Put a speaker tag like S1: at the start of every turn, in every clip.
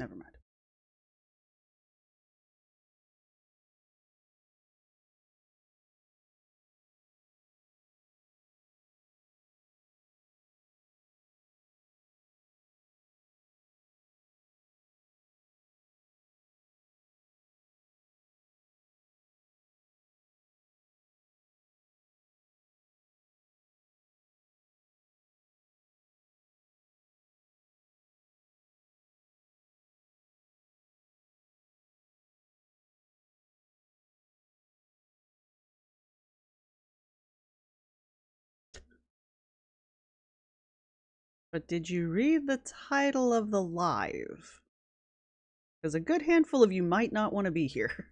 S1: Never mind. But did you read the title of the live? Because a good handful of you might not want to be here.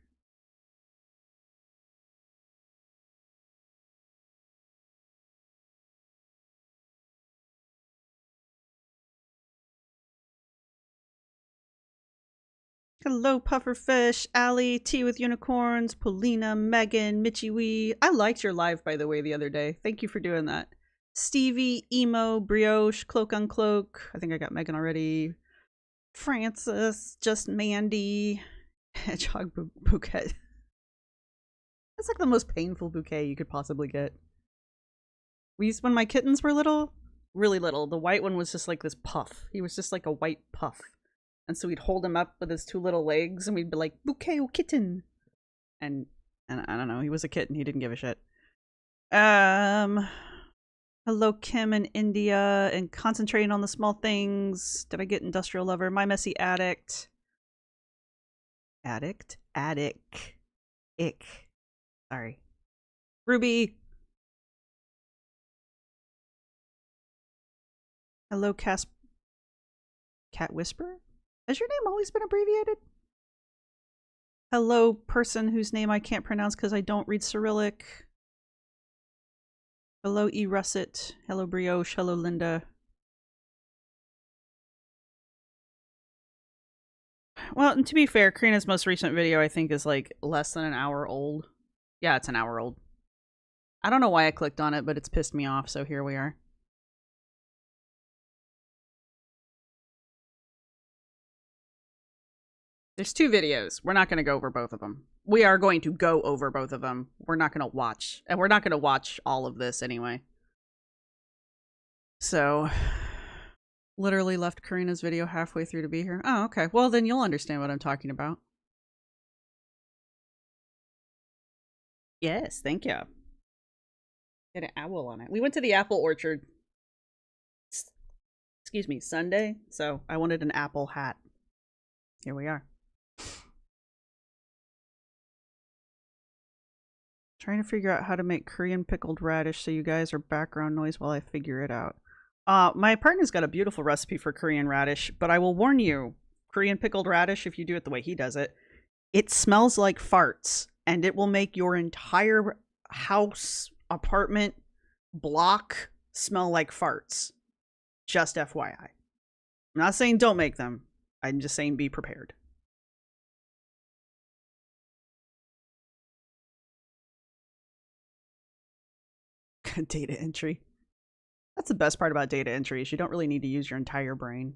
S1: Hello, Pufferfish, Allie, Tea with Unicorns, Polina, Megan, Mitchie Wee. I liked your live, by the way, the other day. Thank you for doing that. Stevie, Emo, Brioche, Cloak on Cloak. I think I got Megan already. Francis, Just Mandy, Hedgehog Bouquet. That's like the most painful bouquet you could possibly get. We used, when my kittens were little, really little, the white one was just like this puff. He was just like a white puff. And so we'd hold him up with his two little legs and we'd be like, bouquet o kitten. And I don't know, he was a kitten, he didn't give a shit. Hello, Kim in India, and concentrating on the small things. Did I get Industrial Lover? My Messy Addict. Addict? Addict. Ick. Sorry. Ruby. Hello, Cat Whisperer? Has your name always been abbreviated? Hello, person whose name I can't pronounce because I don't read Cyrillic. Hello, E. Russet. Hello, Brioche. Hello, Linda. Well, and to be fair, Karina's most recent video I think is like less than an hour old. Yeah, it's an hour old. I don't know why I clicked on it, but it's pissed me off, so here we are. There's two videos. We're not going to go over both of them. We are going to go over both of them. We're not going to watch. And we're not going to watch all of this anyway. So, literally left Karina's video halfway through to be here. Oh, okay. Well, then you'll understand what I'm talking about. Yes, thank you. Get an owl on it. We went to the apple orchard. Excuse me, Sunday. So I wanted an apple hat. Here we are. Trying to figure out how to make Korean pickled radish so you guys are background noise while I figure it out. My partner's got a beautiful recipe for Korean radish, but I will warn you, Korean pickled radish, if you do it the way he does it, it smells like farts, and it will make your entire house, apartment, block smell like farts. Just FYI. I'm not saying don't make them. I'm just saying be prepared. Data entry. That's the best part about data entry is you don't really need to use your entire brain.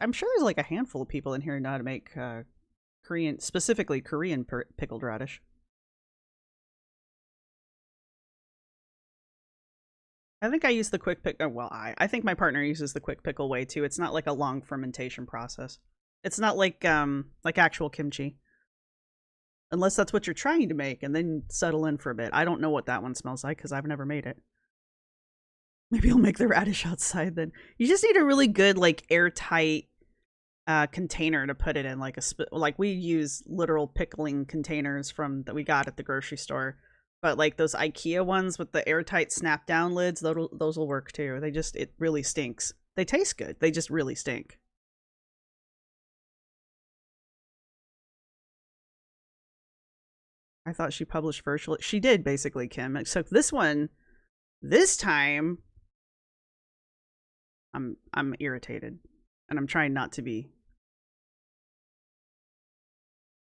S1: I'm sure there's like a handful of people in here who know how to make Korean, specifically Korean pickled radish. I think I use the quick pick. Oh, well, I think my partner uses the quick pickle way too. It's not like a long fermentation process. It's not like actual kimchi. Unless that's what you're trying to make and then settle in for a bit. I don't know what that one smells like because I've never made it. Maybe I'll make the radish outside then. You just need a really good, like, airtight container to put it in. Like we use literal pickling containers that we got at the grocery store. But like those IKEA ones with the airtight snap down lids, those will work too. It really stinks. They taste good. They just really stink. I thought she published virtually. She did, basically, Kim. Except this time, I'm irritated. And I'm trying not to be.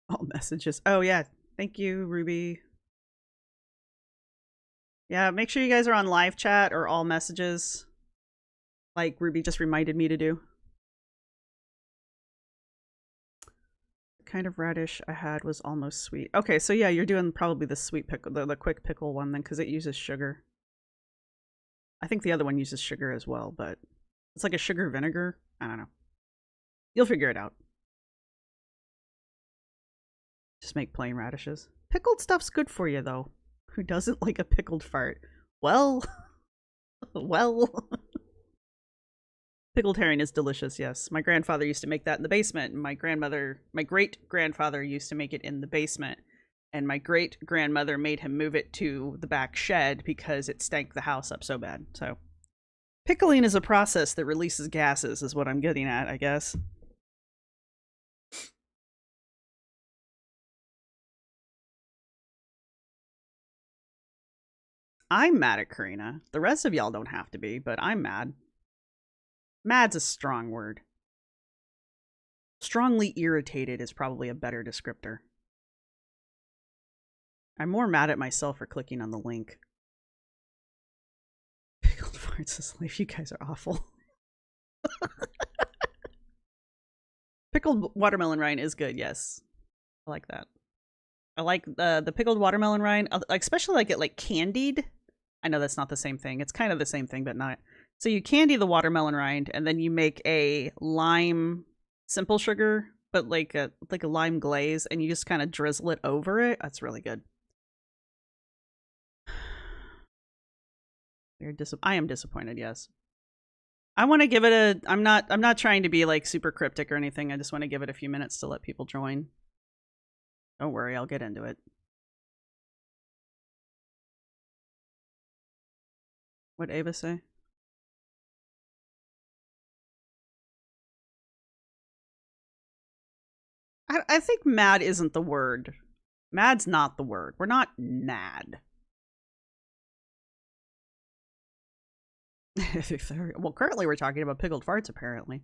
S1: All messages. Oh, yeah. Thank you, Ruby. Yeah, make sure you guys are on live chat or all messages. like Ruby just reminded me to do. The kind of radish I had was almost sweet. Okay, so yeah, you're doing probably the sweet pickle, the quick pickle one then, because it uses sugar. I think the other one uses sugar as well, but it's like a sugar vinegar. I don't know. You'll figure it out. Just make plain radishes. Pickled stuff's good for you, though. Who doesn't like a pickled fart? Well, well. Pickled herring is delicious, yes. My grandfather used to make that in the basement, and my great-grandfather used to make it in the basement, and my great-grandmother made him move it to the back shed because it stank the house up so bad. So, pickling is a process that releases gases, is what I'm getting at, I guess. I'm mad at Karina. The rest of y'all don't have to be, but I'm mad. Mad's a strong word. Strongly irritated is probably a better descriptor. I'm more mad at myself for clicking on the link. Pickled farts is life. You guys are awful. Pickled watermelon rind is good, yes. I like that. I like the pickled watermelon rind. I especially like it like candied. I know that's not the same thing. It's kind of the same thing, but not. So you candy the watermelon rind, and then you make a lime simple sugar, but like a lime glaze, and you just kind of drizzle it over it. That's really good. I am disappointed, yes. I want to give it a... I'm not trying to be like super cryptic or anything. I just want to give it a few minutes to let people join. Don't worry, I'll get into it. What'd Ava say? I think mad isn't the word. Mad's not the word. We're not mad. Well, currently we're talking about pickled farts, apparently.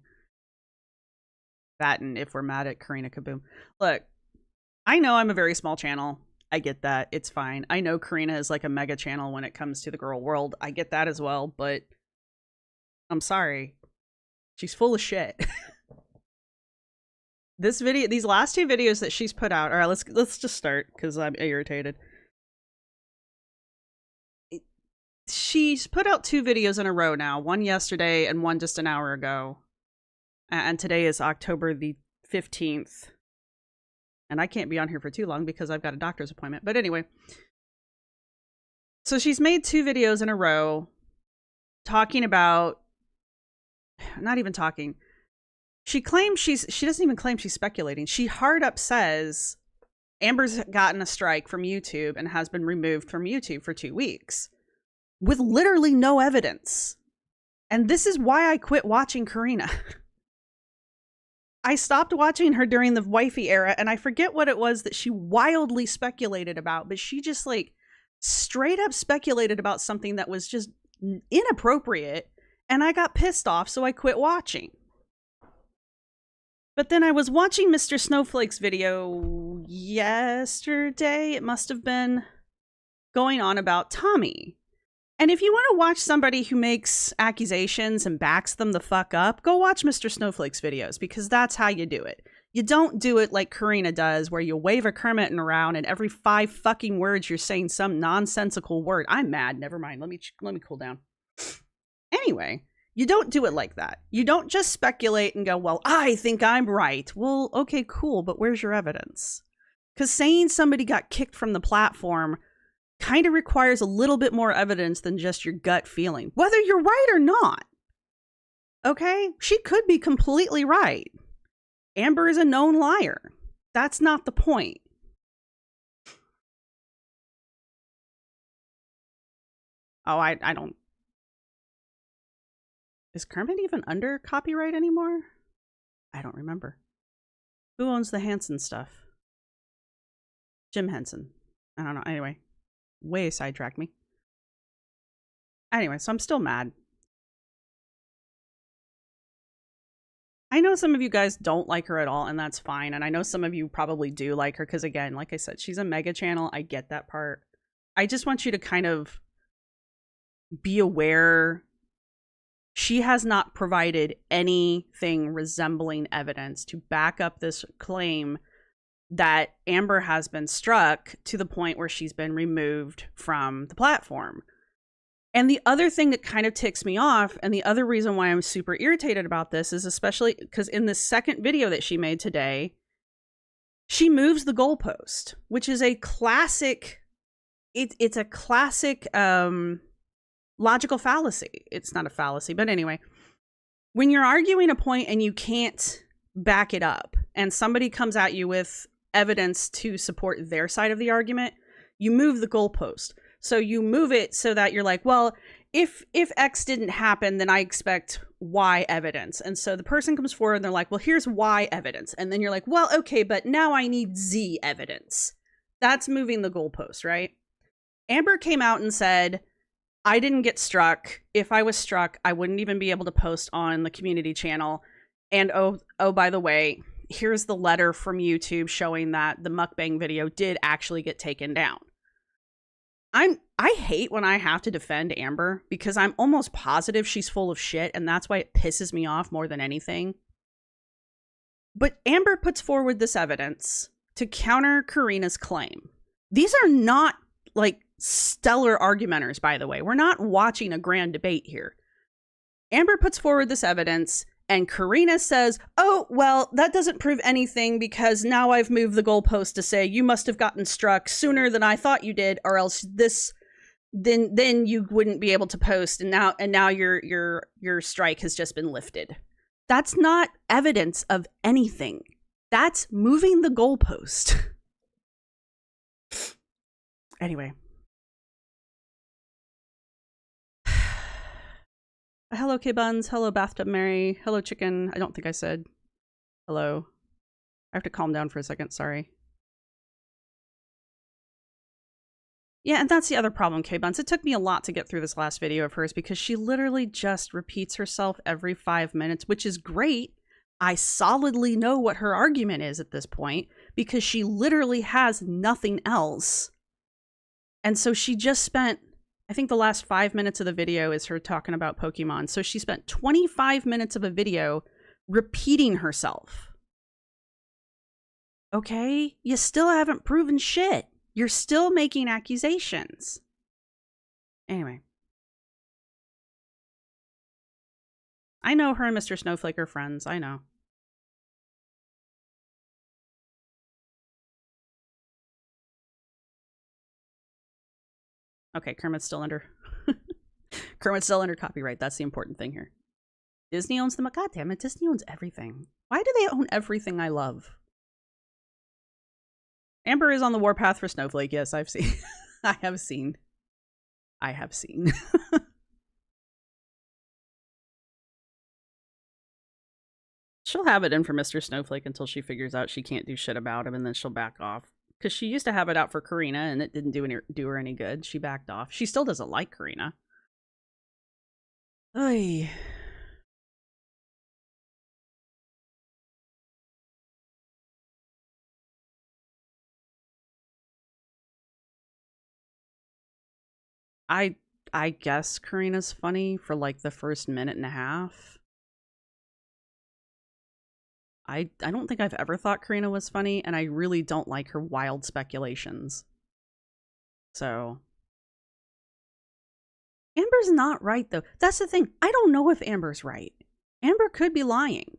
S1: That and if we're mad at Karina Kaboom. Look, I know I'm a very small channel. I get that. It's fine. I know Karina is like a mega channel when it comes to the girl world. I get that as well, but I'm sorry. She's full of shit. These last two videos that she's put out. All right, let's just start because I'm irritated. She's put out two videos in a row now. One yesterday and one just an hour ago. And today is October the 15th. And I can't be on here for too long because I've got a doctor's appointment. But anyway. So she's made two videos in a row talking about... Not even talking. She claims she doesn't even claim she's speculating. She hard up says Amber's gotten a strike from YouTube and has been removed from YouTube for 2 weeks. With literally no evidence. And this is why I quit watching Karina. I stopped watching her during the wifey era, and I forget what it was that she wildly speculated about, but she just like straight up speculated about something that was just inappropriate, and I got pissed off, so I quit watching. But then I was watching Mr. Snowflake's video yesterday, it must have been, going on about Tommy. And if you want to watch somebody who makes accusations and backs them the fuck up, go watch Mr. Snowflake's videos, because that's how you do it. You don't do it like Karina does, where you wave a Kermit around and every 5 fucking words you're saying some nonsensical word. I'm mad. Never mind. Let me cool down. Anyway, you don't do it like that. You don't just speculate and go, well, I think I'm right. Well, okay, cool, but where's your evidence? Because saying somebody got kicked from the platform kind of requires a little bit more evidence than just your gut feeling, whether you're right or not. Okay? She could be completely right. Amber is a known liar. That's not the point. Oh, I don't... Is Kermit even under copyright anymore? I don't remember. Who owns the Henson stuff? Jim Henson. I don't know. Anyway. Way sidetracked me. Anyway, so I'm still mad. I know some of you guys don't like her at all, and that's fine. And I know some of you probably do like her, because again, like I said, she's a mega channel. I get that part. I just want you to kind of be aware She has not provided anything resembling evidence to back up this claim that Amber has been struck to the point where she's been removed from the platform. And the other thing that kind of ticks me off, and the other reason why I'm super irritated about this, is especially because in the second video that she made today, she moves the goalpost, which is a classic, it's a classic logical fallacy. It's not a fallacy, but anyway, when you're arguing a point and you can't back it up, and somebody comes at you with evidence to support their side of the argument, you move the goalpost. So you move it so that you're like, well, if X didn't happen, then I expect Y evidence. And so the person comes forward and they're like, well, here's Y evidence. And then you're like, well, okay, but now I need Z evidence. That's moving the goalpost, right? Amber came out and said, I didn't get struck. If I was struck, I wouldn't even be able to post on the community channel. And oh, by the way, here's the letter from YouTube showing that the mukbang video did actually get taken down. I hate when I have to defend Amber because I'm almost positive she's full of shit, and that's why it pisses me off more than anything. But Amber puts forward this evidence to counter Karina's claim. These are not like stellar argumenters, by the way. We're not watching a grand debate here. Amber puts forward this evidence, and Karina says, oh, well, that doesn't prove anything because now I've moved the goalpost to say you must have gotten struck sooner than I thought you did, or else then you wouldn't be able to post, and now your strike has just been lifted. That's not evidence of anything. That's moving the goalpost. Anyway. Hello, K-Buns. Hello, Bathtub Mary. Hello, Chicken. I don't think I said hello. I have to calm down for a second. Sorry. Yeah, and that's the other problem, K-Buns. It took me a lot to get through this last video of hers because she literally just repeats herself every 5 minutes, which is great. I solidly know what her argument is at this point because she literally has nothing else. And so she just spent, I think the last 5 minutes of the video is her talking about Pokemon. So she spent 25 minutes of a video repeating herself. Okay? You still haven't proven shit. You're still making accusations. Anyway. I know her and Mr. Snowflake are friends. I know. Okay, Kermit's still under copyright. That's the important thing here. Disney owns them. God damn it, Disney owns everything. Why do they own everything I love? Amber is on the warpath for Snowflake. Yes, I've seen. I have seen. She'll have it in for Mr. Snowflake until she figures out she can't do shit about him, and then she'll back off. Because she used to have it out for Karina, and it didn't do her any good. She backed off. She still doesn't like Karina. Oy. I guess Karina's funny for like the first minute and a half. I don't think I've ever thought Karina was funny, and I really don't like her wild speculations. So Amber's not right, though. That's the thing. I don't know if Amber's right. Amber could be lying.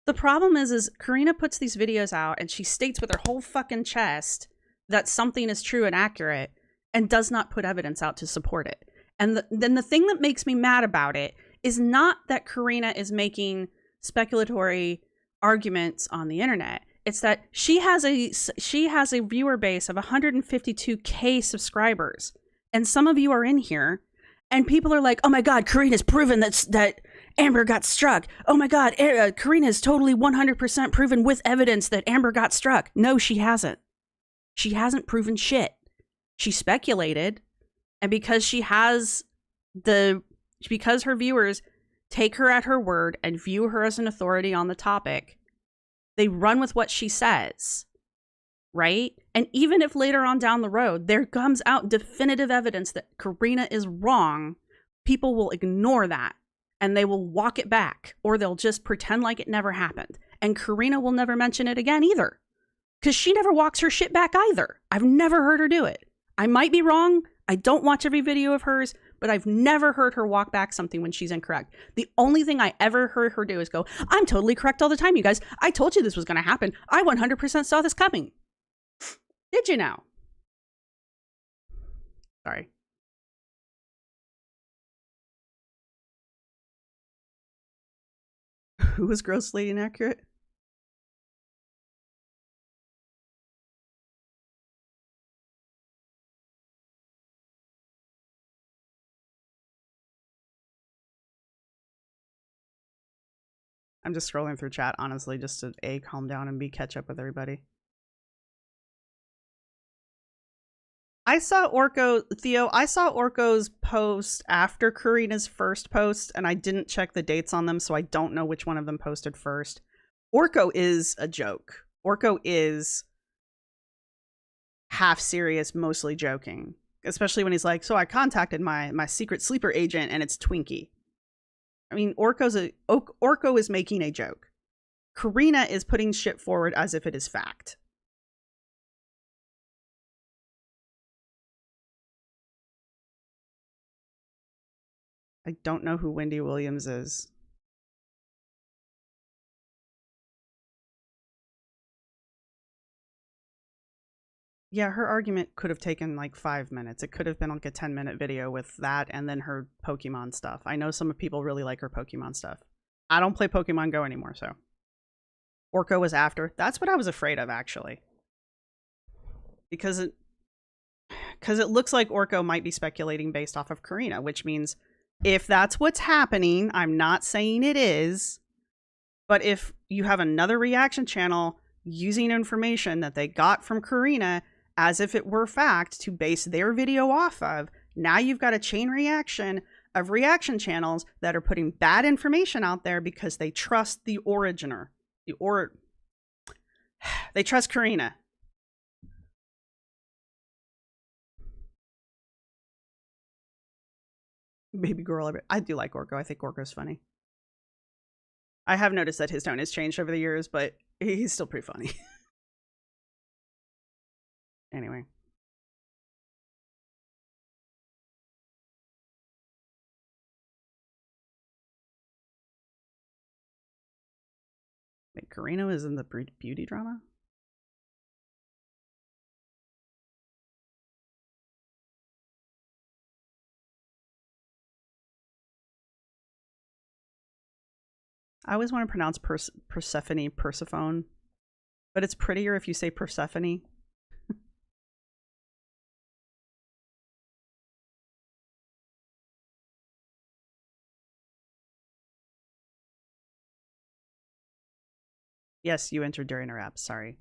S1: The problem is Karina puts these videos out, and she states with her whole fucking chest that something is true and accurate, and does not put evidence out to support it. And then the thing that makes me mad about it is not that Karina is making speculatory arguments on the internet. It's that she has a viewer base of 152K subscribers, and some of you are in here, and people are like, "Oh my God, Karina's proven that Amber got struck. Oh my God, Karina's totally 100% proven with evidence that Amber got struck." No, she hasn't. She hasn't proven shit. She speculated, and because because her viewers take her at her word and view her as an authority on the topic, they run with what she says, right? And even if later on down the road there comes out definitive evidence that Karina is wrong, people will ignore that and they will walk it back, or they'll just pretend like it never happened. And Karina will never mention it again either, because she never walks her shit back either. I've never heard her do it. I might be wrong. I don't watch every video of hers, but I've never heard her walk back something when she's incorrect. The only thing I ever heard her do is go, I'm totally correct all the time, you guys. I told you this was going to happen. I 100% saw this coming. Did you now? Sorry. Who was grossly inaccurate? I'm just scrolling through chat, honestly, just to A, calm down, and B, catch up with everybody. I saw Theo, I saw Orko's post after Karina's first post, and I didn't check the dates on them, so I don't know which one of them posted first. Orko is a joke. Orko is half serious, mostly joking. Especially when he's like, so I contacted my secret sleeper agent, and it's Twinkie. I mean, Orko is making a joke. Karina is putting shit forward as if it is fact. I don't know who Wendy Williams is. Yeah, her argument could have taken like 5 minutes. It could have been like a 10-minute video with that and then her Pokemon stuff. I know some people really like her Pokemon stuff. I don't play Pokemon Go anymore, so. Orko was after. That's what I was afraid of, actually. Because it looks like Orko might be speculating based off of Karina, which means if that's what's happening, I'm not saying it is, but if you have another reaction channel using information that they got from Karina as if it were fact to base their video off of, now you've got a chain reaction of reaction channels that are putting bad information out there because they trust the originer. They trust Karina. Baby girl, I do like Orko. I think Orko's funny. I have noticed that his tone has changed over the years, but he's still pretty funny. Anyway. Wait, Karina is in the beauty drama? I always want to pronounce Persephone, but it's prettier if you say Persephone. Yes, you entered during a rap, sorry.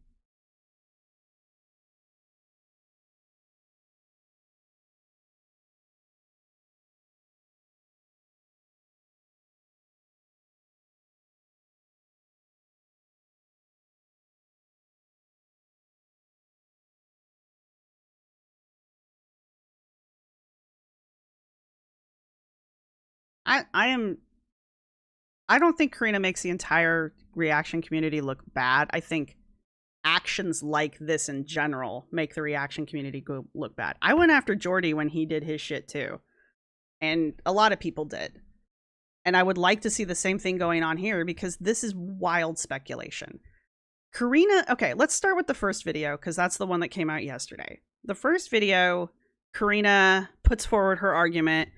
S1: I don't think Karina makes the entire reaction community look bad. I think actions like this in general make the reaction community look bad. I went after Jordy when he did his shit too. And a lot of people did. And I would like to see the same thing going on here because this is wild speculation. Karina, okay, let's start with the first video because that's the one that came out yesterday. The first video, Karina puts forward her argument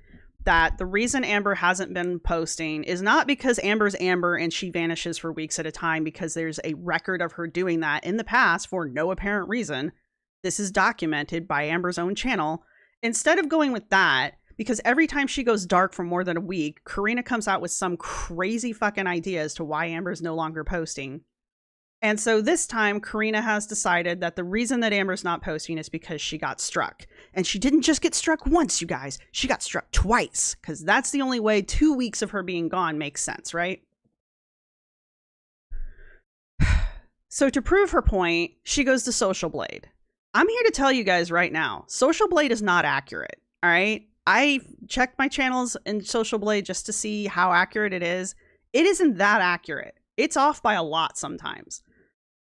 S1: that the reason Amber hasn't been posting is not because Amber's Amber and she vanishes for weeks at a time, because there's a record of her doing that in the past for no apparent reason. This is documented by Amber's own channel. Instead of going with that, because every time she goes dark for more than a week, Karina comes out with some crazy fucking idea as to why Amber's no longer posting. And so this time, Karina has decided that the reason that Amber's not posting is because she got struck. And she didn't just get struck once, you guys. She got struck twice, because that's the only way 2 weeks of her being gone makes sense, right? So to prove her point, she goes to Social Blade. I'm here to tell you guys right now, Social Blade is not accurate, all right? I checked my channels in Social Blade just to see how accurate it is. It isn't that accurate. It's off by a lot sometimes.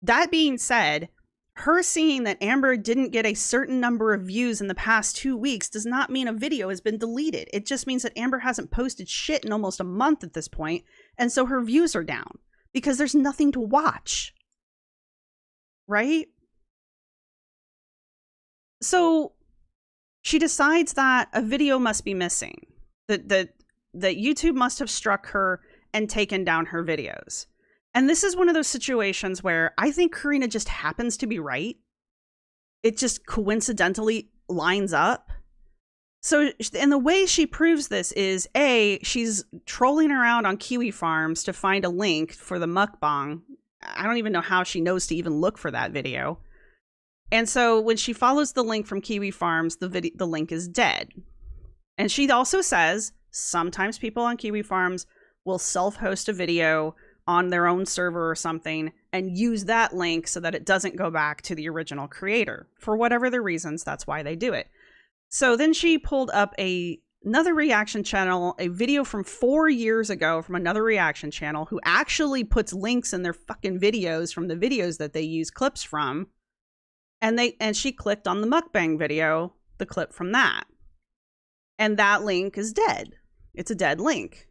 S1: That being said, her seeing that Amber didn't get a certain number of views in the past 2 weeks does not mean a video has been deleted. It just means that Amber hasn't posted shit in almost a month at this point, and so her views are down because there's nothing to watch. Right? So she decides that a video must be missing, that YouTube must have struck her and taken down her videos. And this is one of those situations where I think Karina just happens to be right. It just coincidentally lines up. So, and the way she proves this is, A, she's trolling around on Kiwi Farms to find a link for the mukbang. I don't even know how she knows to even look for that video. And so when she follows the link from Kiwi Farms, the link is dead. And she also says sometimes people on Kiwi Farms will self-host a video on their own server or something and use that link so that it doesn't go back to the original creator. For whatever the reasons, that's why they do it. So then she pulled up another reaction channel, a video from 4 years ago from another reaction channel who actually puts links in their fucking videos from the videos that they use clips from. And she clicked on the mukbang video, the clip from that. And that link is dead. It's a dead link.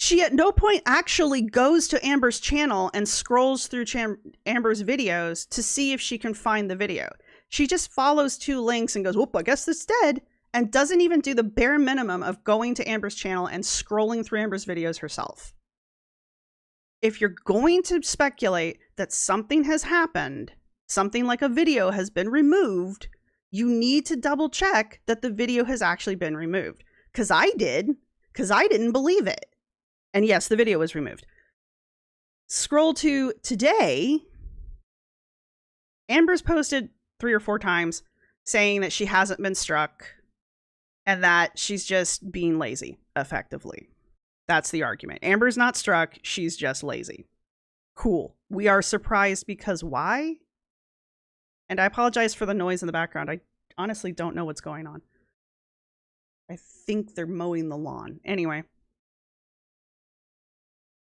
S1: She at no point actually goes to Amber's channel and scrolls through Amber's videos to see if she can find the video. She just follows 2 links and goes, whoop, I guess it's dead. And doesn't even do the bare minimum of going to Amber's channel and scrolling through Amber's videos herself. If you're going to speculate that something has happened, something like a video has been removed, you need to double check that the video has actually been removed. Because I did, because I didn't believe it. And yes, the video was removed. Scroll to today. Amber's posted 3 or 4 times saying that she hasn't been struck and that she's just being lazy, effectively. That's the argument. Amber's not struck. She's just lazy. Cool. We are surprised because why? And I apologize for the noise in the background. I honestly don't know what's going on. I think they're mowing the lawn. Anyway.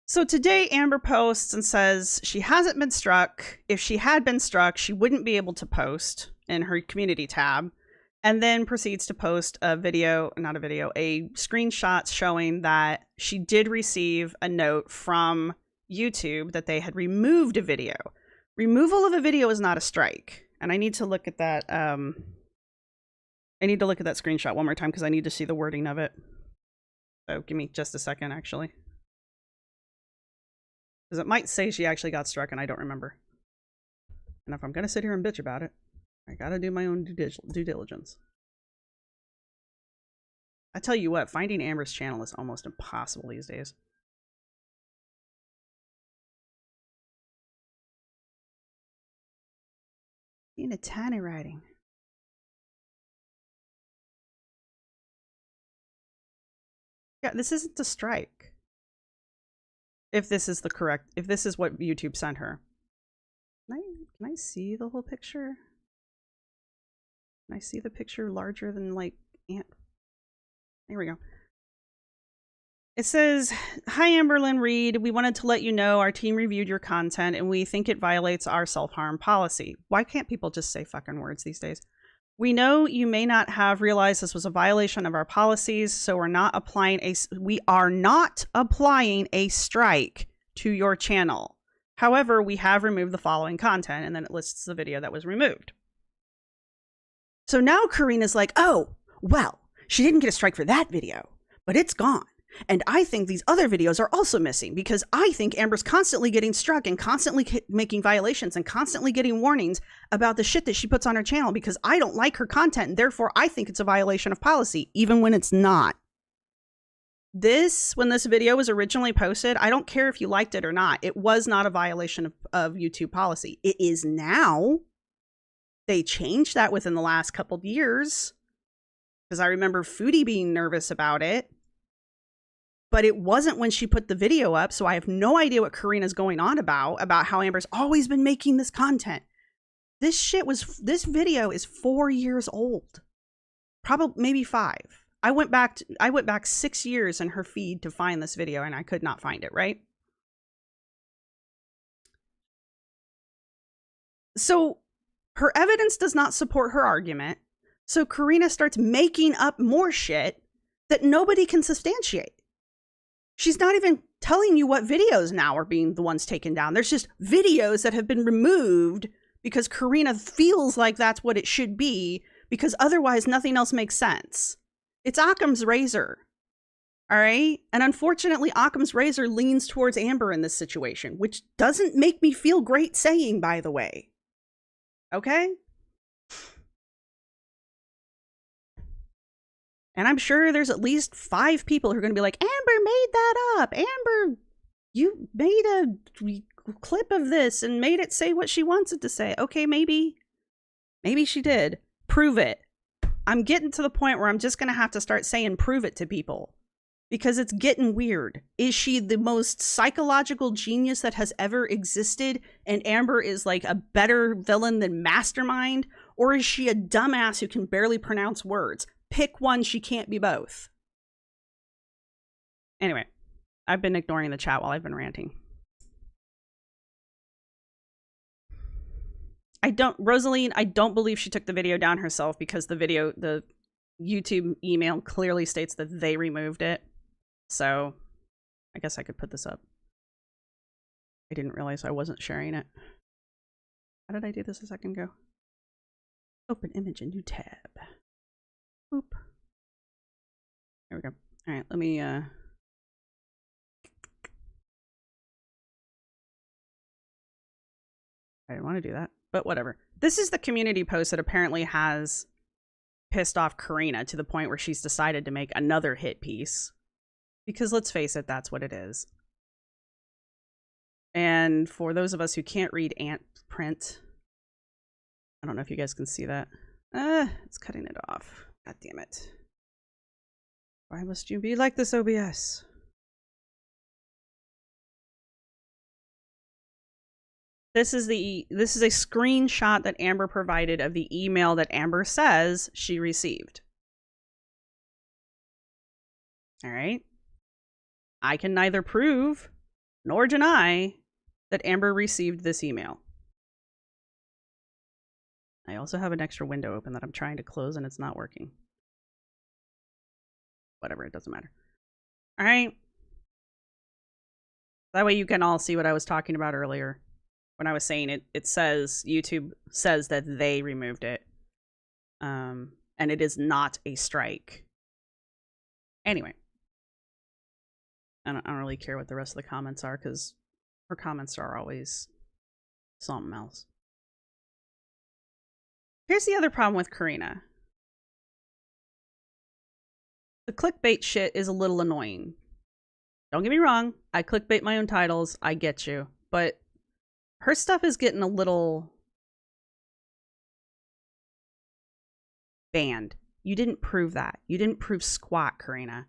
S1: So today Amber posts and says she hasn't been struck. If she had been struck, she wouldn't be able to post in her community tab. And then proceeds to post a screenshot showing that she did receive a note from YouTube that they had removed a video. Removal of a video is not a strike. And I need to look at that. I need to look at that screenshot one more time because I need to see the wording of it. So give me just a second, actually. Because it might say she actually got struck and I don't remember. And if I'm going to sit here and bitch about it, I gotta do my own due diligence. I tell you what, finding Amber's channel is almost impossible these days. Being a tiny writing. Yeah, this isn't a strike. If this is if this is what YouTube sent her. Can I see the whole picture? Can I see the picture larger than like ant? Here we go. It says, "Hi Amberlyn Reed, we wanted to let you know our team reviewed your content and we think it violates our self-harm policy." Why can't people just say fucking words these days? "We know you may not have realized this was a violation of our policies, so we are not applying a strike to your channel. However, we have removed the following content," and then it lists the video that was removed. So now Karina's like, oh, well, she didn't get a strike for that video, but it's gone. And I think these other videos are also missing because I think Amber's constantly getting struck and constantly making violations and constantly getting warnings about the shit that she puts on her channel because I don't like her content and therefore I think it's a violation of policy, even when it's not. When this video was originally posted, I don't care if you liked it or not. It was not a violation of YouTube policy. It is now. They changed that within the last couple of years because I remember Foodie being nervous about it. But it wasn't when she put the video up, so I have no idea what Karina's going on about how Amber's always been making this content. This video is 4 years old. Probably maybe 5. I went back 6 years in her feed to find this video, and I could not find it, right? So her evidence does not support her argument. So Karina starts making up more shit that nobody can substantiate. She's not even telling you what videos now are being the ones taken down. There's just videos that have been removed because Karina feels like that's what it should be, because otherwise nothing else makes sense. It's Occam's razor. All right? And unfortunately, Occam's razor leans towards Amber in this situation, which doesn't make me feel great saying, by the way. Okay? And I'm sure there's at least 5 people who are going to be like, Amber made that up. Amber, you made a clip of this and made it say what she wants it to say. Okay, maybe. Maybe she did. Prove it. I'm getting to the point where I'm just going to have to start saying prove it to people. Because it's getting weird. Is she the most psychological genius that has ever existed, and Amber is like a better villain than Mastermind? Or is she a dumbass who can barely pronounce words? Pick one, she can't be both. Anyway, I've been ignoring the chat while I've been ranting. Rosaline, I don't believe she took the video down herself, because the YouTube email clearly states that they removed it. So, I guess I could put this up. I didn't realize I wasn't sharing it. How did I do this a second ago? Open image, a new tab. Boop. There we go. All right, let me, I didn't want to do that, but whatever. This is the community post that apparently has pissed off Karina to the point where she's decided to make another hit piece. Because let's face it, that's what it is. And for those of us who can't read ant print, I don't know if you guys can see that. It's cutting it off. God damn it. Why must you be like this, OBS? This is a screenshot that Amber provided of the email that Amber says she received. All right. I can neither prove nor deny that Amber received this email. I also have an extra window open that I'm trying to close and it's not working. Whatever, it doesn't matter. All right. That way you can all see what I was talking about earlier. When I was saying it says, YouTube says that they removed it. And it is not a strike. Anyway. I don't really care what the rest of the comments are, because her comments are always something else. Here's the other problem with Karina. The clickbait shit is a little annoying. Don't get me wrong. I clickbait my own titles. I get you. But her stuff is getting a little banned. You didn't prove that. You didn't prove squat, Karina.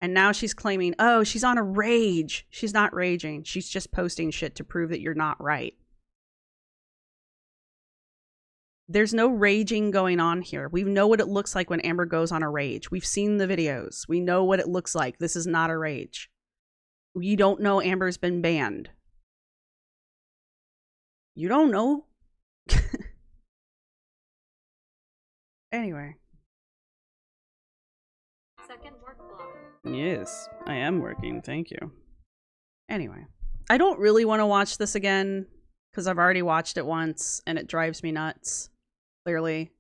S1: And now she's claiming, oh, she's on a rage. She's not raging. She's just posting shit to prove that you're not right. There's no raging going on here. We know what it looks like when Amber goes on a rage. We've seen the videos. We know what it looks like. This is not a rage. You don't know Amber's been banned. You don't know. Anyway.
S2: Second work block.
S1: Yes, I am working. Thank you. Anyway. I don't really want to watch this again, because I've already watched it once and it drives me nuts. Clearly.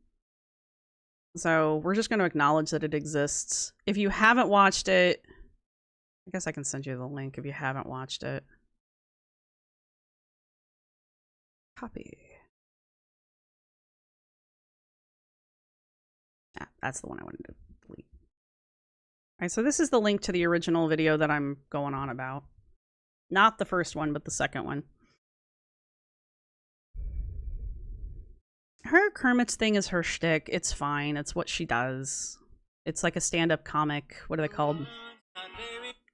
S1: So we're just going to acknowledge that it exists. If you haven't watched it, I guess I can send you the link if you haven't watched it. Copy. Ah, that's the one I wanted to delete. All right, so this is the link to the original video that I'm going on about. Not the first one, but the second one. Her Kermit's thing is her shtick. It's fine. It's what she does. It's like a stand-up comic. What are they called?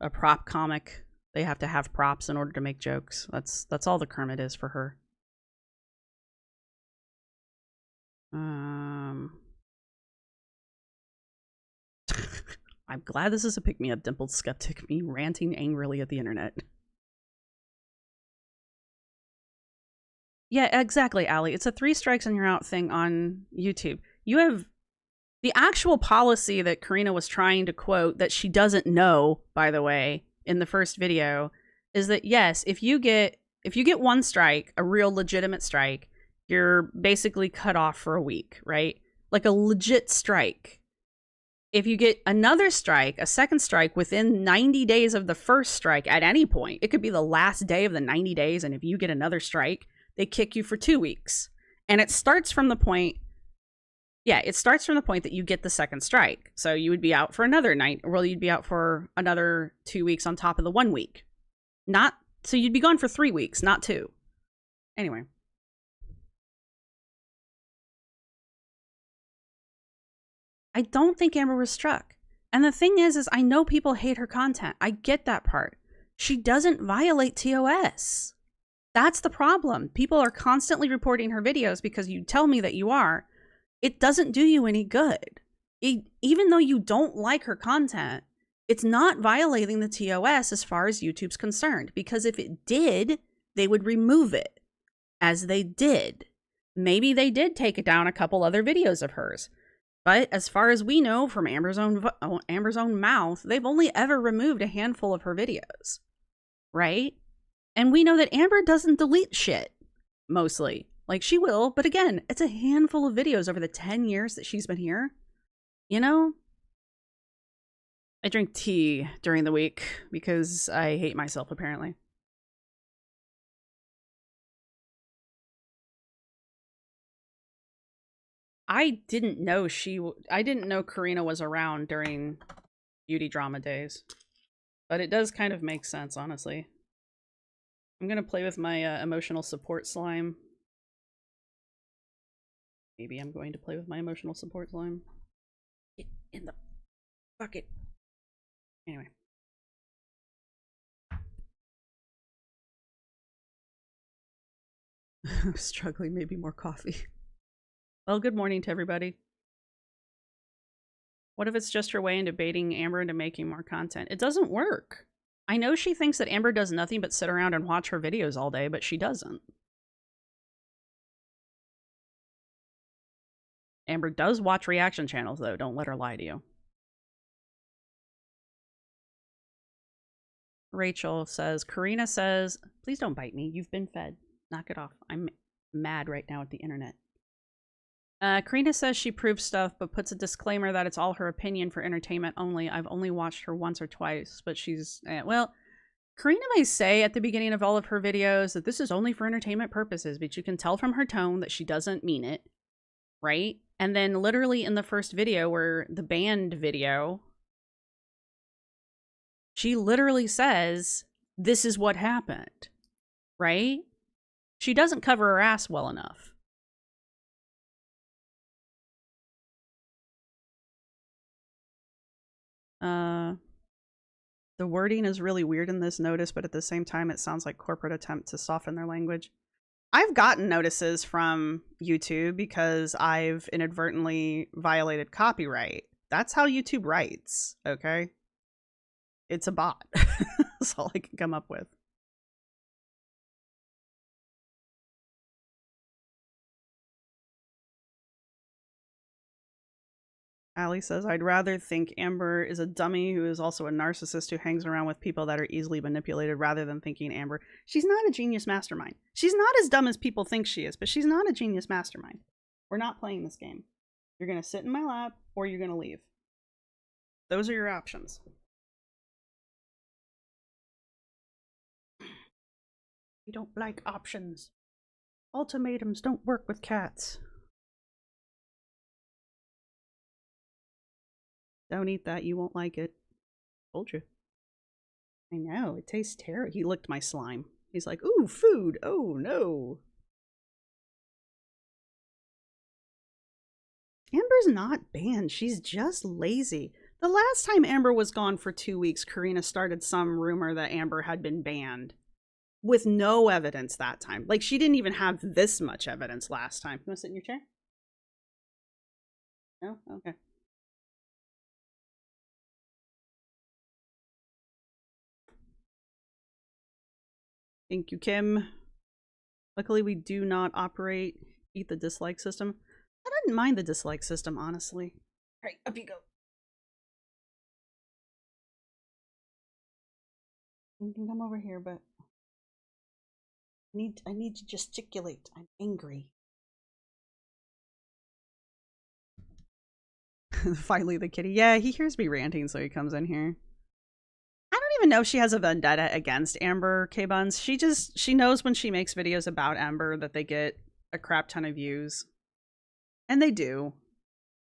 S1: A prop comic. They have to have props in order to make jokes. That's all the Kermit is for her. I'm glad this is a pick-me-up, dimpled skeptic, me ranting angrily at the internet. Yeah, exactly, Allie. It's a 3 strikes and you're out thing on YouTube. You have the actual policy that Karina was trying to quote that she doesn't know, by the way, in the first video, is that yes, if you get 1 strike, a real legitimate strike, you're basically cut off for a week, right? Like a legit strike. If you get another strike, a second strike within 90 days of the first strike at any point, it could be the last day of the 90 days, and if you get another strike, they kick you for 2 weeks. And it starts from the point, that you get the second strike. So you would be out for another night, well, you'd be out for another 2 weeks on top of the 1 week. So you'd be gone for 3 weeks, not 2. Anyway. I don't think Amber was struck. And the thing is I know people hate her content. I get that part. She doesn't violate TOS. That's the problem. People are constantly reporting her videos because you tell me that you are. It doesn't do you any good. Even though you don't like her content, it's not violating the TOS as far as YouTube's concerned. Because if it did, they would remove it. As they did. Maybe they did take it down a couple other videos of hers. But as far as we know from Amber's own mouth, they've only ever removed a handful of her videos. Right? And we know that Amber doesn't delete shit. Mostly. Like, she will, but again, it's a handful of videos over the 10 years that she's been here. You know? I drink tea during the week because I hate myself, apparently. I didn't know Karina was around during beauty drama days. But it does kind of make sense, honestly. I'm gonna play with my emotional support slime. Maybe I'm going to play with my emotional support slime. Get in the bucket. Anyway. Struggling, maybe more coffee. Well, good morning to everybody. What if it's just her way into baiting Amber into making more content? It doesn't work. I know she thinks that Amber does nothing but sit around and watch her videos all day, but she doesn't. Amber does watch reaction channels, though. Don't let her lie to you. Rachel says, Karina says, please don't bite me. You've been fed. Knock it off. I'm mad right now at the internet. Karina says she proves stuff, but puts a disclaimer that it's all her opinion for entertainment only. I've only watched her once or twice, but she's... well, Karina may say at the beginning of all of her videos that this is only for entertainment purposes, but you can tell from her tone that she doesn't mean it. Right? And then literally in the first video, where the band video, she literally says, this is what happened. Right? She doesn't cover her ass well enough. The wording is really weird in this notice, but at the same time, it sounds like corporate attempt to soften their language. I've gotten notices from YouTube because I've inadvertently violated copyright. That's how YouTube writes, okay? It's a bot. That's all I can come up with. Allie says, I'd rather think Amber is a dummy who is also a narcissist who hangs around with people that are easily manipulated rather than thinking Amber. She's not a genius mastermind. She's not as dumb as people think she is, but she's not a genius mastermind. We're not playing this game. You're going to sit in my lap or you're going to leave. Those are your options. We don't like options. Ultimatums don't work with cats. Don't eat that, you won't like it. Told you. I know, it tastes terrible. He licked my slime. He's like, ooh, food. Oh, no. Amber's not banned. She's just lazy. The last time Amber was gone for 2 weeks, Karina started some rumor that Amber had been banned. With no evidence that time. Like, she didn't even have this much evidence last time. You want to sit in your chair? No? Okay. Thank you, Kim. Luckily, we do not eat the dislike system. I didn't mind the dislike system, honestly. All right, up you go. You can come over here, but I need to gesticulate. I'm angry. Finally, the kitty. Yeah, he hears me ranting, so he comes in here. I don't even know if she has a vendetta against Amber K-Buns. She knows when she makes videos about Amber that they get a crap ton of views. And they do.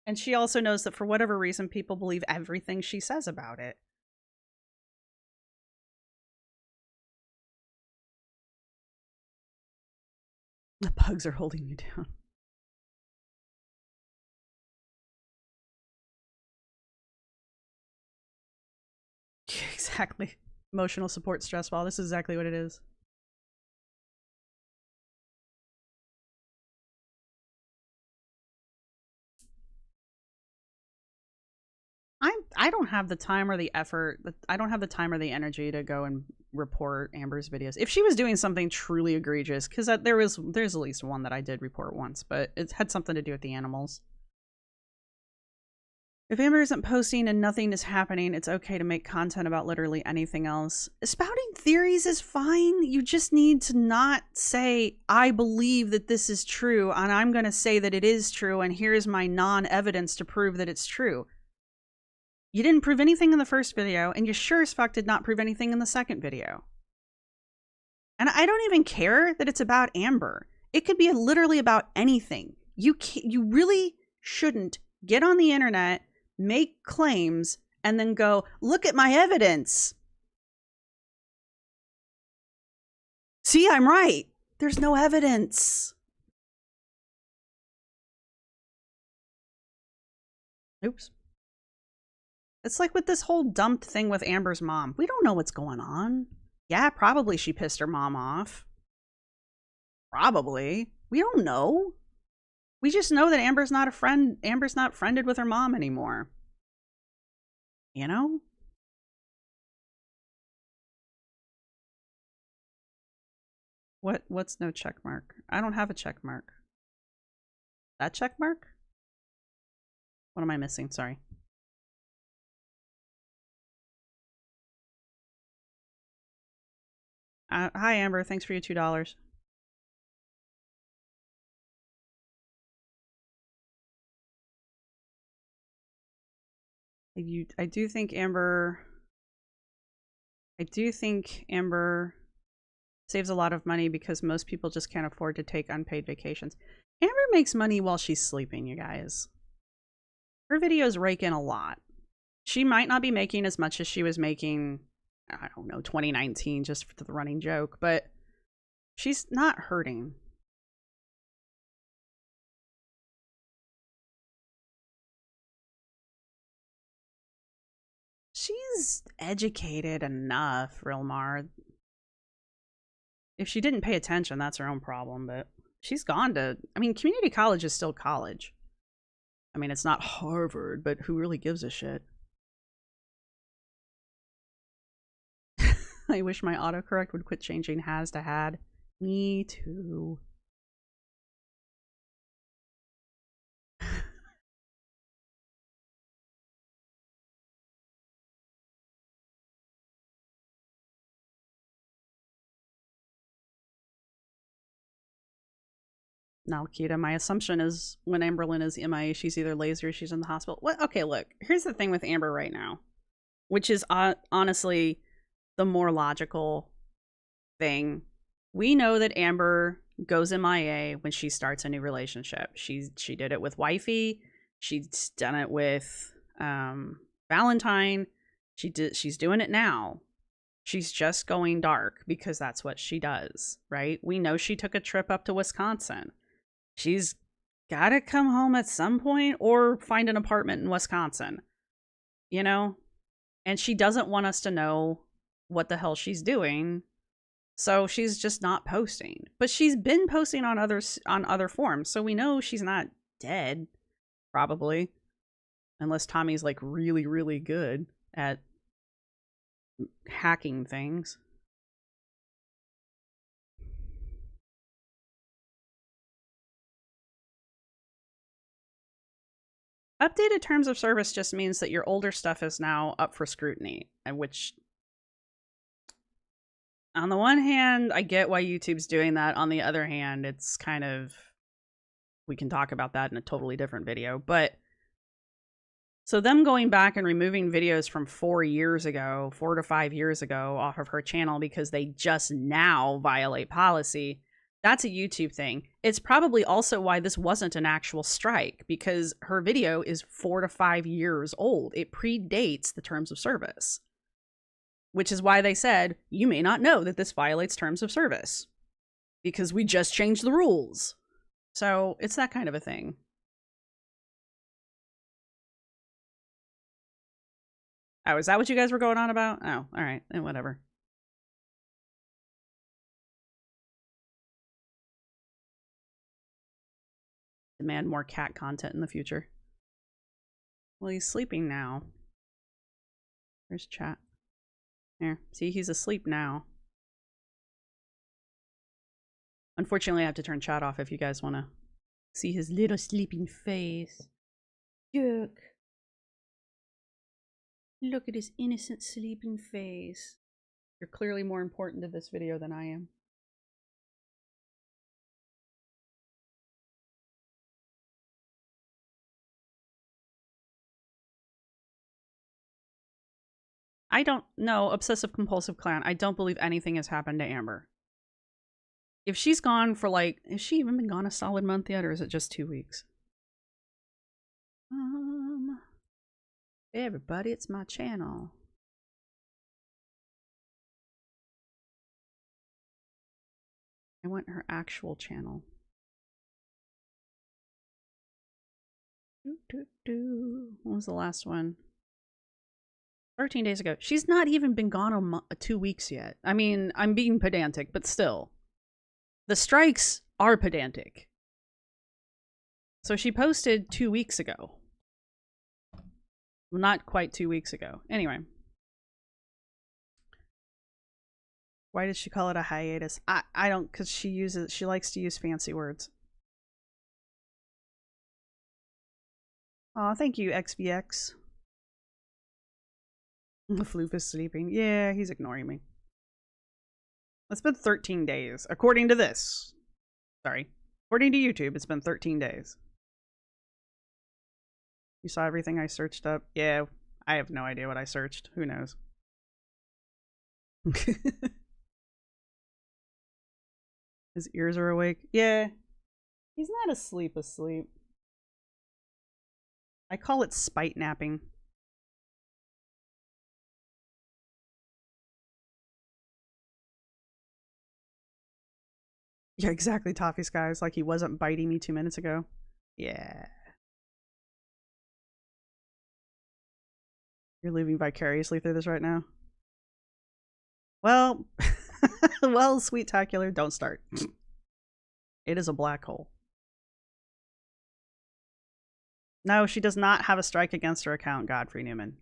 S1: And she also knows that for whatever reason, people believe everything she says about it. The bugs are holding you down. Exactly. Emotional support stress ball. This is exactly what it is. I don't have the time or the effort. I don't have the time or the energy to go and report Amber's videos. If she was doing something truly egregious, because there's at least one that I did report once, but it had something to do with the animals. If Amber isn't posting and nothing is happening, it's okay to make content about literally anything else. Spouting theories is fine. You just need to not say, I believe that this is true, and I'm going to say that it is true, and here's my non-evidence to prove that it's true. You didn't prove anything in the first video, and you sure as fuck did not prove anything in the second video. And I don't even care that it's about Amber. It could be literally about anything. You really shouldn't get on the internet, make claims, and then go, look at my evidence. See, I'm right. There's no evidence. Oops. It's like with this whole dumped thing with Amber's mom. We don't know what's going on. Yeah, probably she pissed her mom off. Probably. We don't know. We just know that Amber's not a friend. Amber's not friended with her mom anymore. You know? What's no check mark? I don't have a check mark. That check mark? What am I missing? Sorry. Hi, Amber. Thanks for your $2. I do think Amber saves a lot of money because most people just can't afford to take unpaid vacations. Amber makes money while she's sleeping, you guys. Her videos rake in a lot. She might not be making as much as she was making, I don't know, 2019, just for the running joke, but she's not hurting. She's educated enough, Rilmar. If she didn't pay attention, that's her own problem, but she's gone to, I mean, community college is still college. I mean, it's not Harvard, but who really gives a shit? I wish my autocorrect would quit changing has to had. Me too. Now, Kita, my assumption is when Amberlynn is MIA, she's either lazy or she's in the hospital. What? Okay, look. Here's the thing with Amber right now, which is honestly the more logical thing. We know that Amber goes MIA when she starts a new relationship. She did it with Wifey. She's done it with Valentine. She's doing it now. She's just going dark because that's what she does, right? We know she took a trip up to Wisconsin. She's got to come home at some point or find an apartment in Wisconsin, you know? And she doesn't want us to know what the hell she's doing. So she's just not posting. But she's been posting on other forums. So we know she's not dead, probably. Unless Tommy's like really, really good at hacking things. Updated terms of service just means that your older stuff is now up for scrutiny, and which, on the one hand, I get why YouTube's doing that. On the other hand, it's kind of, we can talk about that in a totally different video. But so them going back and removing videos from 4 to 5 years ago off of her channel because they just now violate policy, that's a YouTube thing. It's probably also why this wasn't an actual strike, because her video is 4 to 5 years old. It predates the terms of service, which is why they said, you may not know that this violates terms of service because we just changed the rules. So it's that kind of a thing. Oh, is that what you guys were going on about? Oh, all right. Then whatever. Demand more cat content in the future. Well, he's sleeping now. Where's chat? There. See, he's asleep now. Unfortunately, I have to turn chat off if you guys want to see his little sleeping face. Yuck. Look at his innocent sleeping face. You're clearly more important to this video than I am. I don't know, obsessive compulsive clan. I don't believe anything has happened to Amber. If she's gone for like, has she even been gone a solid month yet, or is it just 2 weeks? Hey everybody, it's my channel. I want her actual channel. When was the last one? 13 days ago. She's not even been gone 2 weeks yet. I mean, I'm being pedantic, but still. The strikes are pedantic. So she posted 2 weeks ago. Well, not quite 2 weeks ago. Anyway. Why did she call it a hiatus? I don't, because she likes to use fancy words. Aw, thank you, XVX. Floop is sleeping. Yeah, he's ignoring me. It's been 13 days, according to this. Sorry. According to YouTube, it's been 13 days. You saw everything I searched up? Yeah, I have no idea what I searched. Who knows? His ears are awake. Yeah. He's not asleep. I call it spite napping. Yeah, exactly, Toffee Skies. Like he wasn't biting me 2 minutes ago. Yeah. You're living vicariously through this right now? Well, well, Sweet-tacular, don't start. It is a black hole. No, she does not have a strike against her account, Godfrey Newman.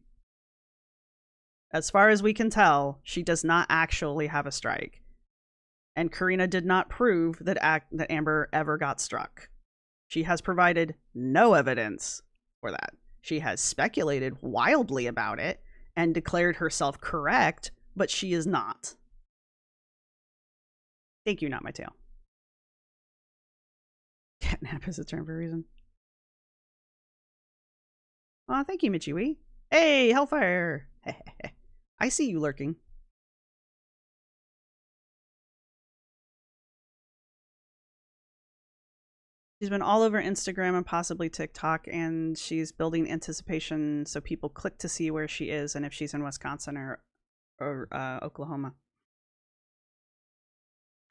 S1: As far as we can tell, she does not actually have a strike. And Karina did not prove that Amber ever got struck. She has provided no evidence for that. She has speculated wildly about it and declared herself correct, but she is not. Thank you, not my tail. Catnap is a term for a reason. Aw, thank you, Michiwi. Hey, Hellfire! I see you lurking. She's been all over Instagram and possibly TikTok, and she's building anticipation so people click to see where she is and if she's in Wisconsin or Oklahoma.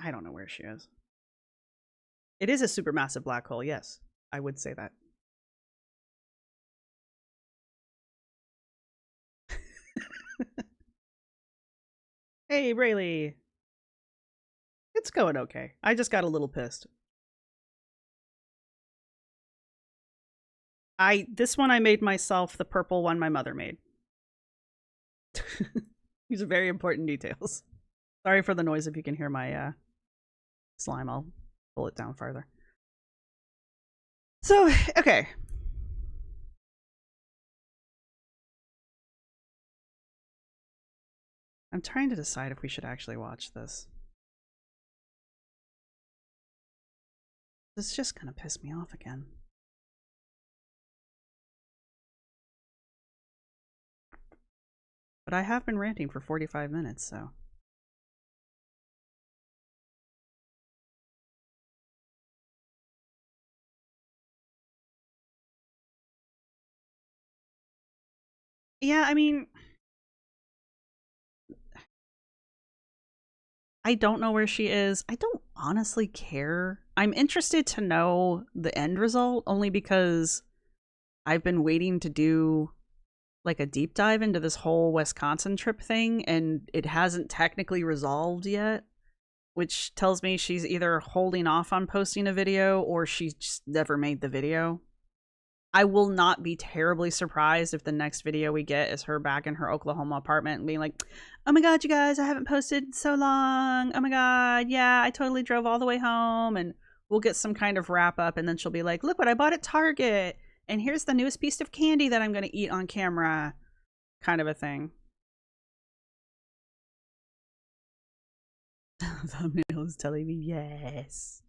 S1: I don't know where she is. It is a supermassive black hole, yes. I would say that. Hey, Rayleigh. It's going okay. I just got a little pissed. This one I made myself, the purple one my mother made. These are very important details. Sorry for the noise if you can hear my slime. I'll pull it down farther. So, okay. I'm trying to decide if we should actually watch this. This is just gonna piss me off again. But I have been ranting for 45 minutes, so. Yeah, I mean, I don't know where she is. I don't honestly care. I'm interested to know the end result only because I've been waiting to do like a deep dive into this whole Wisconsin trip thing, and it hasn't technically resolved yet, which tells me she's either holding off on posting a video or she just never made the video. I will not be terribly surprised if the next video we get is her back in her Oklahoma apartment and being like, oh my god, you guys, I haven't posted in so long. Oh my god, yeah, I totally drove all the way home. And we'll get some kind of wrap up, and then she'll be like, look what I bought at Target. And here's the newest piece of candy that I'm going to eat on camera. Kind of a thing. Thumbnail is telling me yes.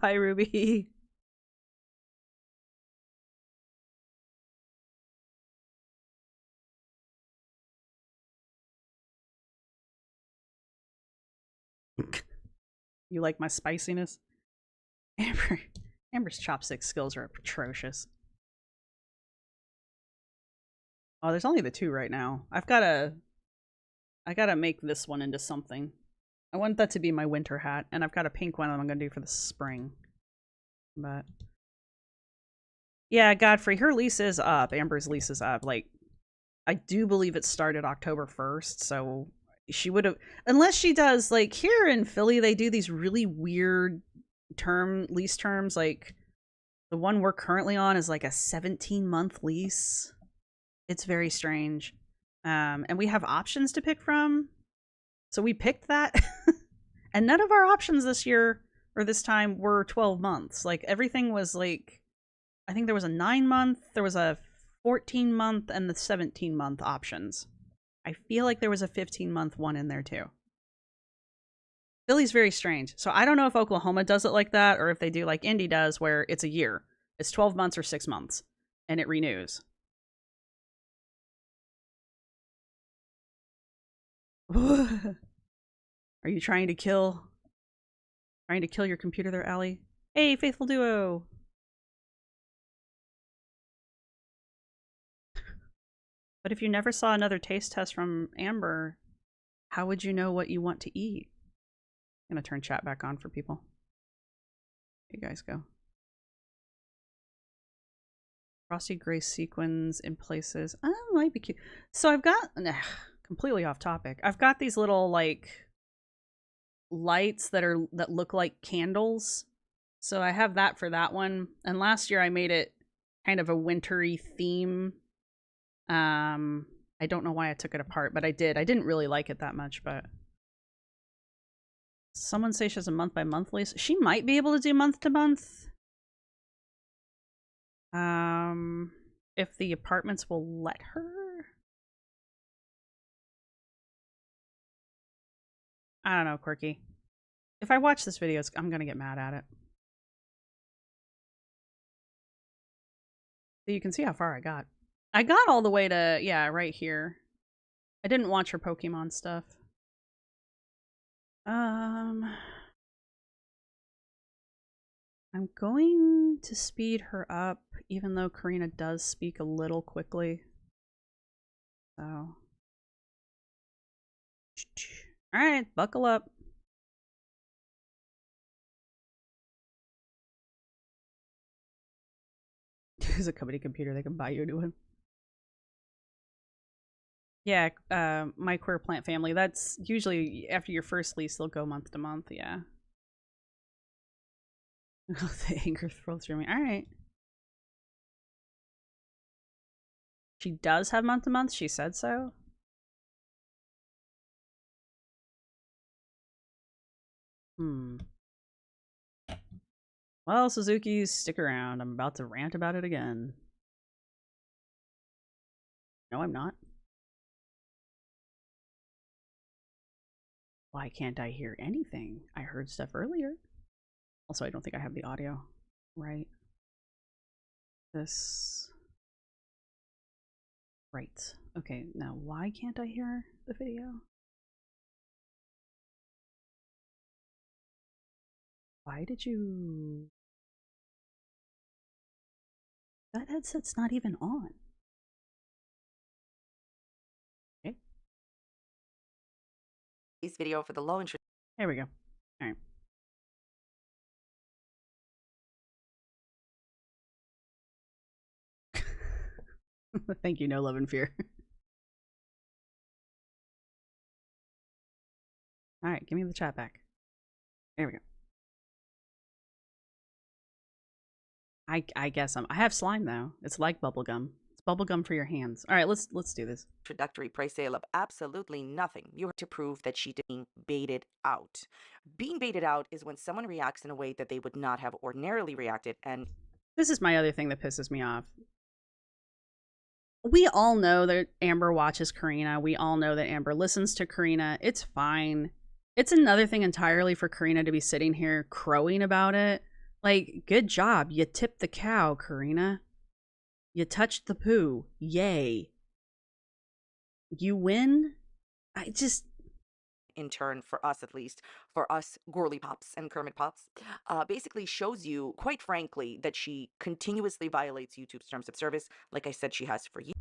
S1: Bye, Ruby. You like my spiciness? Amber's chopstick skills are atrocious. Oh, there's only the 2 right now. I gotta make this one into something. I want that to be my winter hat, and I've got a pink one I'm gonna do for the spring. But yeah, Godfrey, her lease is up. Amber's lease is up. Like, I do believe it started October 1st, so she would have, unless she does, like, here in Philly, they do these really weird lease terms. Like, the one we're currently on is like a 17-month lease. It's very strange. And we have options to pick from. So we picked that. And none of our options this year, or this time, were 12 months. Like, everything was like, I think there was a 9-month, there was a 14-month, and the 17-month options. I feel like there was a 15-month one in there too. Philly's very strange. So I don't know if Oklahoma does it like that, or if they do like Indy does, where it's a year. It's 12 months or 6 months, and it renews. Are you trying to kill your computer there, Allie? Hey, Faithful Duo! But if you never saw another taste test from Amber, how would you know what you want to eat? I'm gonna turn chat back on for people. You guys go. Frosty gray sequins in places. Oh, might be cute. So I've got, completely off topic. I've got these little like lights that look like candles. So I have that for that one. And last year I made it kind of a wintry theme. I don't know why I took it apart, but I did. I didn't really like it that much, but someone say she has a month by month lease. She might be able to do month to month. If the apartments will let her. I don't know, Quirky. If I watch this video, I'm gonna get mad at it. So you can see how far I got. I got all the way to, yeah, right here. I didn't watch her Pokemon stuff. I'm going to speed her up, even though Karina does speak a little quickly. So. Alright, buckle up. There's a company computer, they can buy you a new one. Yeah, my queer plant family, that's usually after your first lease, they'll go month to month, yeah. The anger throws through me. Alright. She does have month to month, she said so. Well, Suzuki, stick around. I'm about to rant about it again. No, I'm not. Why can't I hear anything? I heard stuff earlier. Also, I don't think I have the audio right. This. Right. Okay, now why can't I hear the video? Why did you... That headset's not even on. Okay.
S2: This video for the low interest.
S1: There we go. All right. Thank you, No Love and Fear. All right, give me the chat back. There we go. I guess I have slime though. It's like bubblegum. It's bubblegum for your hands. All right, let's do this.
S2: Introductory price sale of absolutely nothing. You have to prove that she's being baited out. Being baited out is when someone reacts in a way that they would not have ordinarily reacted. And
S1: this is my other thing that pisses me off. We all know that Amber watches Karina. We all know that Amber listens to Karina. It's fine. It's another thing entirely for Karina to be sitting here crowing about it. Like, good job. You tipped the cow, Karina. You touched the poo. Yay. You win? I just...
S2: in turn, for us at least, for us Gorley Pops and Kermit Pops, basically shows you, quite frankly, that she continuously violates YouTube's terms of service, like I said she has for years.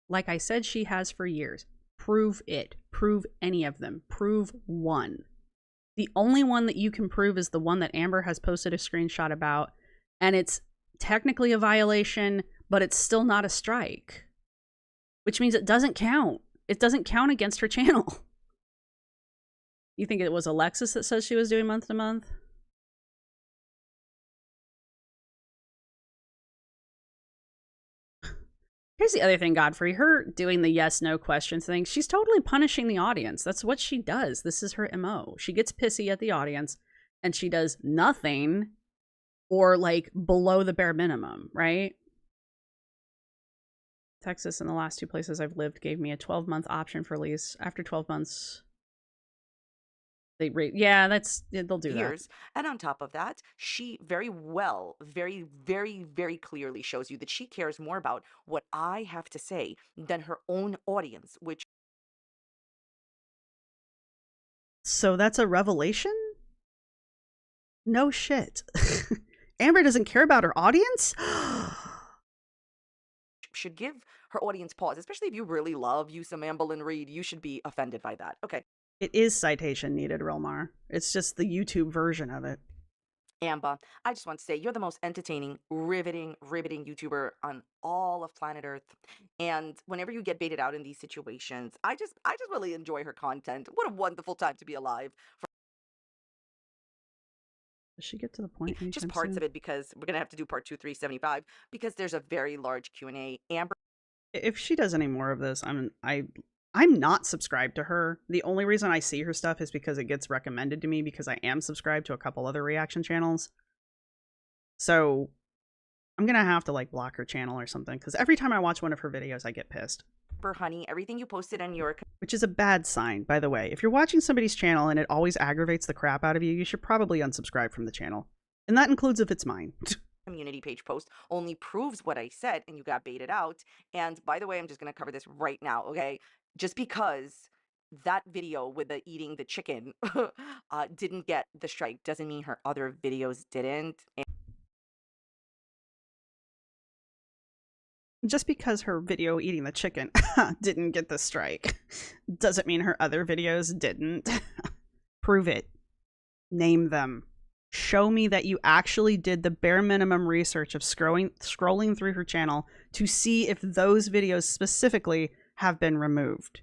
S1: Like I said she has for years. Prove it. Prove any of them. Prove one. The only one that you can prove is the one that Amber has posted a screenshot about, and it's technically a violation, but it's still not a strike. Which means it doesn't count. It doesn't count against her channel. You think it was Alexis that says she was doing month to month? Here's the other thing, Godfrey. Her doing the yes-no questions thing, she's totally punishing the audience. That's what she does. This is her MO. She gets pissy at the audience, and she does nothing or, like, below the bare minimum, right? Texas and the last 2 places I've lived gave me a 12-month option for lease. After 12 months... yeah, they'll do that.
S2: And on top of that, she very well, very, very, very clearly shows you that she cares more about what I have to say than her own audience, which...
S1: So that's a revelation? No shit. Amber doesn't care about her audience?
S2: should give her audience pause, especially if you really love you some Amberlynn Reed. You should be offended by that. Okay.
S1: It is citation needed, Relmar. It's just the YouTube version of it.
S2: Amber, I just want to say you're the most entertaining, riveting YouTuber on all of planet Earth. And whenever you get baited out in these situations, I just really enjoy her content. What a wonderful time to be alive.
S1: Does she get to the point?
S2: Just parts of it, because we're gonna have to do part 2, 375, because there's a very large Q&A. Amber,
S1: if she does any more of this, I'm not subscribed to her. The only reason I see her stuff is because it gets recommended to me, because I am subscribed to a couple other reaction channels. So I'm gonna have to like block her channel or something, because every time I watch one of her videos I get pissed.
S2: Honey, everything you posted on your...
S1: Which is a bad sign, by the way. If you're watching somebody's channel and it always aggravates the crap out of you, you should probably unsubscribe from the channel. And that includes if it's mine.
S2: Community page post only proves what I said, and you got baited out. And by the way, I'm just going to cover this right now, okay? Just because that video with the eating the chicken didn't get the strike doesn't mean her other videos didn't.
S1: Just because her video eating the chicken didn't get the strike doesn't mean her other videos didn't. Prove it. Name them. Show me that you actually did the bare minimum research of scrolling through her channel to see if those videos specifically have been removed.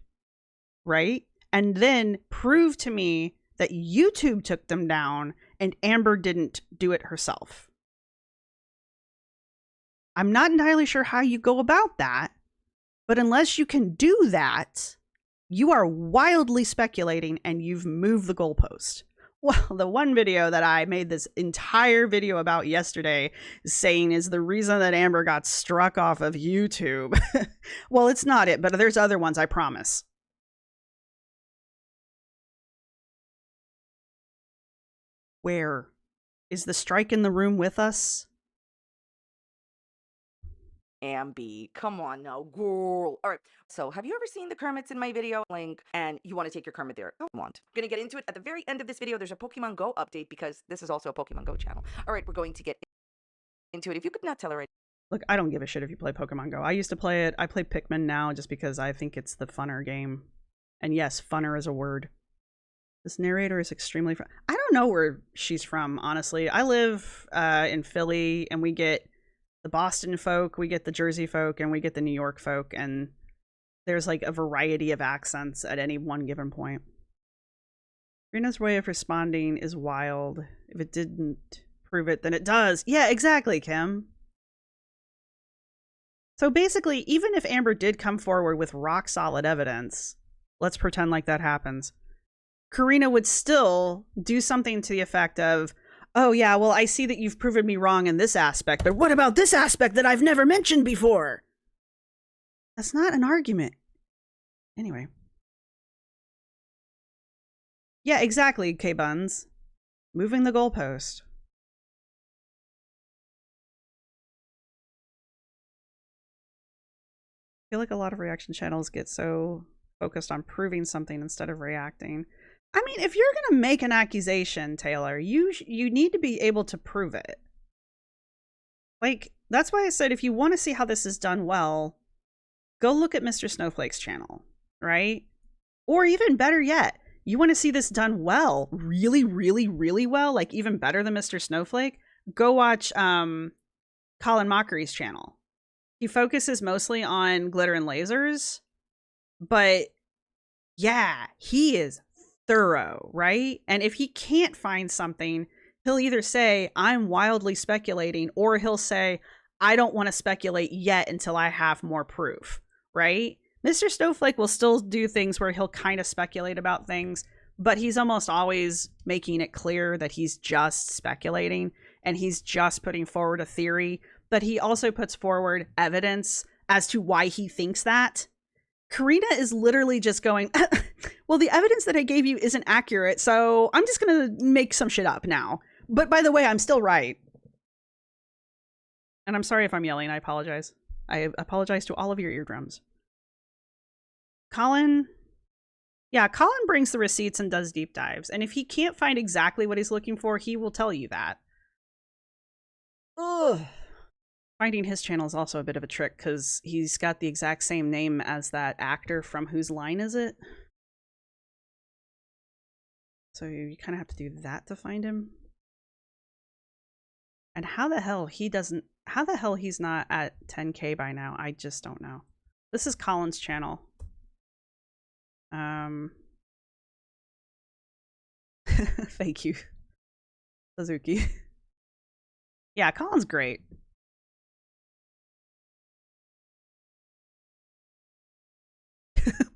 S1: Right? And then prove to me that YouTube took them down and Amber didn't do it herself. I'm not entirely sure how you go about that, but unless you can do that, you are wildly speculating and you've moved the goalpost. Well, the one video that I made this entire video about yesterday saying is the reason that Amber got struck off of YouTube. Well, it's not it, but there's other ones, I promise. Where? Is the strike in the room with us?
S2: Ambi, come on now, girl. All right. So, have you ever seen the Kermits in my video link and you want to take your Kermit there? I want. I'm going to get into it at the very end of this video. There's a Pokemon Go update because this is also a Pokemon Go channel. All right, we're going to get into it. If you could not tell already.
S1: Look, I don't give a shit if you play Pokemon Go. I used to play it. I play Pikmin now just because I think it's the funner game. And yes, funner is a word. This narrator is extremely fun. I don't know where she's from, honestly. I live in Philly, and we get the Boston folk, we get the Jersey folk, and we get the New York folk, and there's like a variety of accents at any one given point. Karina's way of responding is wild. If it didn't prove it, then it does. Yeah, exactly, Kim. So basically, even if Amber did come forward with rock solid evidence, let's pretend like that happens, Karina would still do something to the effect of, oh yeah, well, I see that you've proven me wrong in this aspect, but what about this aspect that I've never mentioned before? That's not an argument. Anyway. Yeah, exactly, K-Buns. Moving the goalpost. I feel like a lot of reaction channels get so focused on proving something instead of reacting. I mean, if you're going to make an accusation, Taylor, you need to be able to prove it. Like, that's why I said if you want to see how this is done well, go look at Mr. Snowflake's channel, right? Or even better yet, you want to see this done well, really, really, really well, like even better than Mr. Snowflake, go watch Colin Mockery's channel. He focuses mostly on glitter and lasers, but yeah, he is thorough, right? And if he can't find something, he'll either say, I'm wildly speculating, or he'll say, I don't want to speculate yet until I have more proof, right? Mr. Snowflake will still do things where he'll kind of speculate about things, but he's almost always making it clear that he's just speculating and he's just putting forward a theory, but he also puts forward evidence as to why he thinks that. Karina is literally just going, well, the evidence that I gave you isn't accurate, so I'm just going to make some shit up now. But by the way, I'm still right. And I'm sorry if I'm yelling. I apologize. I apologize to all of your eardrums. Colin brings the receipts and does deep dives. And if he can't find exactly what he's looking for, he will tell you that. Ugh. Finding his channel is also a bit of a trick because he's got the exact same name as that actor from Whose Line Is It? So you kind of have to do that to find him. And how the hell he's not at 10K by now, I just don't know. This is Colin's channel. Thank you, Suzuki. Yeah, Colin's great.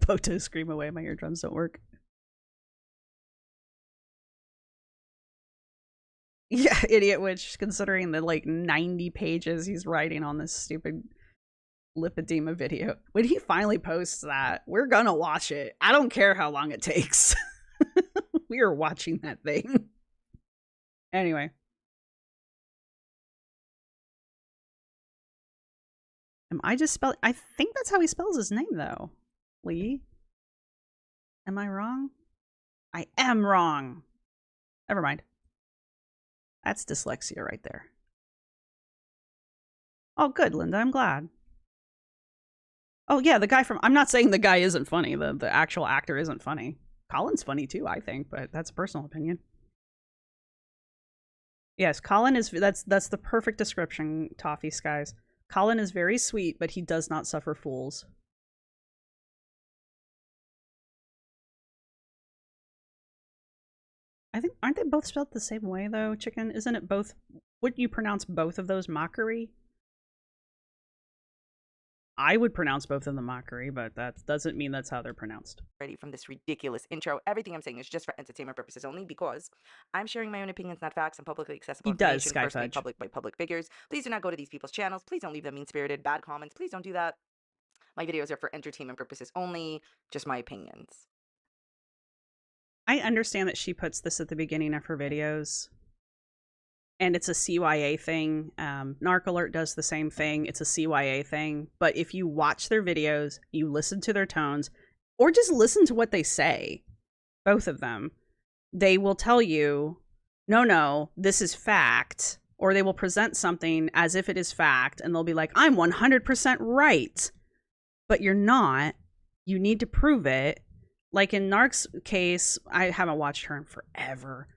S1: Poto, scream away, my eardrums don't work. Yeah, idiot witch, considering the like 90 pages he's writing on this stupid lipedema video. When he finally posts that, we're gonna watch it. I don't care how long it takes. We are watching that thing. Anyway. Am I just spelling? I think that's how he spells his name, though. Lee? Am I wrong? I am wrong. Never mind. That's dyslexia right there. Oh, good, Linda. I'm glad. Oh, yeah, the guy from... I'm not saying the guy isn't funny. The actual actor isn't funny. Colin's funny, too, I think, but that's a personal opinion. Yes, Colin is... That's the perfect description, Toffee Skies. Colin is very sweet, but he does not suffer fools. I think, aren't they both spelled the same way, though, Chicken? Isn't it both... Would you pronounce both of those mockery? I would pronounce both of them mockery, but that doesn't mean that's how they're pronounced.
S2: Ready from this ridiculous intro. Everything I'm saying is just for entertainment purposes only because I'm sharing my own opinions, not facts, and publicly accessible information first made public by public figures. Please do not go to these people's channels. Please don't leave them mean-spirited, bad comments. Please don't do that. My videos are for entertainment purposes only, just my opinions.
S1: I understand that she puts this at the beginning of her videos and it's a CYA thing. Narc Alert does the same thing. It's a CYA thing. But if you watch their videos, you listen to their tones, or just listen to what they say, both of them, they will tell you, no, this is fact. Or they will present something as if it is fact, and they'll be like, I'm 100% right. But you're not. You need to prove it. Like in Narc's case, I haven't watched her in forever.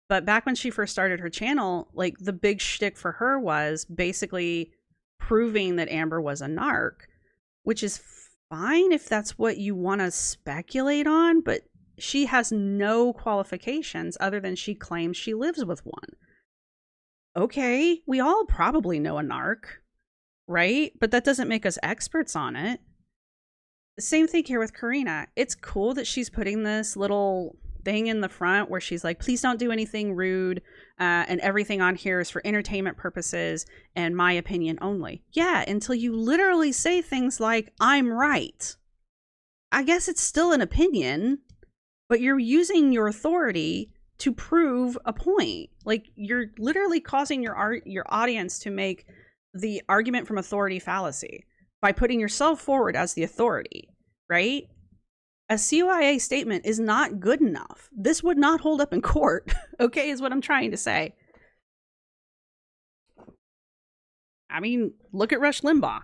S1: But back when she first started her channel, like the big shtick for her was basically proving that Amber was a narc, which is fine if that's what you want to speculate on, but she has no qualifications other than she claims she lives with one. Okay, we all probably know a narc, right? But that doesn't make us experts on it. Same thing here with Karina. It's cool that she's putting this little thing in the front where she's like, please don't do anything rude, and everything on here is for entertainment purposes and my opinion only. Yeah, until you literally say things like, I'm right. I guess it's still an opinion, but you're using your authority to prove a point. Like, you're literally causing your audience to make the argument from authority fallacy by putting yourself forward as the authority, right? A CYA statement is not good enough. This would not hold up in court, okay, is what I'm trying to say. I mean, look at Rush Limbaugh.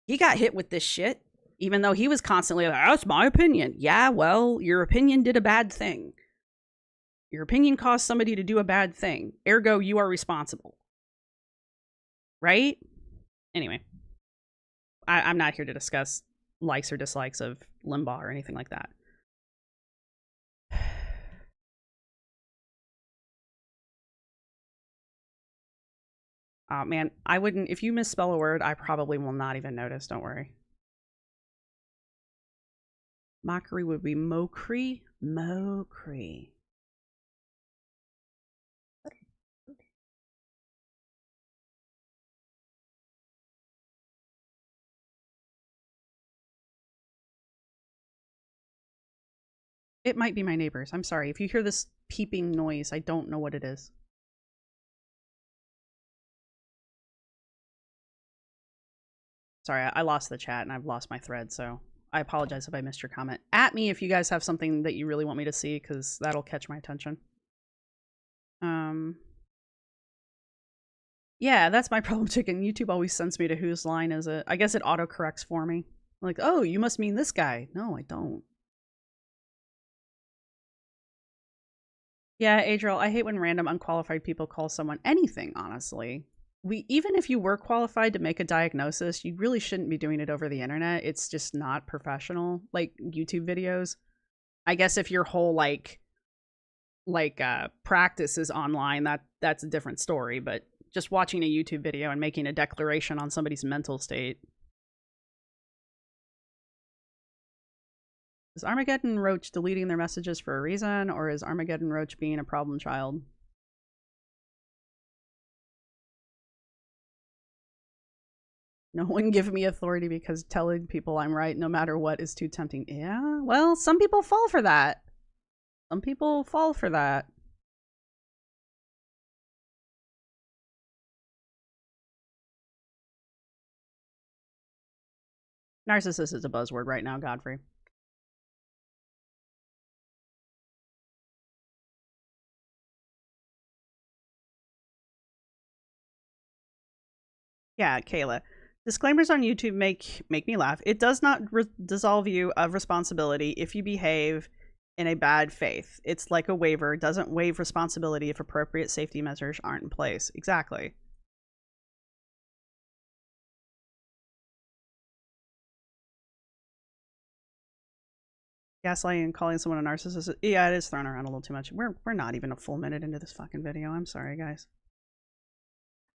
S1: He got hit with this shit, even though he was constantly like, that's my opinion. Yeah, well, your opinion did a bad thing. Your opinion caused somebody to do a bad thing. Ergo, you are responsible. Right? Anyway. I'm not here to discuss likes or dislikes of Limbaugh or anything like that. Oh, man, I wouldn't. If you misspell a word, I probably will not even notice. Don't worry. Mockery would be mockery. Mockery. It might be my neighbors. I'm sorry. If you hear this peeping noise, I don't know what it is. Sorry, I lost the chat and I've lost my thread, so I apologize if I missed your comment. At me if you guys have something that you really want me to see, because that'll catch my attention. Yeah, that's my problem, chicken. YouTube always sends me to whose line is it. I guess it autocorrects for me. Like, oh, you must mean this guy. No, I don't. Yeah, Adriel, I hate when random unqualified people call someone anything, honestly. Even if you were qualified to make a diagnosis, you really shouldn't be doing it over the internet. It's just not professional, like YouTube videos. I guess if your whole practice is online, that's a different story, but just watching a YouTube video and making a declaration on somebody's mental state. Is Armageddon Roach deleting their messages for a reason, or is Armageddon Roach being a problem child? No one give me authority because telling people I'm right no matter what is too tempting. Yeah, well, some people fall for that. Some people fall for that. Narcissist is a buzzword right now, Godfrey. Yeah, Kayla. Disclaimers on YouTube make me laugh. It does not dissolve you of responsibility if you behave in a bad faith. It's like a waiver. It doesn't waive responsibility if appropriate safety measures aren't in place. Exactly. Gaslighting and calling someone a narcissist. Yeah, it is thrown around a little too much. We're not even a full minute into this fucking video. I'm sorry, guys.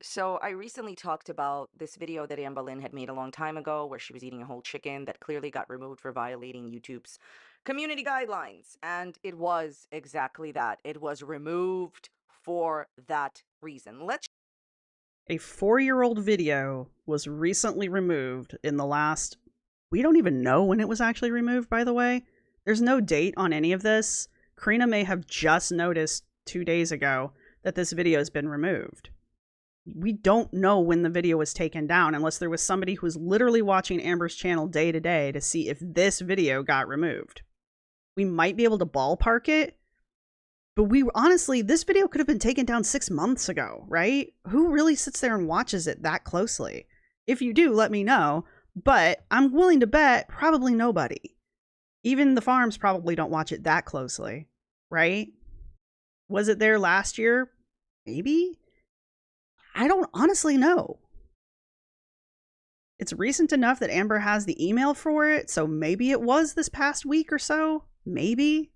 S2: So I recently talked about this video that Anne Boleyn had made a long time ago where she was eating a whole chicken that clearly got removed for violating YouTube's community guidelines. And it was exactly that. It was removed for that reason.
S1: A 4-year-old video was recently removed in the last... We don't even know when it was actually removed, by the way. There's no date on any of this. Karina may have just noticed 2 days ago that this video has been removed. We don't know when the video was taken down unless there was somebody who's literally watching Amber's channel day to day to see if this video got removed. We might be able to ballpark it, but honestly, this video could have been taken down 6 months ago, right? Who really sits there and watches it that closely? If you do, let me know, but I'm willing to bet probably nobody. Even the farms probably don't watch it that closely, right? Was it there last year? Maybe? I don't honestly know. It's recent enough that Amber has the email for it, so maybe it was this past week or so. Maybe.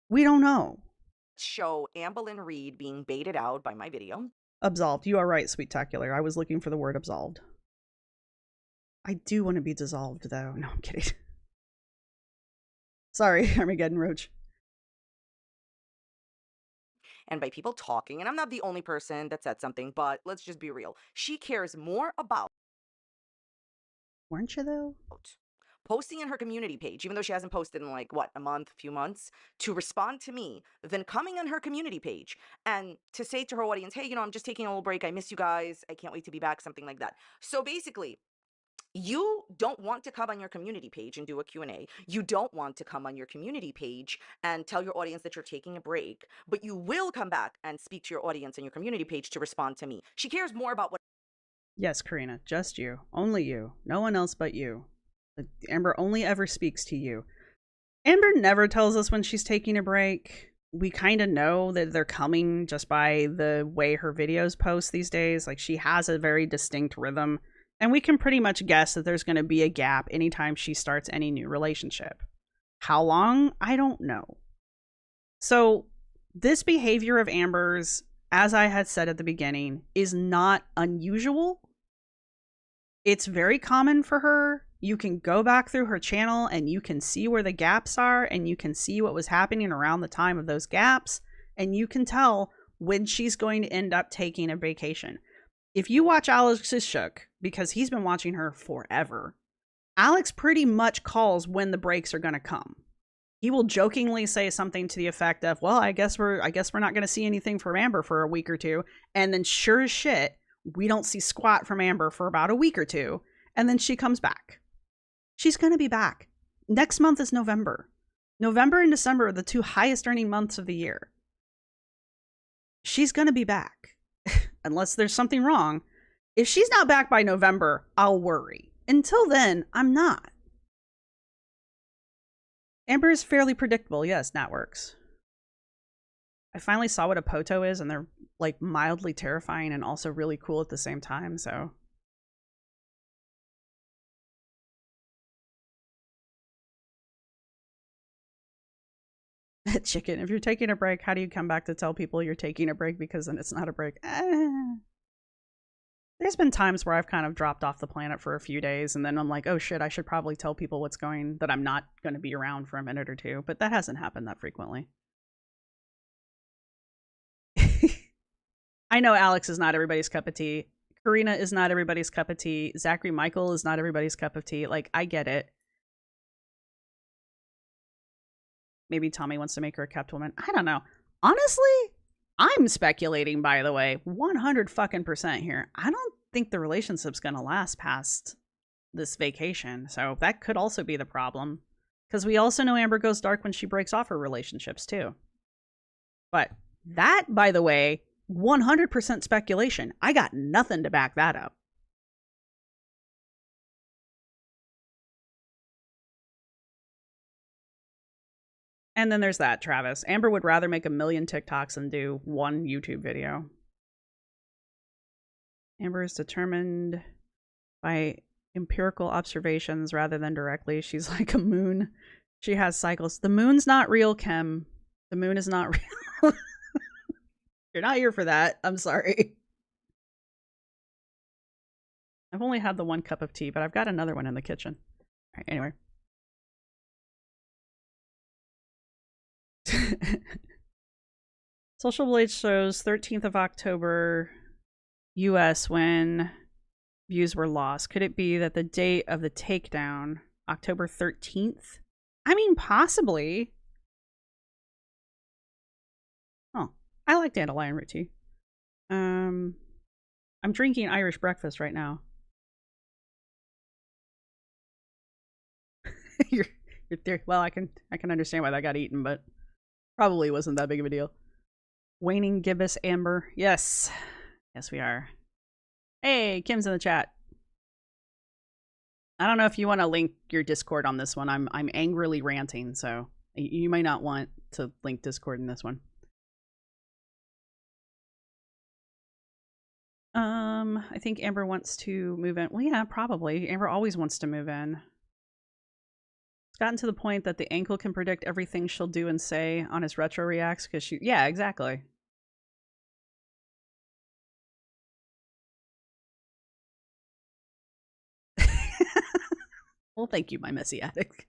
S1: We don't know.
S2: Show Amberlynn Reed being baited out by my video.
S1: Absolved. You are right, Sweet-tacular. I was looking for the word absolved. I do want to be dissolved, though. No, I'm kidding. Sorry, Armageddon Roach.
S2: And by people talking, and I'm not the only person that said something, but let's just be real. She cares more about...
S1: Weren't you, though?
S2: Posting in her community page, even though she hasn't posted in like, what, a month, few months, to respond to me, than coming on her community page and to say to her audience, hey, you know, I'm just taking a little break. I miss you guys. I can't wait to be back, something like that. So basically, you don't want to come on your community page and do a Q&A. You don't want to come on your community page and tell your audience that you're taking a break, but you will come back and speak to your audience on your community page to respond to me. She cares more about what...
S1: Yes, Karina, just you. Only you. No one else but you. Amber only ever speaks to you. Amber never tells us when she's taking a break. We kind of know that they're coming just by the way her videos post these days. Like, she has a very distinct rhythm. And we can pretty much guess that there's going to be a gap anytime she starts any new relationship. How long? I don't know. So this behavior of Amber's, as I had said at the beginning, is not unusual. It's very common for her. You can go back through her channel and you can see where the gaps are, and you can see what was happening around the time of those gaps, and you can tell when she's going to end up taking a vacation. If you watch Alex's Shook, because he's been watching her forever, Alex pretty much calls when the breaks are going to come. He will jokingly say something to the effect of, well, I guess we're not going to see anything from Amber for a week or two. And then sure as shit, we don't see squat from Amber for about a week or two. And then she comes back. She's going to be back. Next month is November. November and December are the two highest earning months of the year. She's going to be back. Unless there's something wrong. If she's not back by November, I'll worry. Until then, I'm not. Amber is fairly predictable. Yes, that works. I finally saw what a poto is, and they're like mildly terrifying and also really cool at the same time, so. Chicken, if you're taking a break, how do you come back to tell people you're taking a break, because then it's not a break? There's been times where I've kind of dropped off the planet for a few days, and then I'm like, oh shit, I should probably tell people that I'm not going to be around for a minute or two, but that hasn't happened that frequently. I know Alex is not everybody's cup of tea. Karina is not everybody's cup of tea. Zachary Michael is not everybody's cup of tea. Like, I get it. Maybe Tommy wants to make her a kept woman. I don't know. Honestly, I'm speculating, by the way, 100% here. I don't think the relationship's going to last past this vacation. So that could also be the problem. Because we also know Amber goes dark when she breaks off her relationships, too. But that, by the way, 100% speculation. I got nothing to back that up. And then there's that, Travis. Amber would rather make 1 million TikToks than do one YouTube video. Amber is determined by empirical observations rather than directly. She's like a moon. She has cycles. The moon's not real, Kim. The moon is not real. You're not here for that. I'm sorry. I've only had the one cup of tea, but I've got another one in the kitchen. All right, anyway. Social Blade shows 13th of October US when views were lost. Could it be that the date of the takedown, October 13th? I mean, possibly. Oh, I like dandelion root tea. I'm drinking Irish breakfast right now. you're well, I can understand why that got eaten, but probably wasn't that big of a deal. Waning gibbous amber. Yes. Yes, we are. Hey, Kim's in the chat. I don't know if you want to link your Discord on this one. I'm angrily ranting, so you might not want to link Discord in this one. I think Amber wants to move in. Well, yeah, probably. Amber always wants to move in. It's gotten to the point that the ankle can predict everything she'll do and say on his retro reacts because she... Yeah, exactly. Well, thank you, my messy addict.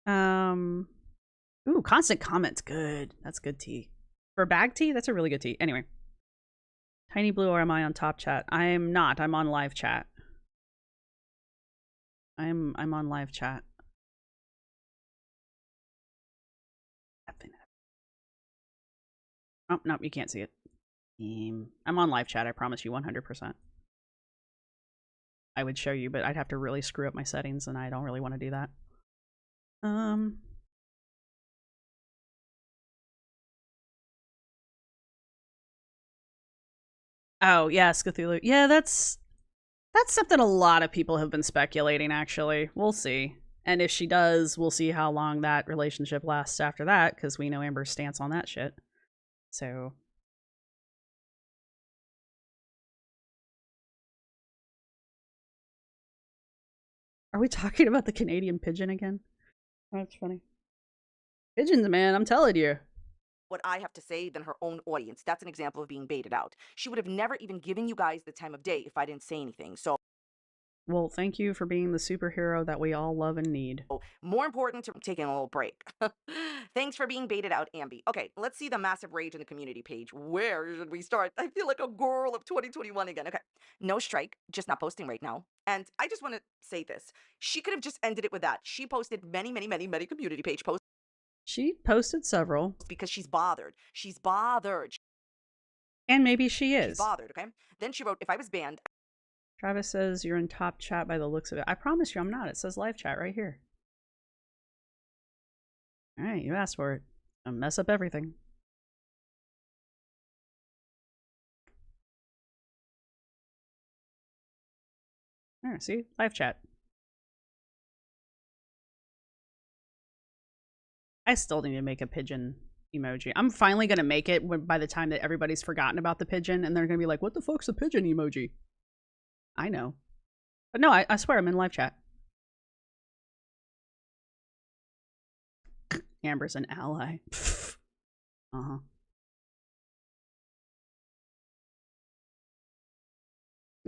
S1: Ooh, constant comments. Good. That's good tea. For bag tea, that's a really good tea. Anyway. Tiny Blue, or am I on top chat? I'm not. I'm on live chat. I'm on live chat. Oh, nope, you can't see it. I'm on live chat, I promise you 100%. I would show you, but I'd have to really screw up my settings, and I don't really want to do that. Oh, yes, Cthulhu. Yeah, that's something a lot of people have been speculating, actually. We'll see. And if she does, we'll see how long that relationship lasts after that, because we know Amber's stance on that shit. So... Are we talking about the Canadian pigeon again? Oh, that's funny. Pigeons, man, I'm telling you.
S2: What I have to say than her own audience. That's an example of being baited out. She would have never even given you guys the time of day if I didn't say anything. So...
S1: Well, thank you for being the superhero that we all love and need.
S2: More important to taking a little break. Thanks for being baited out, Ambi. Okay, let's see the massive rage in the community page. Where should we start? I feel like a girl of 2021 again. Okay, no strike, just not posting right now. And I just want to say this. She could have just ended it with that. She posted many community page posts.
S1: She posted several.
S2: Because she's bothered. She's bothered.
S1: And maybe she is.
S2: She's bothered, okay? Then she wrote, if I was banned...
S1: Travis says you're in top chat by the looks of it. I promise you I'm not. It says live chat right here. Alright, you asked for it. I'll mess up everything. There, see? Live chat. I still need to make a pigeon emoji. I'm finally going to make it by the time that everybody's forgotten about the pigeon, and they're going to be like, what the fuck's a pigeon emoji? I know. But no, I swear I'm in live chat. Amber's an ally. Uh-huh.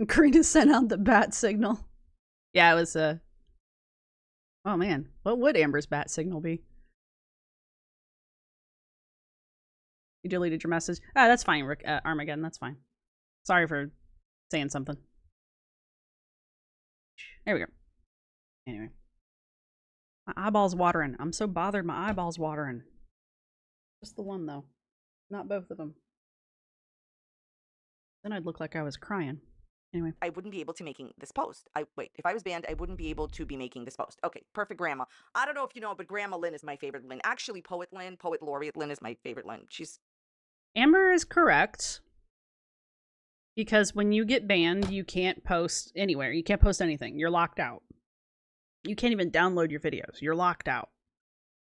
S1: Karina sent out the bat signal. Yeah, it was oh man, what would Amber's bat signal be? You deleted your message. Ah, that's fine, Rick, Armageddon, that's fine. Sorry for saying something. There we go. Anyway. My eyeball's watering. I'm so bothered my eyeball's watering. Just the one, though. Not both of them. Then I'd look like I was crying. Anyway.
S2: I wouldn't be able to making this post. Wait, if I was banned, I wouldn't be able to be making this post. Okay, perfect grandma. I don't know if you know, but Grandma Lynn is my favorite Lynn. Actually, Poet Laureate Lynn is my favorite Lynn. She's...
S1: Amber is correct. Because when you get banned, you can't post anywhere. You can't post anything. You're locked out. You can't even download your videos. You're locked out.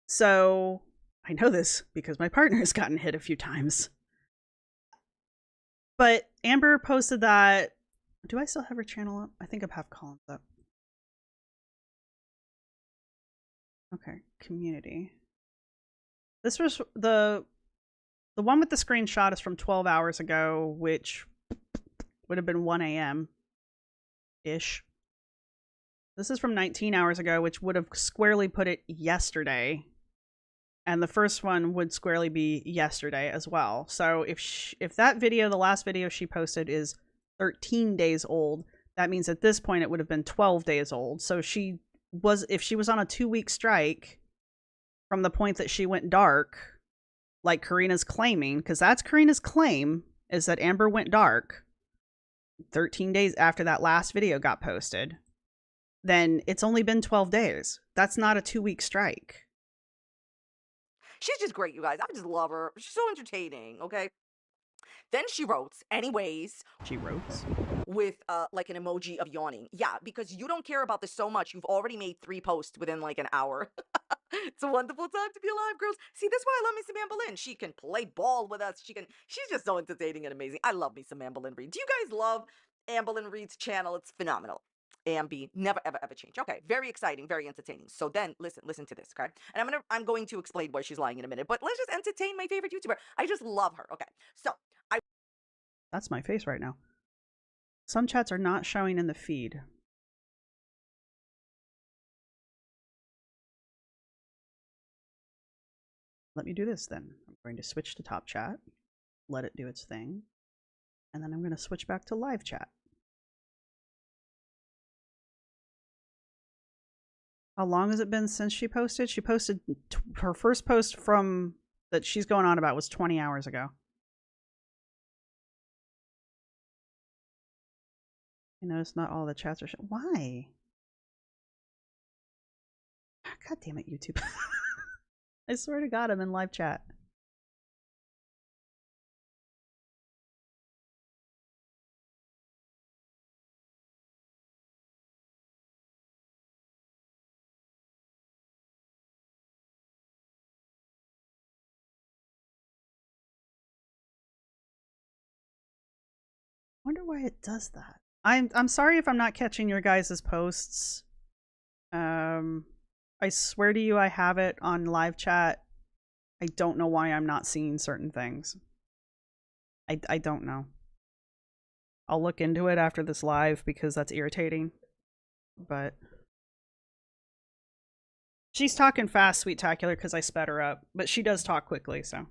S1: So, I know this because my partner has gotten hit a few times. But Amber posted that... Do I still have her channel up? I think I have Collins up. Okay, community. This was the The one with the screenshot is from 12 hours ago, which would have been 1 a.m.-ish. This is from 19 hours ago, which would have squarely put it yesterday. And the first one would squarely be yesterday as well. So if that video, the last video she posted, is 13 days old, that means at this point it would have been 12 days old. So if she was on a 2-week strike from the point that she went dark, like Karina's claiming, because that's Karina's claim, is that Amber went dark 13 days after that last video got posted, then it's only been 12 days. That's not a 2-week strike.
S2: She's just great, you guys. I just love her. She's so entertaining, okay? Then she wrote, anyways.
S1: She wrote?
S2: With like an emoji of yawning. Yeah, because you don't care about this so much. You've already made 3 posts within like an hour. It's a wonderful time to be alive, girls. See, that's why I love me some Anne Boleyn. She can play ball with us. She's just so entertaining and amazing. I love me some Anne Boleyn Reid. Do you guys love Anne Boleyn Reid's channel? It's phenomenal. AMB, never ever ever change. Okay, very exciting, very entertaining. So then listen to this, okay? And I'm going to explain why she's lying in a minute, but let's just entertain my favorite YouTuber. I just love her. Okay. So
S1: that's my face right now. Some chats are not showing in the feed. Let me do this then. I'm going to switch to top chat, let it do its thing, and then I'm going to switch back to live chat. How long has it been since she posted? She posted her first post from that she's going on about was 20 hours ago. You notice not all the chats are why? God damn it, YouTube. I swear to God, I'm in live chat. I wonder why it does that. I'm sorry if I'm not catching your guys' posts. I swear to you I have it on live chat. I don't know why I'm not seeing certain things. I don't know. I'll look into it after this live because that's irritating. But she's talking fast, Sweet-tacular, because I sped her up. But she does talk quickly, so.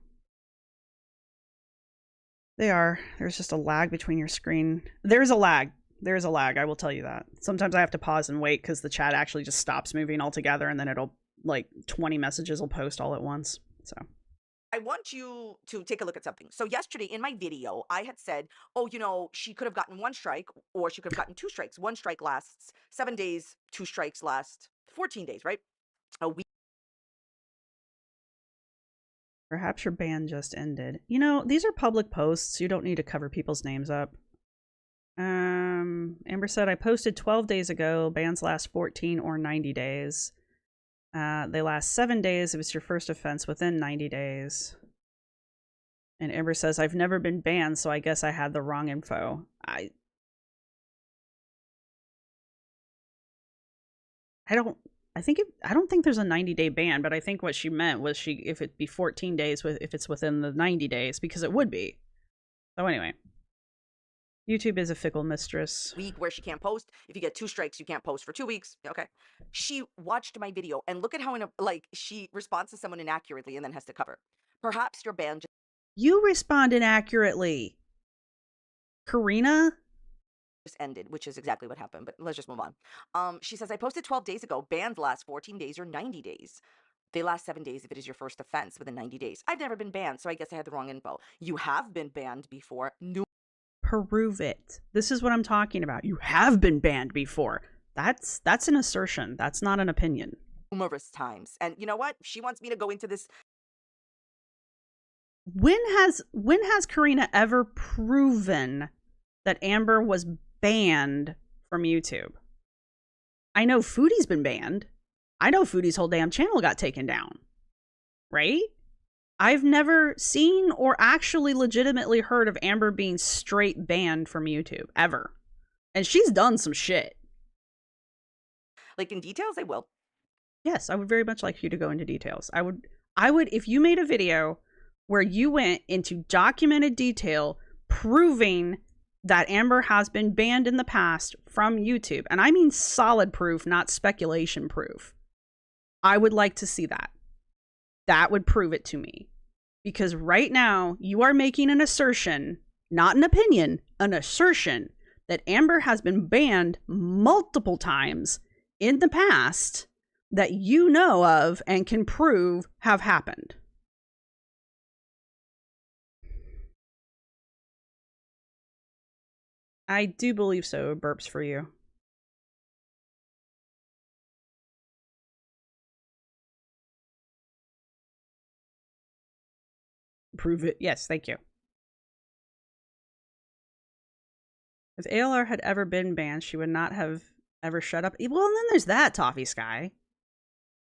S1: They are. There's just a lag between your screen. There's a lag. There's a lag, I will tell you that. Sometimes I have to pause and wait because the chat actually just stops moving altogether and then it'll, like, 20 messages will post all at once. So
S2: I want you to take a look at something. So yesterday in my video, I had said, oh, you know, she could have gotten 1 strike or she could have gotten 2 strikes. 1 strike lasts 7 days, 2 strikes last 14 days, right? A week.
S1: Perhaps your ban just ended. You know, these are public posts. You don't need to cover people's names up. Amber said, I posted 12 days ago. Bans last 14 or 90 days. They last 7 days if it's your first offense within 90 days. And Amber says, I've never been banned, so I guess I had the wrong info. I don't think there's a 90-day ban, but I think what she meant was if it be 14 days if it's within the 90 days, because it would be. So anyway. YouTube is a fickle mistress.
S2: Week where she can't post. If you get 2 strikes, you can't post for 2 weeks. Okay. She watched my video and look at how she responds to someone inaccurately and then has to cover. Perhaps your ban just
S1: You respond inaccurately. Karina?
S2: ended, which is exactly what happened, but let's just move on. She says, I posted 12 days ago. Bans last 14 days or 90 days. They last 7 days if it is your first offense within 90 days. I've never been banned, so I guess I had the wrong info. You have been banned before.
S1: Prove it. This is what I'm talking about. You have been banned before. That's an assertion. That's not an opinion.
S2: Numerous times. And you know what? She wants me to go into this.
S1: When has Karina ever proven that Amber was banned from YouTube? I know Foodie's been banned. I know Foodie's whole damn channel got taken down. Right? I've never seen or actually legitimately heard of Amber being straight banned from YouTube, ever. And she's done some shit.
S2: Like in details, I will.
S1: Yes, I would very much like you to go into details. I would, if you made a video where you went into documented detail proving that Amber has been banned in the past from YouTube, and I mean solid proof, not speculation proof. I would like to see that. That would prove it to me. Because right now, you are making an assertion, not an opinion, an assertion that Amber has been banned multiple times in the past that you know of and can prove have happened. I do believe so. Burps for you. Prove it. Yes, thank you. If ALR had ever been banned, she would not have ever shut up. Well, and then there's that, Toffee Sky.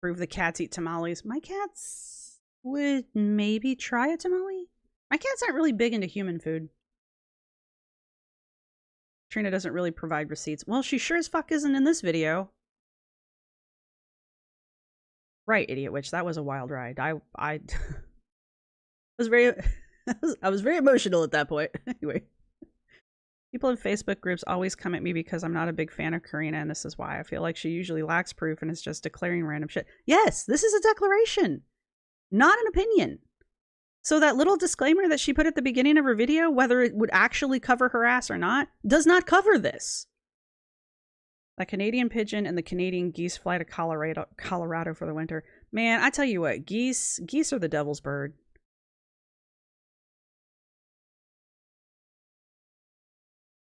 S1: Prove the cats eat tamales. My cats would maybe try a tamale. My cats aren't really big into human food. Trina doesn't really provide receipts. Well, she sure as fuck isn't in this video. Right, Idiot Witch. That was a wild ride. I was very I was very emotional at that point. Anyway. People in Facebook groups always come at me because I'm not a big fan of Karina, and this is why. I feel like she usually lacks proof and is just declaring random shit. Yes, this is a declaration, not an opinion. So that little disclaimer that she put at the beginning of her video, whether it would actually cover her ass or not, does not cover this. The Canadian pigeon and the Canadian geese fly to Colorado for the winter. Man, I tell you what, geese are the devil's bird.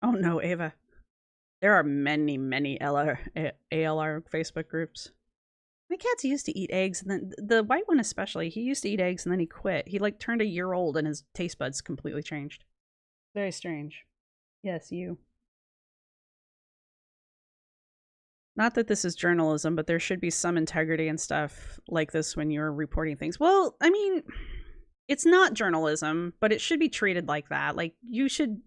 S1: Oh no, Ava. There are many, many ALR Facebook groups. My cats used to eat eggs, and then the white one especially, he used to eat eggs and then he quit. He like turned a year old and his taste buds completely changed. Very strange. Yes, you. Not that this is journalism, but there should be some integrity and stuff like this when you're reporting things. Well, I mean, it's not journalism, but it should be treated like that. Like, you should...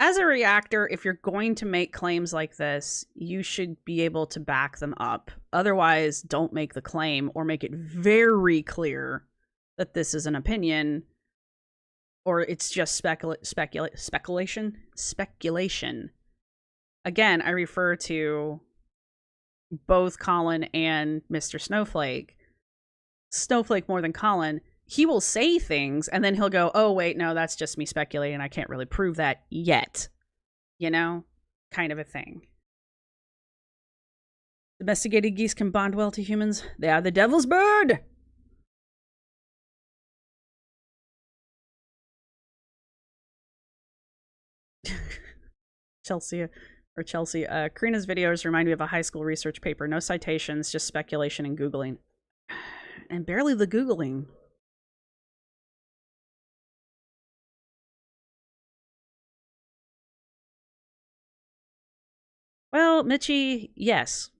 S1: As a reactor, if you're going to make claims like this, you should be able to back them up. Otherwise, don't make the claim or make it very clear that this is an opinion or it's just speculation. Again, I refer to both Colin and Mr. Snowflake. Snowflake more than Colin. He will say things and then he'll go, oh, wait, no, that's just me speculating. I can't really prove that yet. You know? Kind of a thing. Domesticated geese can bond well to humans. They are the devil's bird! Chelsea, Karina's videos remind me of a high school research paper. No citations, just speculation and Googling. And barely the Googling. Well, Mitchie, yes.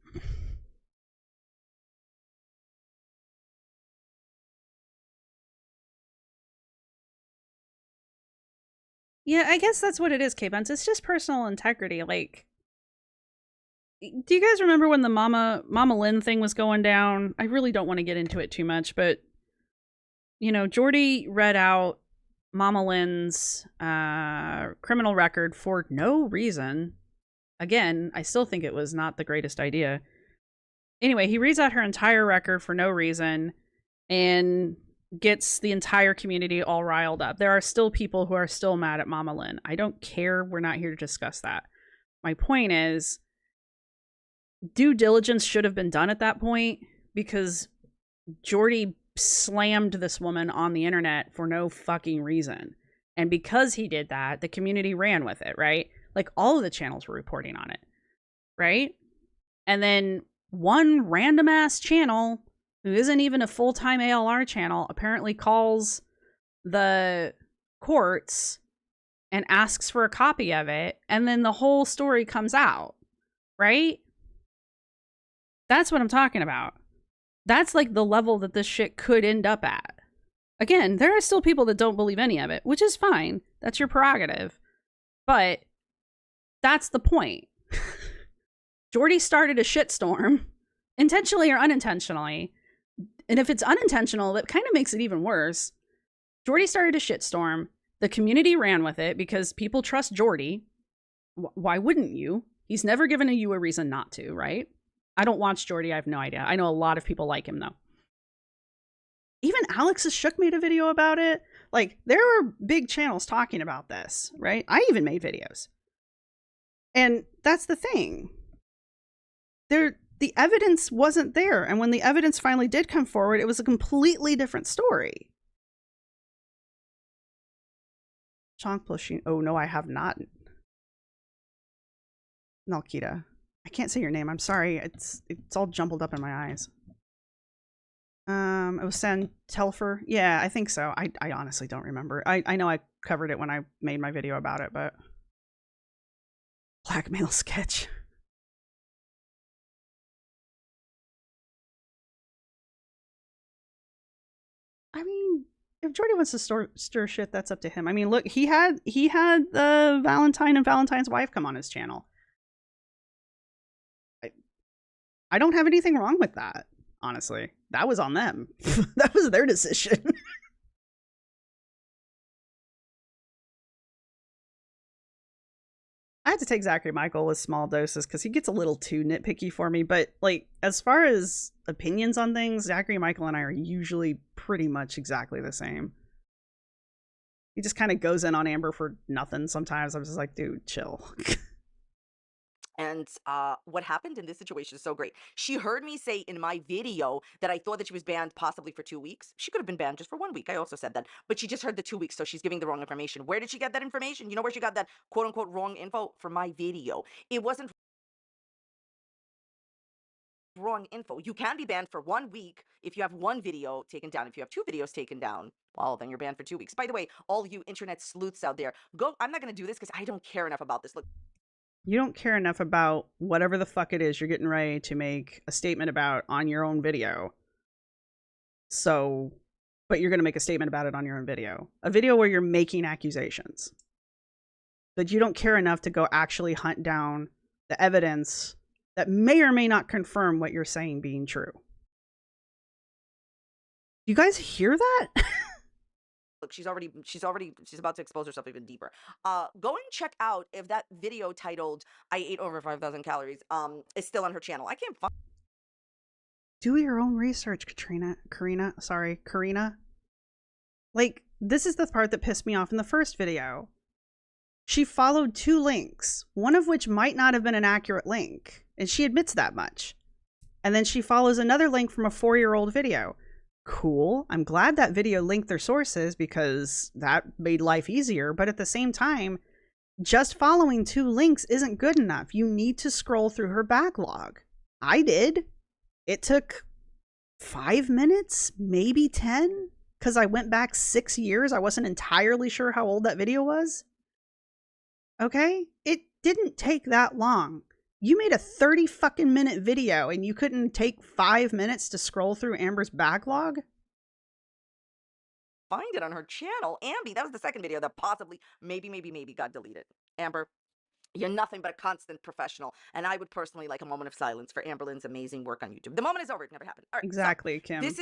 S1: Yeah, I guess that's what it is, K-Buns. It's just personal integrity. Like, do you guys remember when the Mama Lynn thing was going down? I really don't want to get into it too much, but, you know, Jordy read out Mama Lynn's criminal record for no reason. Again, I still think it was not the greatest idea. Anyway, he reads out her entire record for no reason and gets the entire community all riled up. There are still people who are still mad at Mama Lynn. I don't care. We're not here to discuss that. My point is, due diligence should have been done at that point because Jordy slammed this woman on the internet for no fucking reason. And because he did that, the community ran with it, right? Like, all of the channels were reporting on it, right? And then one random ass channel who isn't even a full-time ALR channel apparently calls the courts and asks for a copy of it, and then the whole story comes out, right? That's what I'm talking about. That's like the level that this shit could end up at. Again, there are still people that don't believe any of it, which is fine. That's your prerogative. But that's the point. Jordy started a shitstorm, intentionally or unintentionally. And if it's unintentional, that kind of makes it even worse. Jordy started a shitstorm. The community ran with it because people trust Jordy. Why wouldn't you? He's never given you a reason not to, right? I don't watch Jordy. I have no idea. I know a lot of people like him, though. Even Alex's Shook made a video about it. Like, there were big channels talking about this, right? I even made videos. And that's the thing. The evidence wasn't there. And when the evidence finally did come forward, it was a completely different story. Chonk Plushing. Oh, no, I have not. Nalkita. I can't say your name. I'm sorry. It's all jumbled up in my eyes. It was San Telfer. Yeah, I think so. I honestly don't remember. I know I covered it when I made my video about it, but blackmail sketch. I mean, if Jordy wants to stir shit, that's up to him. I mean, look, he had Valentine and Valentine's wife come on his channel. I don't have anything wrong with that, honestly. That was on them. That was their decision. I had to take Zachary Michael with small doses because he gets a little too nitpicky for me. But, like, as far as opinions on things, Zachary Michael and I are usually pretty much exactly the same. He just kind of goes in on Amber for nothing sometimes. I'm just like, dude, chill.
S2: And what happened in this situation is so great. She heard me say in my video that I thought that she was banned possibly for 2 weeks. She could have been banned just for 1 week. I also said that. But she just heard the 2 weeks, so she's giving the wrong information. Where did she get that information? You know where she got that quote-unquote wrong info? From my video. It wasn't wrong info. You can be banned for 1 week if you have one video taken down. If you have 2 videos taken down, well, then you're banned for 2 weeks. By the way, all you internet sleuths out there, go. I'm not going to do this because I don't care enough about this. Look.
S1: You don't care enough about whatever the fuck it is you're getting ready to make a statement about on your own video. So, but you're going to make a statement about it on your own video. A video where you're making accusations. But you don't care enough to go actually hunt down the evidence that may or may not confirm what you're saying being true. You guys hear that?
S2: Look, she's about to expose herself even deeper. Go and check out if that video titled "I ate over 5,000 calories" is still on her channel. I can't find.
S1: Do your own research, Karina. Like, this is the part that pissed me off in the first video. She followed 2 links, one of which might not have been an accurate link, and she admits that much. And then she follows another link from a 4-year-old video. Cool. I'm glad that video linked their sources because that made life easier. But at the same time, just following 2 links isn't good enough. You need to scroll through her backlog. I did. It took 5 minutes, maybe 10, because I went back 6 years. I wasn't entirely sure how old that video was. Okay? It didn't take that long. You made a 30 fucking minute video and you couldn't take 5 minutes to scroll through Amber's backlog?
S2: Find it on her channel. Ambi, that was the second video that possibly, maybe got deleted. Amber, you're nothing but a constant professional. And I would personally like a moment of silence for Amber Lynn's amazing work on YouTube. The moment is over. It never happened. All right,
S1: exactly,
S2: so
S1: Kim.
S2: This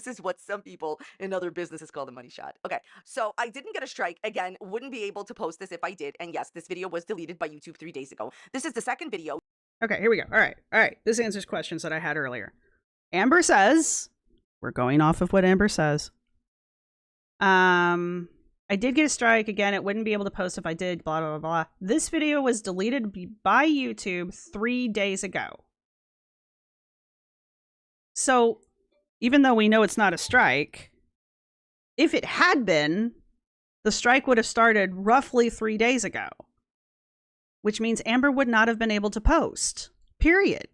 S2: is what some people in other businesses call the money shot. Okay, so I didn't get a strike. Again, wouldn't be able to post this if I did. And yes, this video was deleted by YouTube 3 days ago. This is the second video.
S1: Okay, here we go. All right. This answers questions that I had earlier. Amber says, we're going off of what Amber says. I did get a strike. Again, it wouldn't be able to post if I did, blah, blah, blah, blah. This video was deleted by YouTube 3 days ago. So, even though we know it's not a strike, if it had been, the strike would have started roughly 3 days ago. Which means Amber would not have been able to post. Period.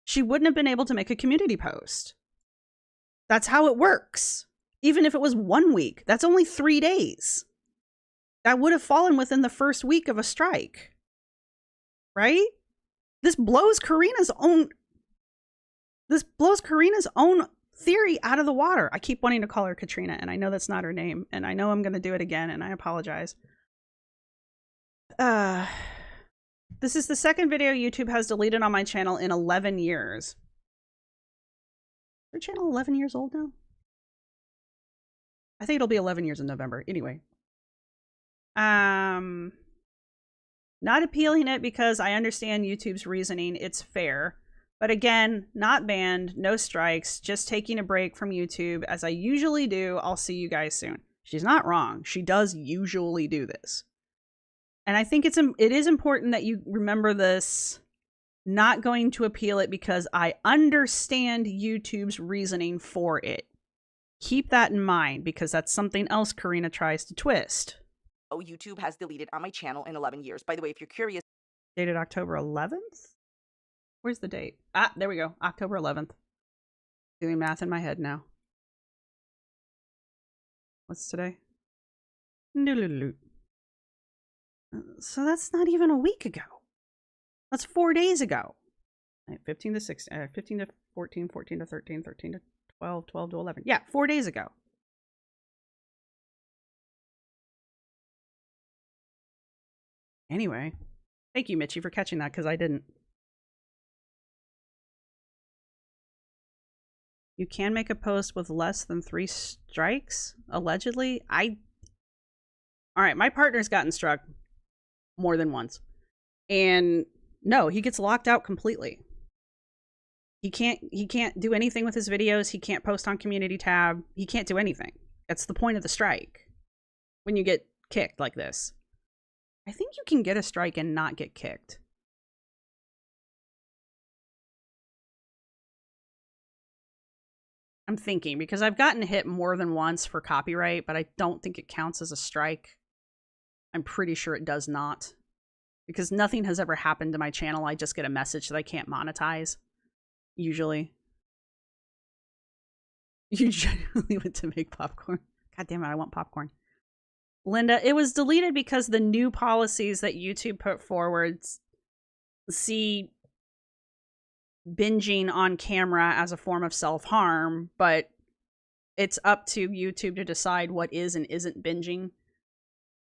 S1: She wouldn't have been able to make a community post. That's how it works. Even if it was 1 week, that's only 3 days. That would have fallen within the first week of a strike. Right? This blows Karina's own theory out of the water. I keep wanting to call her Katrina, and I know that's not her name, and I know I'm going to do it again, and I apologize. This is the second video YouTube has deleted on my channel in 11 years. Her channel 11 years old now? I think it'll be 11 years in November. Anyway. Not appealing it because I understand YouTube's reasoning. It's fair. But again, not banned, no strikes, just taking a break from YouTube as I usually do. I'll see you guys soon. She's not wrong. She does usually do this. And I think it is important that you remember this. Not going to appeal it because I understand YouTube's reasoning for it. Keep that in mind because that's something else Karina tries to twist.
S2: YouTube has deleted on my channel in 11 years. By the way, if you're curious.
S1: Dated October 11th? Where's the date? Ah, there we go. October 11th. Doing math in my head now. What's today? So that's not even a week ago. That's 4 days ago. 15 to 16, 15 to 14, 14 to 13, 13 to 12, 12 to 11. Yeah, 4 days ago. Anyway, thank you, Mitchie, for catching that, because I didn't. You can make a post with less than 3 strikes, allegedly. All right, my partner's gotten struck more than once. And no, he gets locked out completely. He can't do anything with his videos. He can't post on community tab. He can't do anything. That's the point of the strike. When you get kicked like this. I think you can get a strike and not get kicked. I'm thinking, because I've gotten hit more than once for copyright, but I don't think it counts as a strike. I'm pretty sure it does not. Because nothing has ever happened to my channel. I just get a message that I can't monetize. Usually. You genuinely went to make popcorn. God damn it, I want popcorn. Linda, it was deleted because the new policies that YouTube put forward see binging on camera as a form of self-harm, but it's up to YouTube to decide what is and isn't binging.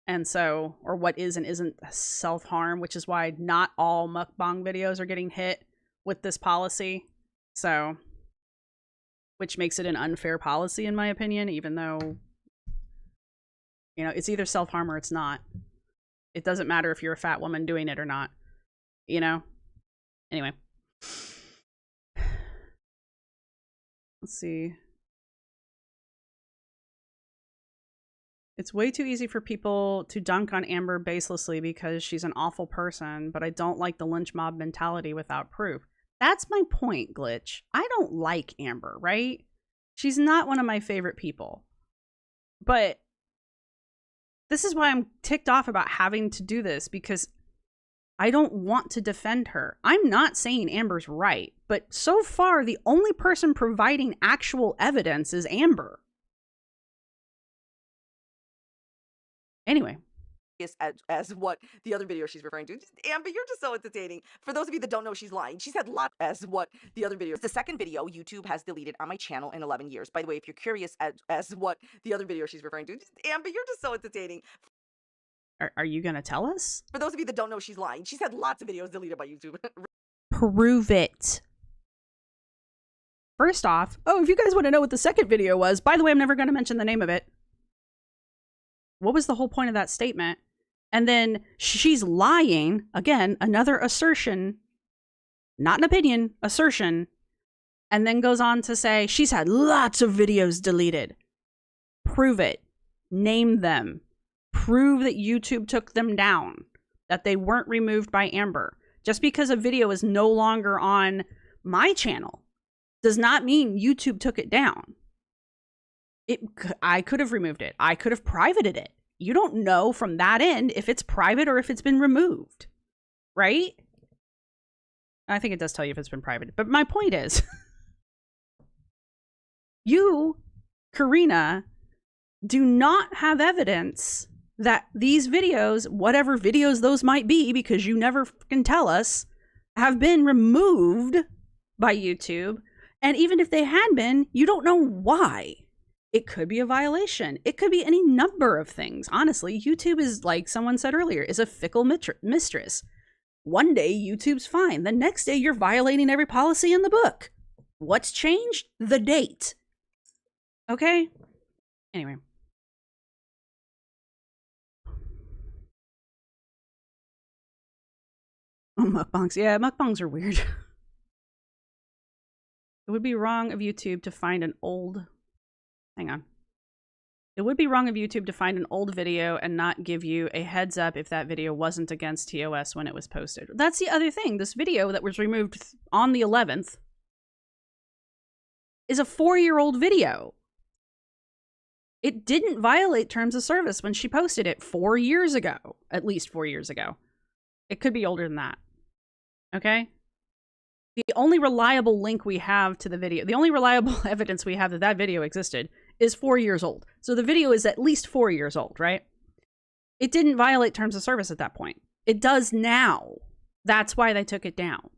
S1: And so, or what is and isn't self-harm, which is why not all mukbang videos are getting hit with this policy. So, which makes it an unfair policy in my opinion, even though, you know, it's either self-harm or it's not. It doesn't matter if you're a fat woman doing it or not, you know? Anyway. Let's see. It's way too easy for people to dunk on Amber baselessly because she's an awful person, but I don't like the lynch mob mentality without proof. That's my point, Glitch. I don't like Amber, right? She's not one of my favorite people. But this is why I'm ticked off about having to do this, because I don't want to defend her. I'm not saying Amber's right, but so far the only person providing actual evidence is Amber. Anyway.
S2: As what the other video she's referring to. Amber, you're just so entertaining. For those of you that don't know, she's lying. She said lot as what the other video. The second video YouTube has deleted on my channel in 11 years. By the way, if you're curious as what the other video she's referring to. Amber, you're just so entertaining.
S1: Are you going to tell us?
S2: For those of you that don't know, she's lying. She's had lots of videos deleted by YouTube.
S1: Prove it. First off, oh, if you guys want to know what the second video was, by the way, I'm never going to mention the name of it. What was the whole point of that statement? And then she's lying. Again, another assertion. Not an opinion, assertion. And then goes on to say she's had lots of videos deleted. Prove it. Name them. Prove that YouTube took them down. That they weren't removed by Amber. Just because a video is no longer on my channel does not mean YouTube took it down. I could have removed it. I could have privated it. You don't know from that end if it's private or if it's been removed. Right? I think it does tell you if it's been private. But my point is, you, Karina, do not have evidence that these videos, whatever videos those might be, because you never can tell us, have been removed by YouTube. And even if they had been, you don't know why. It could be a violation. It could be any number of things. Honestly, YouTube is, like someone said earlier, is a fickle mistress. One day, YouTube's fine. The next day, you're violating every policy in the book. What's changed? The date. Okay? Anyway. Oh, mukbangs. Yeah, mukbangs are weird. It would be wrong of YouTube to find an old... Hang on. It would be wrong of YouTube to find an old video and not give you a heads up if that video wasn't against TOS when it was posted. That's the other thing. This video that was removed on the 11th is a 4-year-old video. It didn't violate terms of service when she posted it 4 years ago. At least 4 years ago. It could be older than that. Okay? The only reliable link we have to the video, the only reliable evidence we have that that video existed is 4 years old. So the video is at least 4 years old, right? It didn't violate terms of service at that point. It does now. That's why they took it down.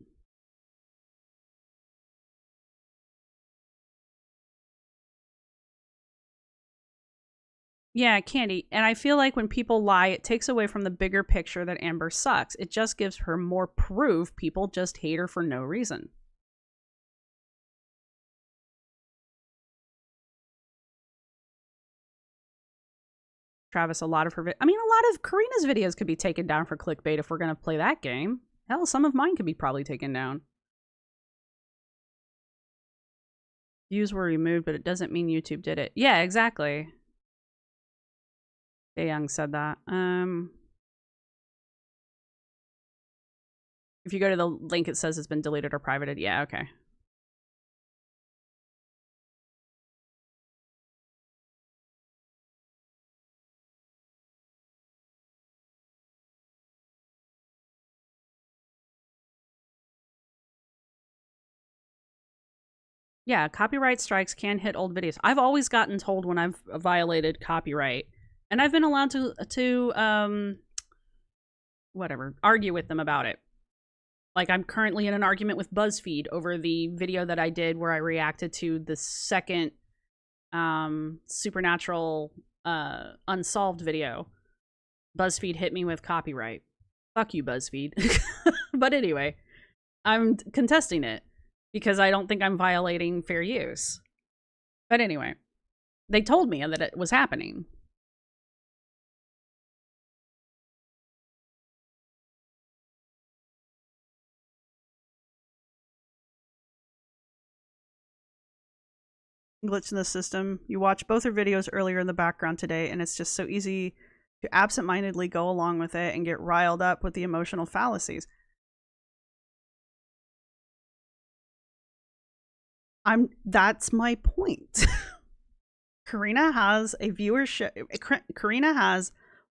S1: Yeah, Candy. And I feel like when people lie, it takes away from the bigger picture that Amber sucks. It just gives her more proof people just hate her for no reason. Travis, a lot of her... I mean, a lot of Karina's videos could be taken down for clickbait if we're going to play that game. Hell, some of mine could be probably taken down. Views were removed, but it doesn't mean YouTube did it. Yeah, exactly. Dae Young said that. If you go to the link, it says it's been deleted or privated. Yeah, okay. Yeah, copyright strikes can hit old videos. I've always gotten told when I've violated copyright, and I've been allowed to whatever, argue with them about it. Like, I'm currently in an argument with BuzzFeed over the video that I did where I reacted to the second Supernatural Unsolved video. BuzzFeed hit me with copyright. Fuck you, BuzzFeed. But anyway, I'm contesting it because I don't think I'm violating fair use. But anyway, they told me that it was happening. Glitch in the system. You watch both her videos earlier in the background today, and it's just so easy to absentmindedly go along with it and get riled up with the emotional fallacies. That's my point. Karina has a viewership. Karina has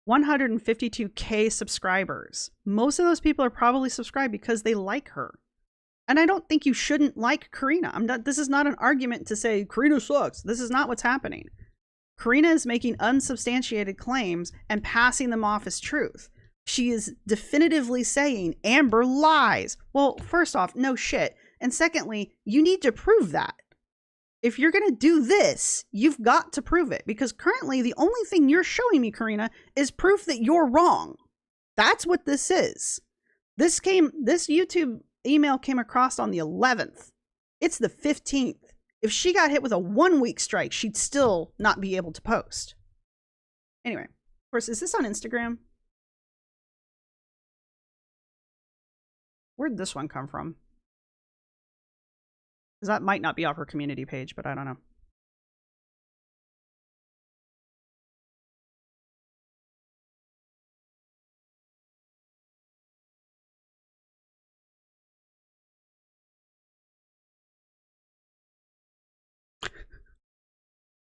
S1: 152K subscribers. Most of those people are probably subscribed because they like her. And I don't think you shouldn't like Karina. This is not an argument to say Karina sucks. This is not what's happening. Karina is making unsubstantiated claims and passing them off as truth. She is definitively saying Amber lies. Well, first off, no shit. And secondly, you need to prove that. If you're going to do this, you've got to prove it. Because currently, the only thing you're showing me, Karina, is proof that you're wrong. That's what this is. This YouTube email came across on the 11th. It's the 15th. If she got hit with a 1-week strike, she'd still not be able to post. Anyway, of course, is this on Instagram? Where'd this one come from? Because that might not be off her community page, but I don't know.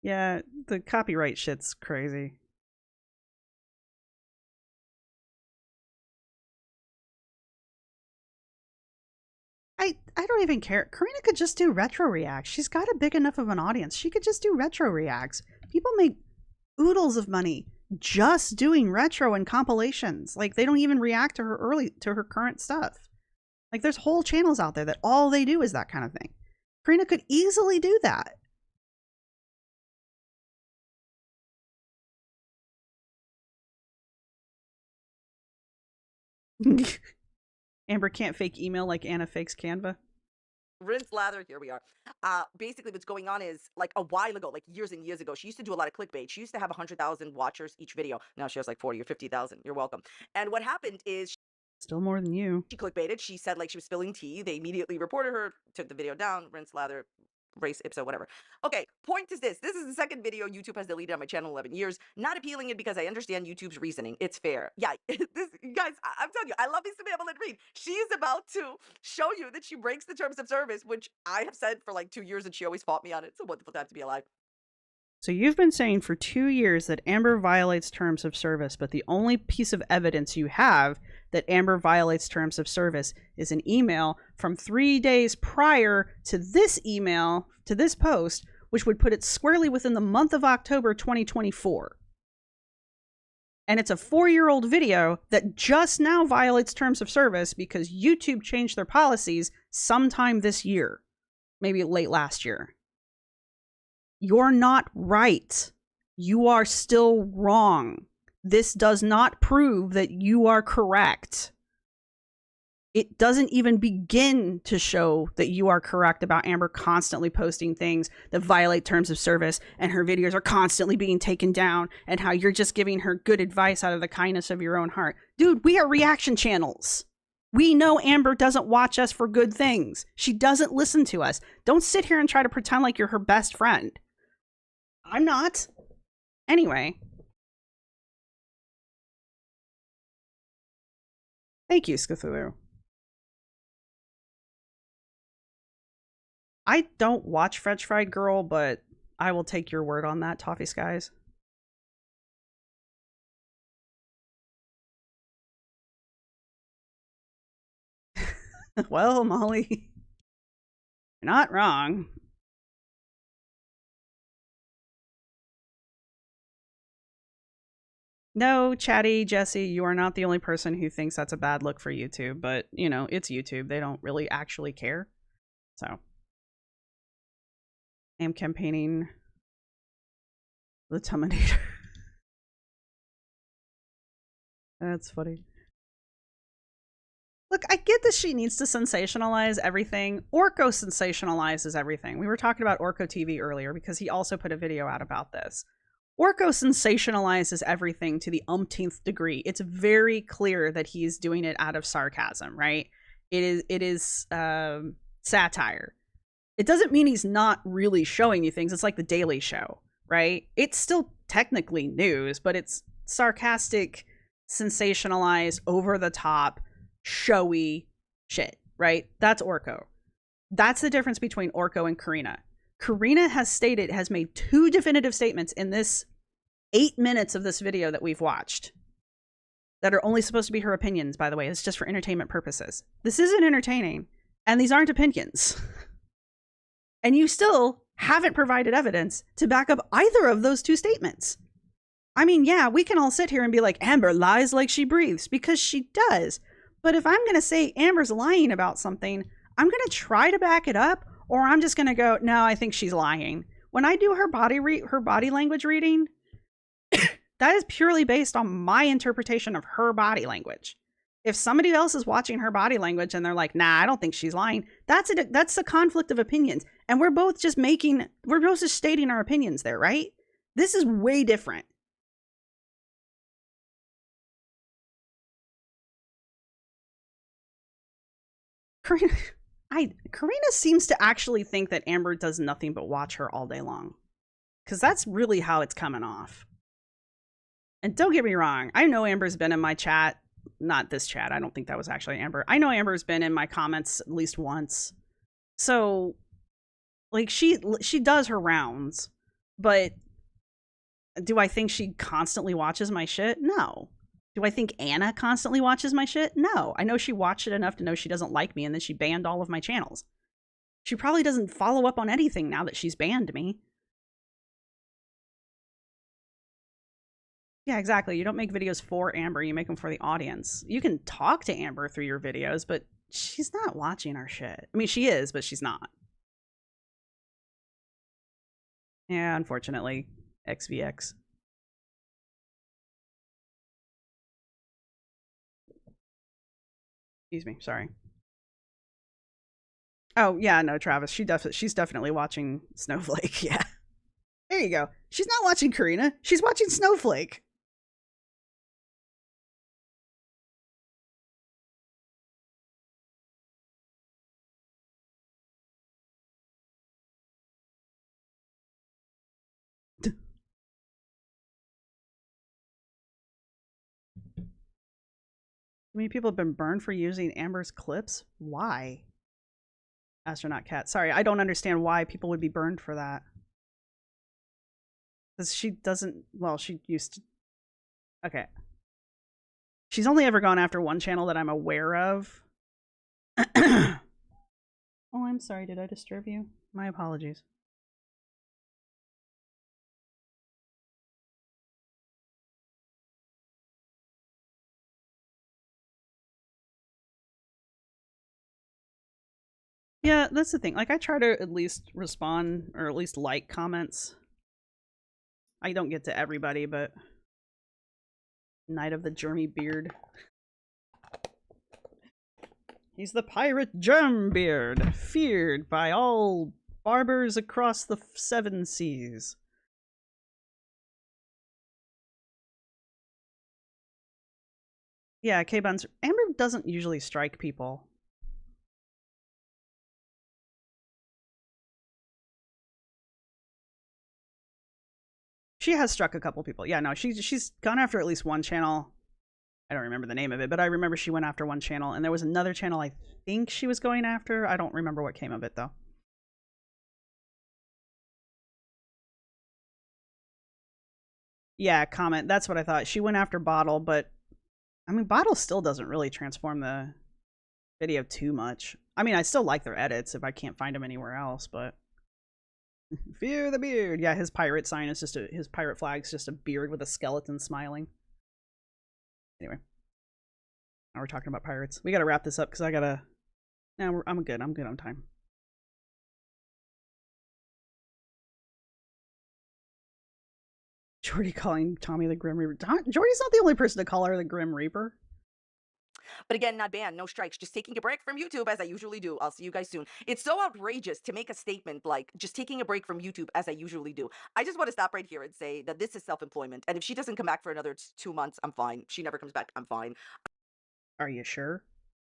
S1: Yeah, the copyright shit's crazy. I don't even care. Karina could just do retro reacts. She's got a big enough of an audience. She could just do retro reacts. People make oodles of money just doing retro and compilations. Like, they don't even react to her current stuff. Like, there's whole channels out there that all they do is that kind of thing. Karina could easily do that. Amber can't fake email like Anna fakes Canva.
S2: Rinse, lather, here we are. Basically what's going on is, like, a while ago, like years and years ago, she used to do a lot of clickbait. She used to have 100,000 watchers each video. Now she has like 40 or 50,000. You're welcome. And what happened is
S1: Still more than you.
S2: she clickbaited. She said like she was spilling tea. They immediately reported her, took the video down, rinse, lather, race, ipso, whatever. Okay, point is this. This is the second video YouTube has deleted on my channel in 11 years. Not appealing it because I understand YouTube's reasoning. It's fair. Yeah, guys, I'm telling you, I love me some Evelyn Reed. She is about to show you that she breaks the terms of service, which I have said for like 2 years and she always fought me on it. It's a wonderful time to be alive.
S1: So you've been saying for 2 years that Amber violates terms of service, but the only piece of evidence you have that Amber violates terms of service is an email from 3 days prior to this email, to this post, which would put it squarely within the month of October 2024. And it's a 4-year-old video that just now violates terms of service because YouTube changed their policies sometime this year, maybe late last year. You're not right. You are still wrong. This does not prove that you are correct. It doesn't even begin to show that you are correct about Amber constantly posting things that violate terms of service, and her videos are constantly being taken down, and how you're just giving her good advice out of the kindness of your own heart. Dude, we are reaction channels. We know Amber doesn't watch us for good things. She doesn't listen to us. Don't sit here and try to pretend like you're her best friend. I'm not. Anyway. Thank you, Cthulhu. I don't watch French Fried Girl, but I will take your word on that, Toffee Skies. Well, Molly, you're not wrong. No, Chatty Jesse, you are not the only person who thinks that's a bad look for YouTube, but, you know, it's YouTube. They don't really actually care. So, I am campaigning the Terminator. That's funny. Look, I get that she needs to sensationalize everything. Orko sensationalizes everything. We were talking about Orko TV earlier because he also put a video out about this. Orko sensationalizes everything to the umpteenth degree. It's very clear that he's doing it out of sarcasm, right? It is satire. It doesn't mean he's not really showing you things. It's like The Daily Show, right? It's still technically news, but it's sarcastic, sensationalized, over the top, showy shit, right? That's Orko. That's the difference between Orko and Karina. Karina has made 2 definitive statements in this 8 minutes of this video that we've watched that are only supposed to be her opinions, by the way. It's just for entertainment purposes. This isn't entertaining, and these aren't opinions. And you still haven't provided evidence to back up either of those 2 statements. I mean, yeah, we can all sit here and be like, Amber lies like she breathes, because she does. But if I'm going to say Amber's lying about something, I'm going to try to back it up, or I'm just going to go, no, I think she's lying. When I do her body language reading, that is purely based on my interpretation of her body language. If somebody else is watching her body language and they're like, nah, I don't think she's lying, that's a conflict of opinions. And we're both just stating our opinions there, right? This is way different. Karina seems to actually think that Amber does nothing but watch her all day long. Because that's really how it's coming off. And don't get me wrong, I know Amber's been in my chat. Not this chat, I don't think that was actually Amber. I know Amber's been in my comments at least once. So, like, she does her rounds. But do I think she constantly watches my shit? No. Do I think Anna constantly watches my shit? No. I know she watched it enough to know she doesn't like me, and then she banned all of my channels. She probably doesn't follow up on anything now that she's banned me. Yeah, exactly. You don't make videos for Amber, you make them for the audience. You can talk to Amber through your videos, but she's not watching our shit. I mean, she is, but she's not. Yeah, unfortunately. XVX. Excuse me, sorry. Oh, yeah, no, Travis. She's definitely watching Snowflake, yeah. There you go. She's not watching Karina. She's watching Snowflake. How many people have been burned for using Amber's clips? Why? Astronaut Cat. Sorry, I don't understand why people would be burned for that. Because she doesn't, well, she used to, okay. She's only ever gone after one channel that I'm aware of. Oh, I'm sorry, did I disturb you? My apologies. Yeah, that's the thing. Like, I try to at least respond, or at least like comments. I don't get to everybody, but... Knight of the Germy Beard. He's the pirate Germbeard, feared by all barbers across the 7 seas. Yeah, K-Buns. Amber doesn't usually strike people. She has struck a couple people. Yeah, no, she's gone after at least one channel. I don't remember the name of it, but I remember she went after one channel, and there was another channel I think she was going after. I don't remember what came of it, though. Yeah, comment. That's what I thought. She went after Bottle, but... I mean, Bottle still doesn't really transform the video too much. I mean, I still like their edits if I can't find them anywhere else, but... Fear the beard. Yeah, his pirate sign is just his pirate flag's just a beard with a skeleton smiling. Anyway. Now we're talking about pirates. We gotta wrap this up because I gotta... No, I'm good on time. Jordy calling Tommy the Grim Reaper. Jordy's not the only person to call her the Grim Reaper.
S2: But again, not banned, no strikes, just taking a break from YouTube as I usually do. I'll see you guys soon. It's so outrageous to make a statement like just taking a break from YouTube as I usually do. I just want to stop right here and say that this is self-employment. And if she doesn't come back for another 2 months, I'm fine. If she never comes back, I'm fine.
S1: Are you sure?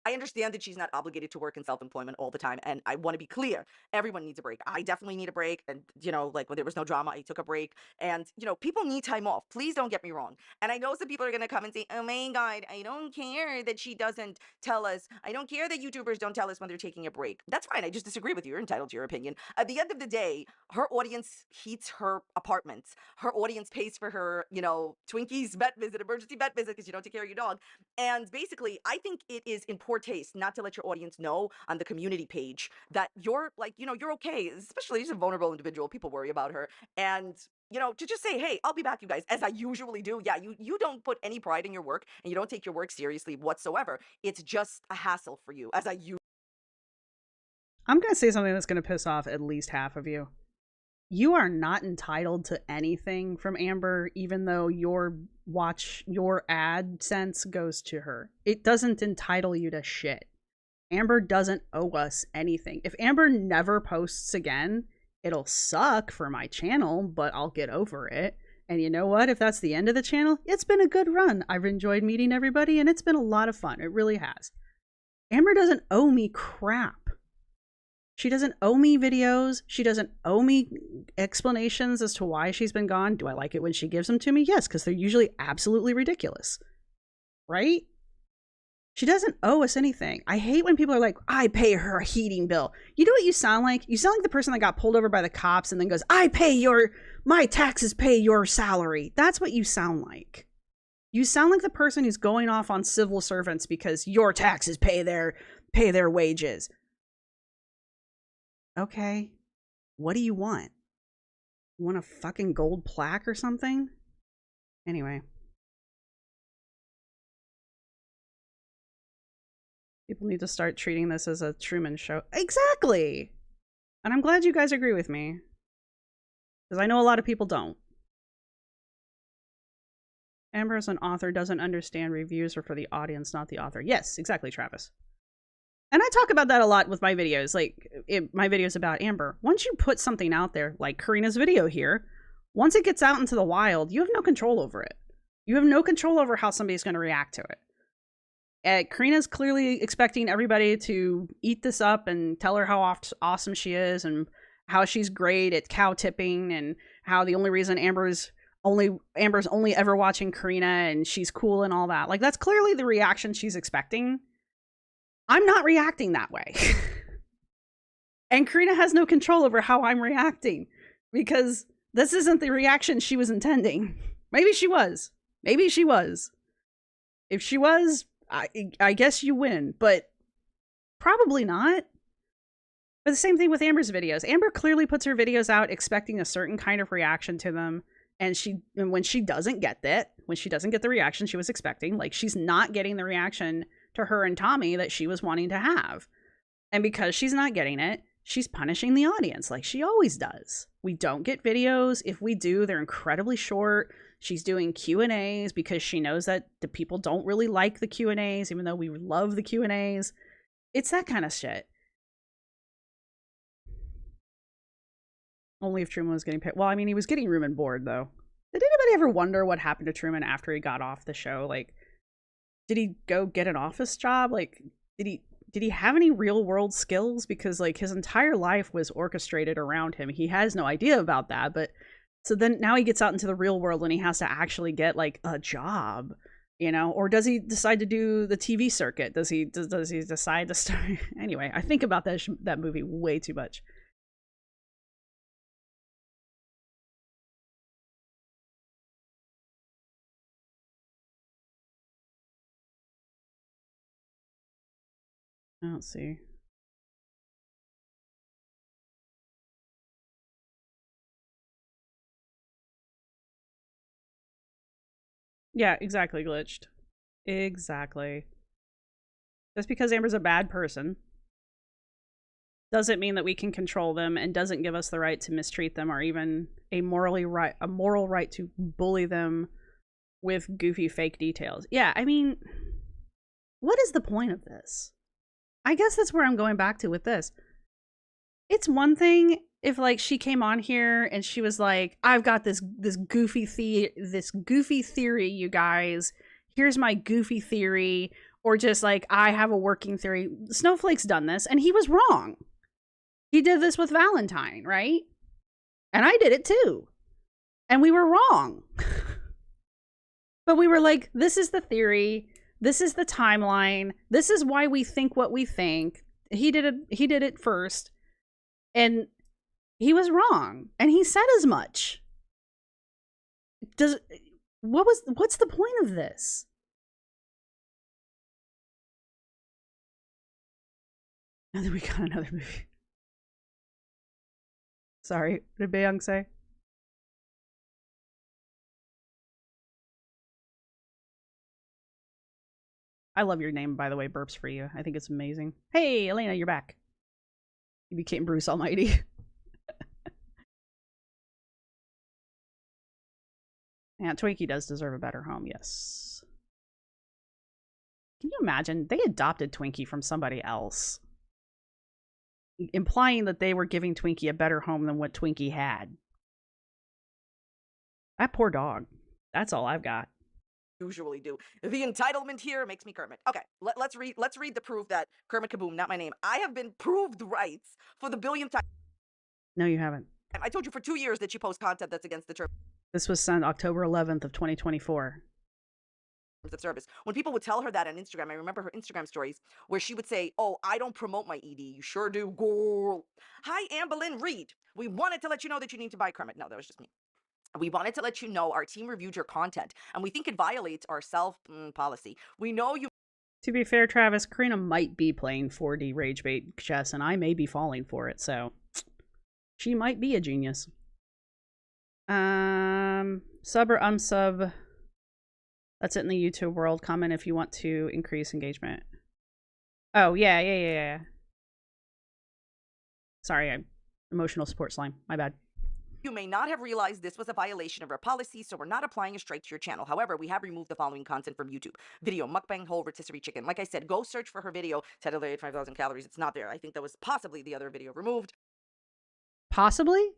S2: I understand that she's not obligated to work in self-employment all the time, and I want to be clear. Everyone needs a break. I definitely need a break, and, you know, like, when there was no drama, I took a break, and, you know, people need time off. Please don't get me wrong. And I know some people are going to come and say, oh my God, I don't care that she doesn't tell us. I don't care that YouTubers don't tell us when they're taking a break. That's fine. I just disagree with you. You're entitled to your opinion. At the end of the day, her audience heats her apartments. Her audience pays for her, you know, Twinkies vet visit, emergency vet visit, because you don't take care of your dog. And basically, I think it is in poor taste not to let your audience know on the community page that you're, like, you know, you're okay, especially as a vulnerable individual. People worry about her. And, you know, to just say, hey, I'll be back, you guys, as I usually do. Yeah, you don't put any pride in your work, and you don't take your work seriously whatsoever. It's just a hassle for you, as
S1: I'm going to say something that's going to piss off at least half of you. You are not entitled to anything from Amber, even though your AdSense goes to her. It doesn't entitle you to shit. Amber doesn't owe us anything. If Amber never posts again, it'll suck for my channel, but I'll get over it. And you know what? If that's the end of the channel, it's been a good run. I've enjoyed meeting everybody, and it's been a lot of fun. It really has. Amber doesn't owe me crap. She doesn't owe me videos. She doesn't owe me explanations as to why she's been gone. Do I like it when she gives them to me? Yes, because they're usually absolutely ridiculous. Right? She doesn't owe us anything. I hate when people are like, I pay her a heating bill. You know what you sound like? You sound like the person that got pulled over by the cops and then goes, my taxes pay your salary. That's what you sound like. You sound like the person who's going off on civil servants because your taxes pay their wages. Okay, what do you want? You want a fucking gold plaque or something? Anyway. People need to start treating this as a Truman Show. Exactly! And I'm glad you guys agree with me. Because I know a lot of people don't. Amber as an author doesn't understand reviews are for the audience, not the author. Yes, exactly, Travis. And I talk about that a lot with my videos, like my videos about Amber. Once you put something out there, like Karina's video here, once it gets out into the wild, you have no control over it. You have no control over how somebody's going to react to it. Karina's clearly expecting everybody to eat this up and tell her how awesome she is and how she's great at cow tipping and how the only reason Amber's only ever watching Karina and she's cool and all that. Like, that's clearly the reaction she's expecting. I'm not reacting that way. And Karina has no control over how I'm reacting because this isn't the reaction she was intending. Maybe she was. Maybe she was. If she was, I guess you win, but probably not. But the same thing with Amber's videos. Amber clearly puts her videos out expecting a certain kind of reaction to them. And when she doesn't get that, when she doesn't get the reaction she was expecting, like she's not getting the reaction to her and Tommy that she was wanting to have. And because she's not getting it, she's punishing the audience like she always does. We don't get videos. If we do, they're incredibly short. She's doing Q&As because she knows that the people don't really like the Q&As, even though we love the Q&As. It's that kind of shit. Only if Truman was getting paid. Well, I mean, he was getting room and board, though. Did anybody ever wonder what happened to Truman after he got off the show? Like, did he go get an office job? Like, did he have any real world skills? Because like his entire life was orchestrated around him. He has no idea about that. But so then now he gets out into the real world and he has to actually get like a job, you know? Or does he decide to do the TV circuit? Does he decide to start? Anyway, I think about that movie way too much. I don't see. Yeah, exactly, glitched. Exactly. Just because Amber's a bad person doesn't mean that we can control them, and doesn't give us the right to mistreat them or even a moral right to bully them with goofy fake details. Yeah, I mean, what is the point of this? I guess that's where I'm going back to with this. It's one thing if like she came on here and she was like, I've got this goofy theory, you guys. Here's my goofy theory. Or just like, I have a working theory. Snowflake's done this and he was wrong. He did this with Valentine, right? And I did it too. And we were wrong. But we were like, this is the theory. This is the timeline. This is why we think what we think. He did it first. And he was wrong. And he said as much. What's the point of this? And then we got another movie. Sorry, what did Bae-young say? I love your name, by the way. Burps for you. I think it's amazing. Hey, Elena, you're back. You became Bruce Almighty. Yeah, Twinkie does deserve a better home, yes. Can you imagine? They adopted Twinkie from somebody else, implying that they were giving Twinkie a better home than what Twinkie had. That poor dog. That's all I've got.
S2: Usually do. The entitlement here makes me Kermit. Okay, let's read the proof that Kermit Kaboom, not my name. I have been proved right for the billionth time.
S1: No, you haven't.
S2: I told you for 2 years that you post content that's against the terms
S1: This was sent October 11th of 2024.
S2: of service. When people would tell her that on Instagram, I remember her Instagram stories where she would say, oh, I don't promote my ED. You sure do, girl. Hi, Amberlynn Reed. We wanted to let you know that you need to buy Kermit. No, that was just me. We wanted to let you know our team reviewed your content, and we think it violates our self-policy. We know you...
S1: To be fair, Travis, Karina might be playing 4D rage bait chess, and I may be falling for it, so... She might be a genius. Sub or unsub. That's it in the YouTube world. Comment if you want to increase engagement. Oh, yeah. Sorry, I'm emotional support slime. My bad.
S2: You may not have realized this was a violation of our policy, so we're not applying a strike to your channel. However, we have removed the following content from YouTube. Video, mukbang, whole rotisserie chicken. Like I said, go search for her video, titled 85,000 calories. It's not there. I think that was possibly the other video removed.
S1: Possibly?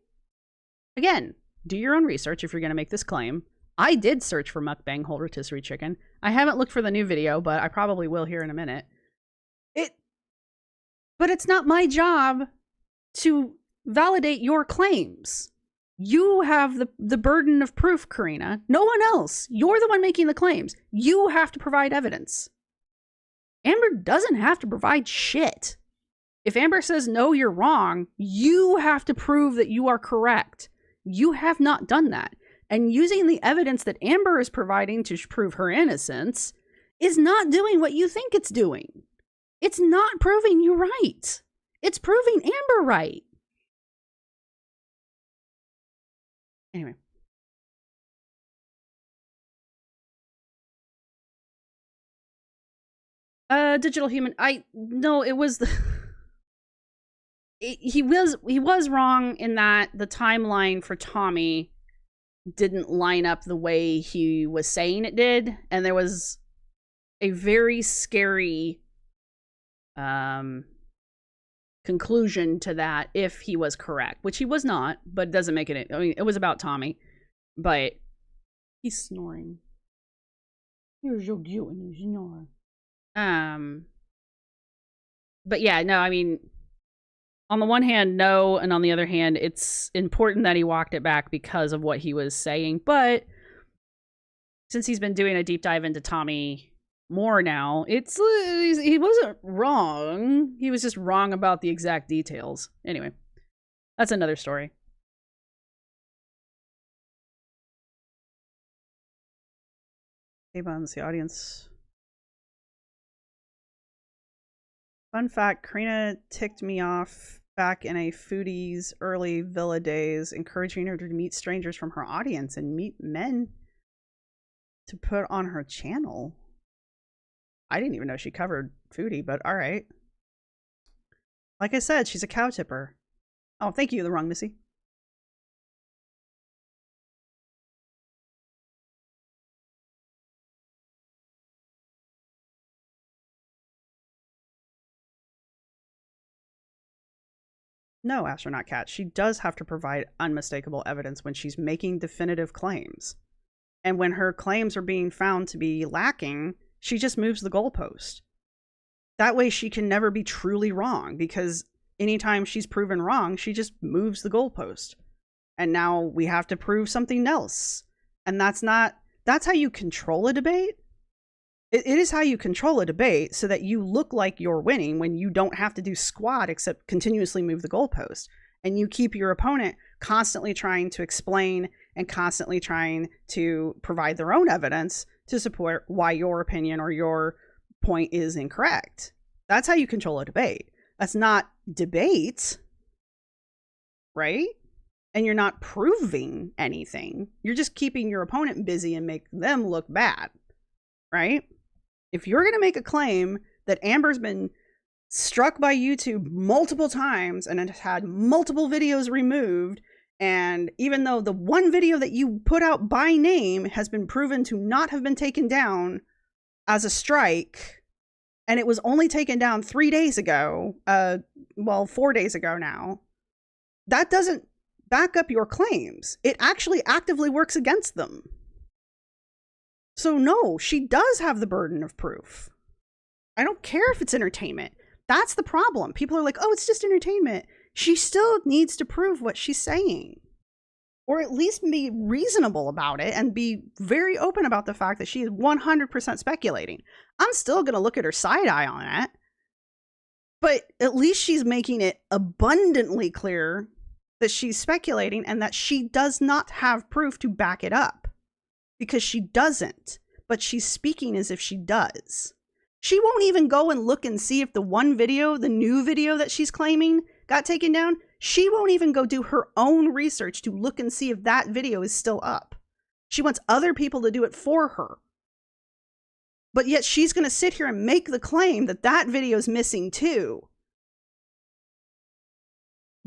S1: Again, do your own research if you're going to make this claim. I did search for mukbang, whole rotisserie chicken. I haven't looked for the new video, but I probably will here in a minute. But it's not my job to validate your claims. You have the burden of proof, Karina. No one else. You're the one making the claims. You have to provide evidence. Amber doesn't have to provide shit. If Amber says, no, you're wrong, you have to prove that you are correct. You have not done that. And using the evidence that Amber is providing to prove her innocence is not doing what you think it's doing. It's not proving you right. It's proving Amber right. Anyway. Digital human. No, it was the... he was wrong in that the timeline for Tommy didn't line up the way he was saying it did, and there was a very scary conclusion to that if he was correct, which he was not, but it doesn't make it. I mean, it was about Tommy, but he's snoring. You're so cute when you snore. But yeah, no, I mean, on the one hand, no, and on the other hand, it's important that he walked it back because of what he was saying. But since he's been doing a deep dive into Tommy more now, he wasn't wrong. He was just wrong about the exact details. Anyway, that's another story. Hey, Buns, the audience. Fun fact, Karina ticked me off back in a foodie's early villa days, encouraging her to meet strangers from her audience and meet men to put on her channel. I didn't even know she covered foodie, but all right. Like I said, she's a cow tipper. Oh, thank you, the wrong Missy. No, Astronaut Cat, she does have to provide unmistakable evidence when she's making definitive claims. And when her claims are being found to be lacking, she just moves the goalpost. That way she can never be truly wrong, because anytime she's proven wrong, she just moves the goalpost. And now we have to prove something else. And that's how you control a debate. It is how you control a debate so that you look like you're winning when you don't have to do squat except continuously move the goalpost. And you keep your opponent constantly trying to explain and constantly trying to provide their own evidence to support why your opinion or your point is incorrect. That's how you control a debate. That's not debate, right? And you're not proving anything. You're just keeping your opponent busy and make them look bad, right? If you're going to make a claim that Amber's been struck by YouTube multiple times and has had multiple videos removed, and even though the one video that you put out by name has been proven to not have been taken down as a strike, and it was only taken down 3 days ago, 4 days ago now, that doesn't back up your claims. It actually actively works against them. So no, she does have the burden of proof. I don't care if it's entertainment. That's the problem. People are like, oh, it's just entertainment. She still needs to prove what she's saying. Or at least be reasonable about it and be very open about the fact that she is 100% speculating. I'm still going to look at her side eye on that. But at least she's making it abundantly clear that she's speculating and that she does not have proof to back it up. Because she doesn't, but she's speaking as if she does. She won't even go and look and see if the one video, the new video that she's claiming got taken down. She won't even go do her own research to look and see if that video is still up. She wants other people to do it for her. But yet she's going to sit here and make the claim that that video is missing too.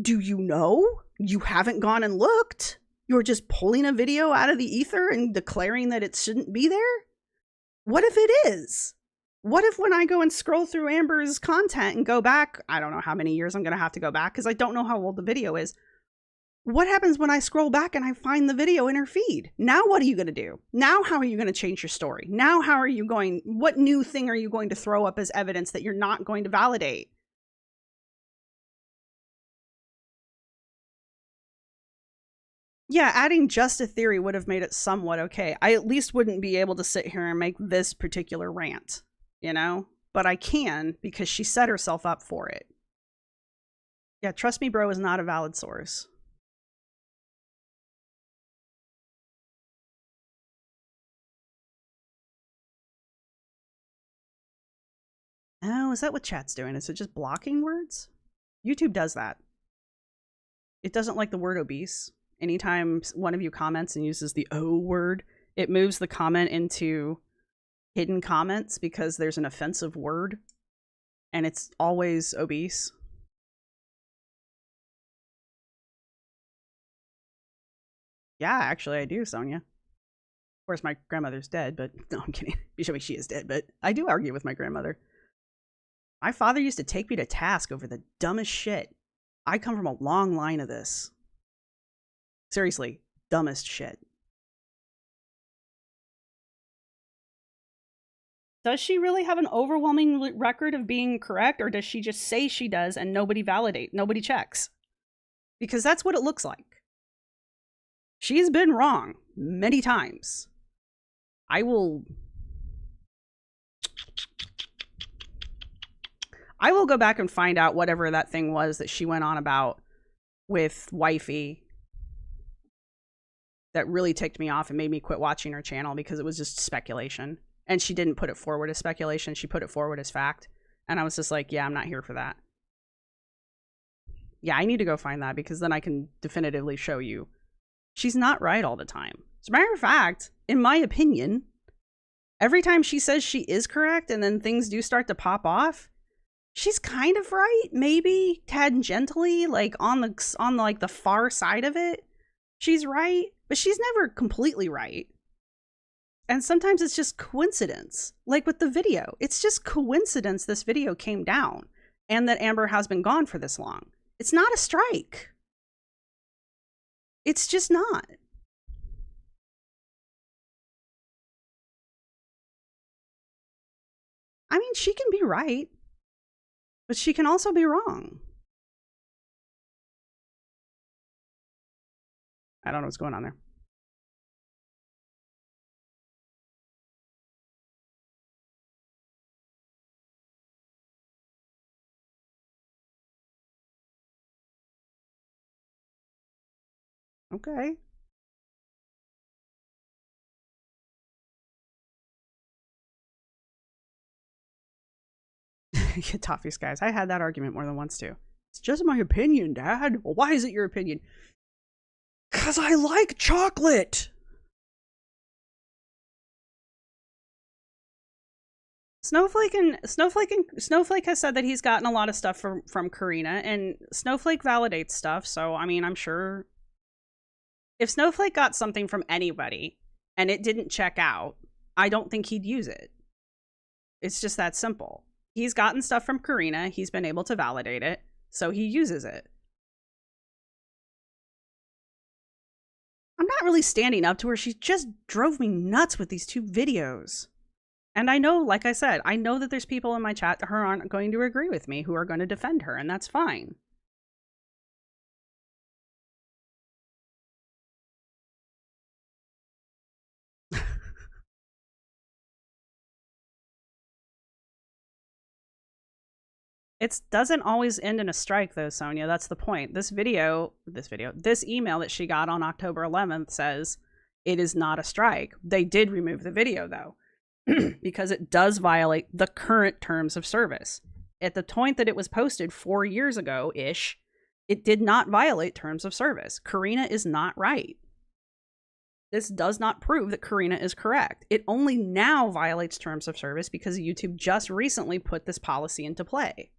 S1: Do you know? You haven't gone and looked. You're just pulling a video out of the ether and declaring that it shouldn't be there? What if it is? What if when I go and scroll through Amber's content and go back, I don't know how many years I'm going to have to go back because I don't know how old the video is. What happens when I scroll back and I find the video in her feed? Now what are you going to do? Now how are you going to change your story? Now how are you going, what new thing are you going to throw up as evidence that you're not going to validate? Yeah, adding just a theory would have made it somewhat okay. I at least wouldn't be able to sit here and make this particular rant, you know? But I can because she set herself up for it. Yeah, Trust Me Bro is not a valid source. Oh, is that what chat's doing? Is it just blocking words? YouTube does that. It doesn't like the word obese. Anytime one of you comments and uses the O word, it moves the comment into hidden comments because there's an offensive word, and it's always obese. Yeah, actually I do, Sonia. Of course, my grandmother's dead, but no, I'm kidding. She is dead, but I do argue with my grandmother. My father used to take me to task over the dumbest shit. I come from a long line of this. Seriously, dumbest shit. Does she really have an overwhelming record of being correct, or does she just say she does and nobody checks? Because that's what it looks like. She's been wrong many times. I will go back and find out whatever that thing was that she went on about with Wifey that really ticked me off and made me quit watching her channel, because it was just speculation. And she didn't put it forward as speculation. She put it forward as fact. And I was just like, yeah, I'm not here for that. Yeah, I need to go find that, because then I can definitively show you. She's not right all the time. As a matter of fact, in my opinion, every time she says she is correct and then things do start to pop off, she's kind of right, maybe tangentially, like on like the far side of it. She's right, but she's never completely right. And sometimes it's just coincidence. Like with the video, it's just coincidence this video came down and that Amber has been gone for this long. It's not a strike. It's just not. I mean, she can be right, but she can also be wrong. I don't know what's going on there. Okay. Toffee skies. I had that argument more than once too. It's just my opinion, Dad. Well, why is it your opinion? Because I like chocolate. Snowflake has said that he's gotten a lot of stuff from Karina, and Snowflake validates stuff. So I mean, I'm sure if Snowflake got something from anybody and it didn't check out, I don't think he'd use it. It's just that simple. He's gotten stuff from Karina. He's been able to validate it, so he uses it. I'm not really standing up to her. She just drove me nuts with these two videos. And I know, like I said, I know that there's people in my chat who aren't going to agree with me, who are going to defend her, and that's fine. It doesn't always end in a strike, though, Sonia. That's the point. This email that she got on October 11th says it is not a strike. They did remove the video, though, because it does violate the current terms of service. At the point that it was posted 4 years ago-ish, it did not violate terms of service. Karina is not right. This does not prove that Karina is correct. It only now violates terms of service because YouTube just recently put this policy into play.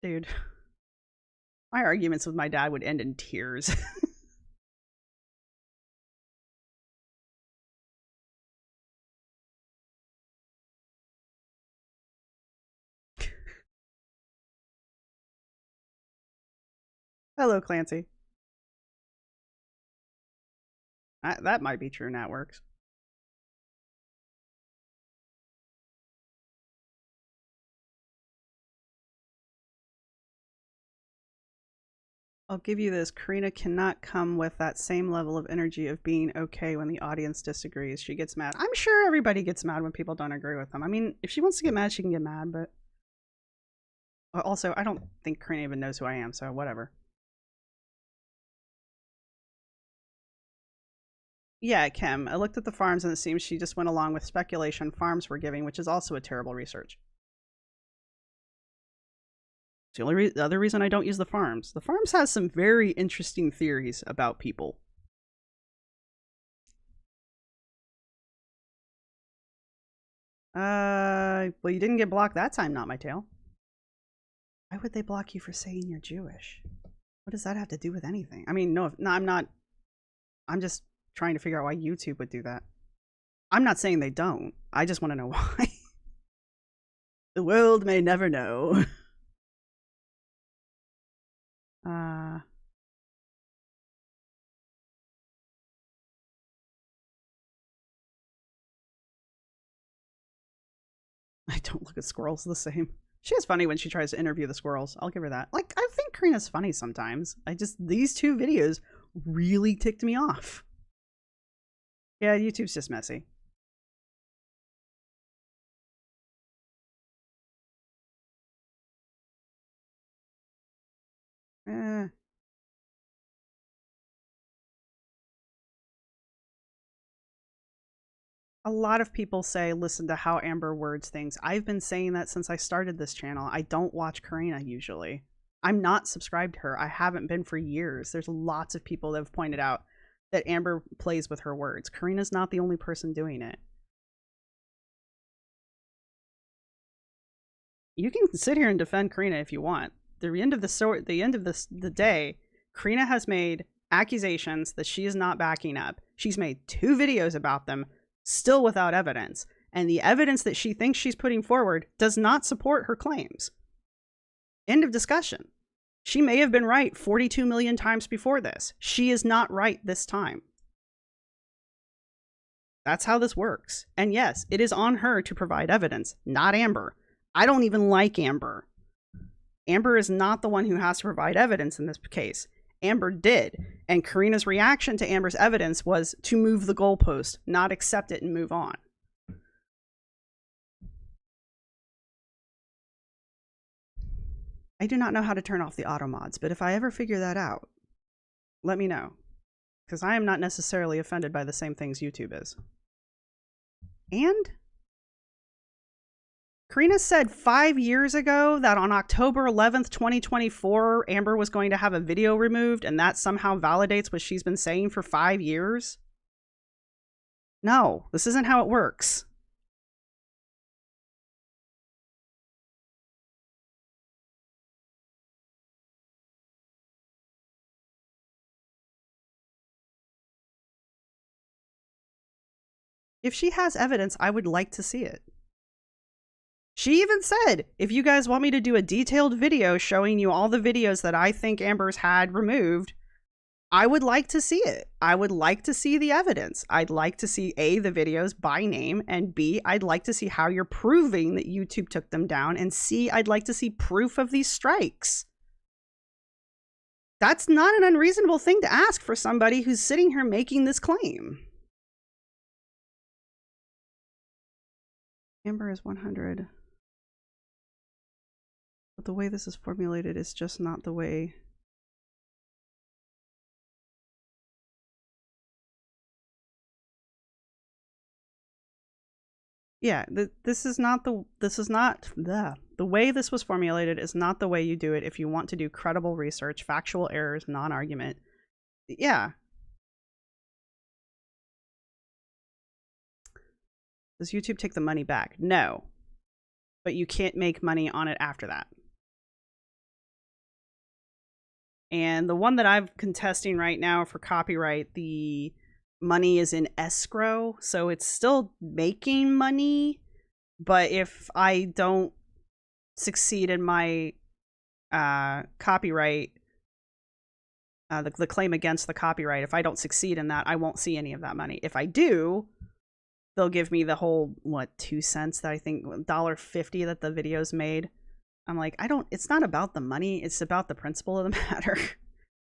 S1: Dude, my arguments with my dad would end in tears. Hello, Clancy. That might be true, Natworks. I'll give you this. Karina cannot come with that same level of energy of being okay when the audience disagrees. She gets mad. I'm sure everybody gets mad when people don't agree with them. I mean, if she wants to get mad, she can get mad, but... Also, I don't think Karina even knows who I am, so whatever. Yeah, Kim. I looked at the farms and it seems she just went along with speculation farms were giving, which is also a terrible research. It's the only the other reason I don't use the farms. The farms has some very interesting theories about people. Well, you didn't get blocked that time, not my tail. Why would they block you for saying you're Jewish? What does that have to do with anything? I mean, no, I'm not. I'm just trying to figure out why YouTube would do that. I'm not saying they don't. I just want to know why. The world may never know. I don't look at squirrels the same. She is funny when she tries to interview the squirrels. I'll give her that. Like, I think Karina's funny sometimes. These two videos really ticked me off. Yeah, YouTube's just messy. A lot of people say, listen to how Amber words things. I've been saying that since I started this channel. I don't watch Karina usually. I'm not subscribed to her. I haven't been for years. There's lots of people that have pointed out that Amber plays with her words. Karina's not the only person doing it. You can sit here and defend Karina if you want. The end of the day, Karina has made accusations that she is not backing up. She's made 2 videos about them, still without evidence. And the evidence that she thinks she's putting forward does not support her claims. End of discussion. She may have been right 42 million times before this. She is not right this time. That's how this works. And yes, it is on her to provide evidence, not Amber. I don't even like Amber. Amber is not the one who has to provide evidence in this case. Amber did. And Karina's reaction to Amber's evidence was to move the goalpost, not accept it and move on. I do not know how to turn off the auto mods, but if I ever figure that out, let me know. Because I am not necessarily offended by the same things YouTube is. And Karina said 5 years ago that on October 11th, 2024, Amber was going to have a video removed, and that somehow validates what she's been saying for 5 years. No, this isn't how it works. If she has evidence, I would like to see it. She even said, if you guys want me to do a detailed video showing you all the videos that I think Amber's had removed, I would like to see it. I would like to see the evidence. I'd like to see A, the videos by name, and B, I'd like to see how you're proving that YouTube took them down, and C, I'd like to see proof of these strikes. That's not an unreasonable thing to ask for somebody who's sitting here making this claim. Amber is 100. But the way this is formulated is just not the way. Yeah, this is not the way this was formulated is not the way you do it if you want to do credible research, factual errors, non-argument. Yeah. Does YouTube take the money back? No. But you can't make money on it after that. And the one that I'm contesting right now for copyright, the money is in escrow, so it's still making money. But if I don't succeed in my copyright, the claim against the copyright, if I don't succeed in that, I won't see any of that money. If I do, they'll give me the whole, 2 cents that I think, $1.50 that the video's made. I'm like, it's not about the money, it's about the principle of the matter.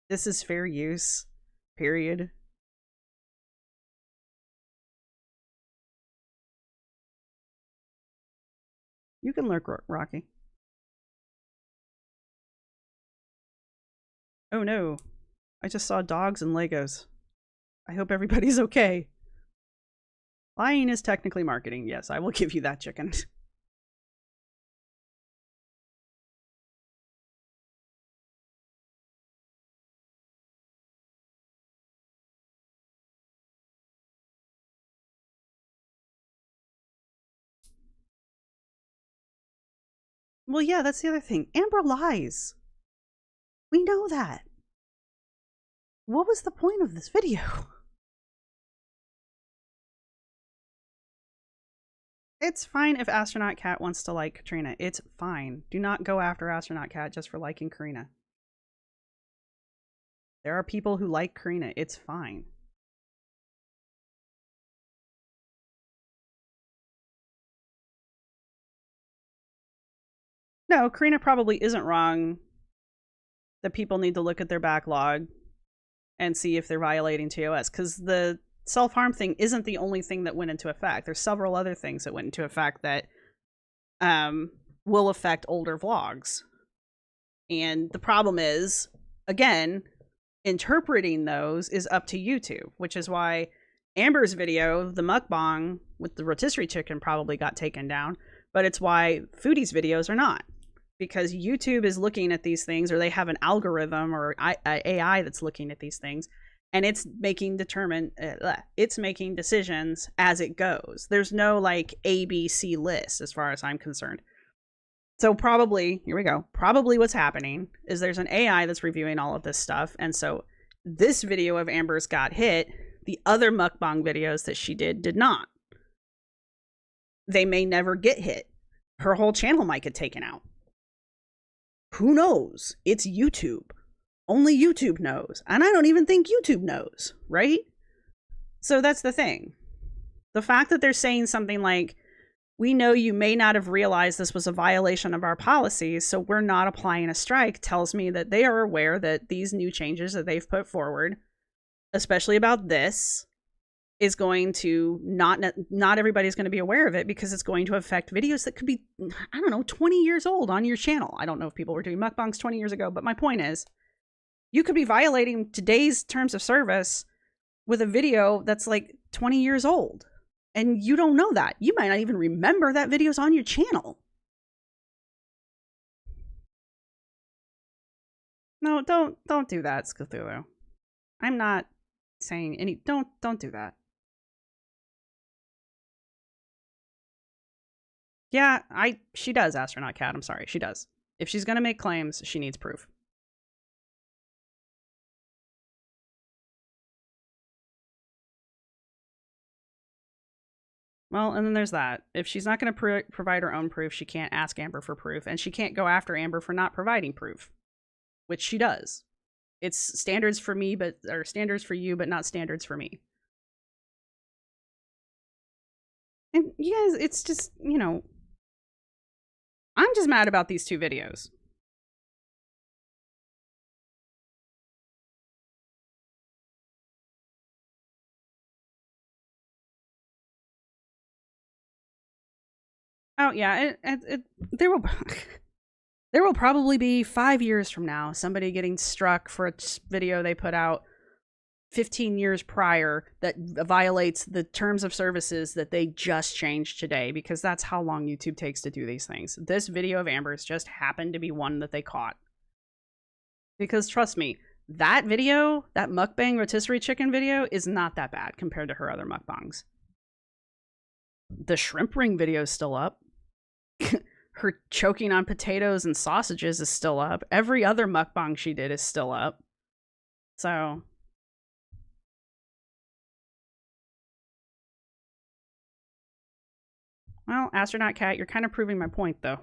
S1: This is fair use, period. You can lurk, Rocky. Oh no, I just saw dogs and Legos. I hope everybody's okay. Lying is technically marketing. Yes, I will give you that, chicken. Well, yeah, that's the other thing. Amber lies. We know that. What was the point of this video? It's fine if Astronaut Cat wants to like Katrina. It's fine. Do not go after Astronaut Cat just for liking Karina. There are people who like Karina. It's fine. No, Karina probably isn't wrong. That people need to look at their backlog and see if they're violating TOS, because the self-harm thing isn't the only thing that went into effect. There's several other things that went into effect that will affect older vlogs. And the problem is, again, interpreting those is up to YouTube, which is why Amber's video, the mukbang with the rotisserie chicken, probably got taken down, but it's why Foodie's videos are not. Because YouTube is looking at these things, or they have an algorithm or AI that's looking at these things, and it's making decisions as it goes. There's no like ABC list as far as I'm concerned. So probably, here we go, probably what's happening is there's an AI that's reviewing all of this stuff, and so this video of Amber's got hit, the other mukbang videos that she did not. They may never get hit. Her whole channel might get taken out. Who knows? It's YouTube. Only YouTube knows. And I don't even think YouTube knows, right? So that's the thing. The fact that they're saying something like, we know you may not have realized this was a violation of our policies, so we're not applying a strike, tells me that they are aware that these new changes that they've put forward, especially about this, is going to not everybody's going to be aware of it, because it's going to affect videos that could be, I don't know, 20 years old on your channel. I don't know if people were doing mukbangs 20 years ago, but my point is, you could be violating today's terms of service with a video that's like 20 years old. And you don't know that. You might not even remember that video's on your channel. No, don't do that, Cthulhu. I'm not saying any, don't do that. Yeah, she does, Astronaut Cat. I'm sorry, she does. If she's gonna make claims, she needs proof. Well, and then there's that. If she's not going to provide her own proof, she can't ask Amber for proof, and she can't go after Amber for not providing proof, which she does. It's standards for me, or standards for you, but not standards for me. And you guys, it's just, you know, I'm just mad about these two videos. Oh yeah, there will probably be 5 years from now somebody getting struck for a video they put out 15 years prior that violates the terms of services that they just changed today, because that's how long YouTube takes to do these things. This video of Amber's just happened to be one that they caught. Because trust me, that video, that mukbang rotisserie chicken video, is not that bad compared to her other mukbangs. The shrimp ring video is still up. Her choking on potatoes and sausages is still up. Every other mukbang she did is still up. So well, Astronaut Cat, you're kind of proving my point, though.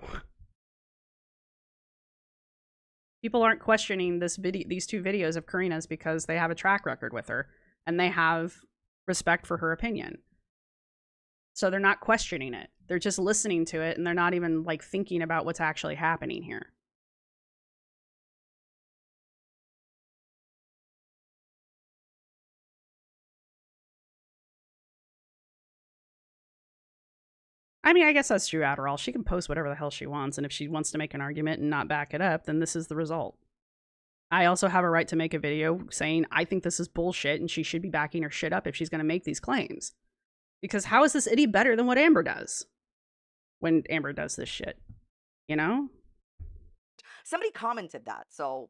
S1: People aren't questioning these two videos of Karina's because they have a track record with her, and they have respect for her opinion. So they're not questioning it. They're just listening to it, and they're not even, like, thinking about what's actually happening here. I mean, I guess that's true, Adderall. She can post whatever the hell she wants, and if she wants to make an argument and not back it up, then this is the result. I also have a right to make a video saying I think this is bullshit and she should be backing her shit up if she's going to make these claims. Because how is this any better than what Amber does when Amber does this shit? You know?
S2: Somebody commented that, so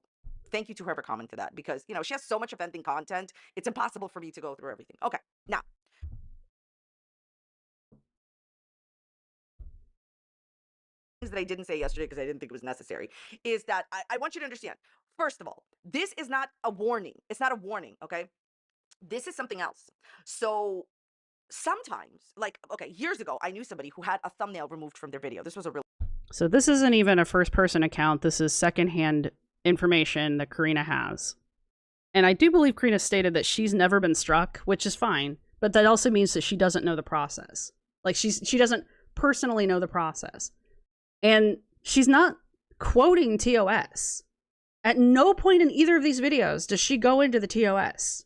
S2: thank you to whoever commented that, because, you know, she has so much offending content, it's impossible for me to go through everything. Okay, now, things that I didn't say yesterday because I didn't think it was necessary is that I want you to understand. First of all, this is not a warning. It's not a warning, okay? This is something else. So sometimes, like, okay, years ago, I knew somebody who had a thumbnail removed from their video. This was a real.
S1: So this isn't even a first-person account. This is secondhand information that Karina has. And I do believe Karina stated that she's never been struck, which is fine. But that also means that she doesn't know the process. Like, she doesn't personally know the process. And she's not quoting TOS. At no point in either of these videos does she go into the TOS.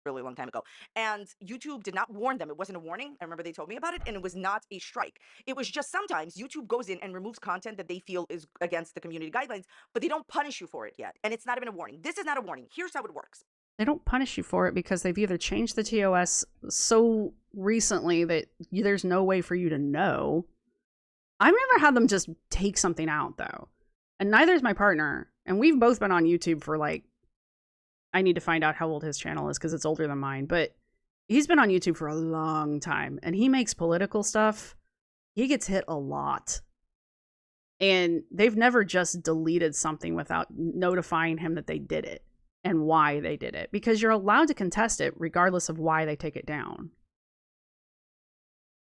S2: Really long time ago, and YouTube did not warn them. It wasn't a warning. I remember they told me about it, and it was not a strike. It was just sometimes YouTube goes in and removes content that they feel is against the community guidelines, but they don't punish you for it yet, and it's not even a warning. This is not a warning. Here's how it works.
S1: They don't punish you for it because they've either changed the TOS so recently that there's no way for you to know. I've never had them just take something out, though, and neither is my partner, and we've both been on YouTube for, like, I need to find out how old his channel is because it's older than mine, but he's been on YouTube for a long time and he makes political stuff. He gets hit a lot. And they've never just deleted something without notifying him that they did it and why they did it, because you're allowed to contest it regardless of why they take it down.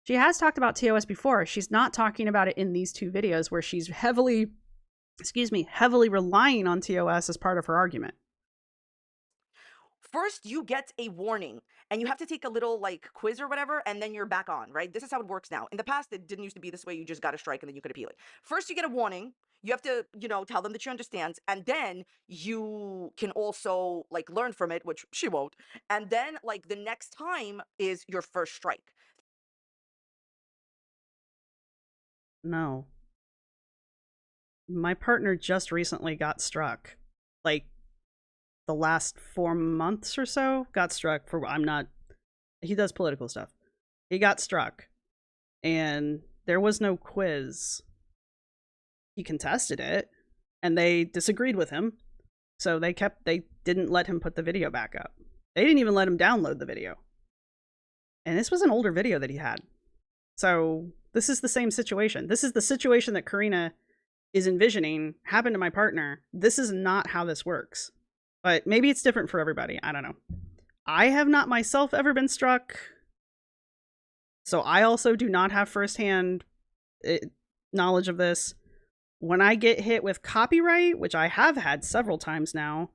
S1: She has talked about TOS before. She's not talking about it in these two videos where she's heavily relying on TOS as part of her argument.
S2: First, you get a warning, and you have to take a little, like, quiz or whatever, and then you're back on, right? This is how it works now. In the past, it didn't used to be this way. You just got a strike, and then you could appeal it. First, you get a warning. You have to, you know, tell them that you understand, and then you can also, like, learn from it, which she won't. And then, like, the next time is your first strike.
S1: No. My partner just recently got struck. Like, the last 4 months or so got struck for he does political stuff. He got struck and there was no quiz. He contested it and they disagreed with him. So they didn't let him put the video back up. They didn't even let him download the video. And this was an older video that he had. So this is the same situation. This is the situation that Karina is envisioning happened to my partner. This is not how this works. But maybe it's different for everybody. I don't know. I have not myself ever been struck. So I also do not have firsthand knowledge of this. When I get hit with copyright, which I have had several times now,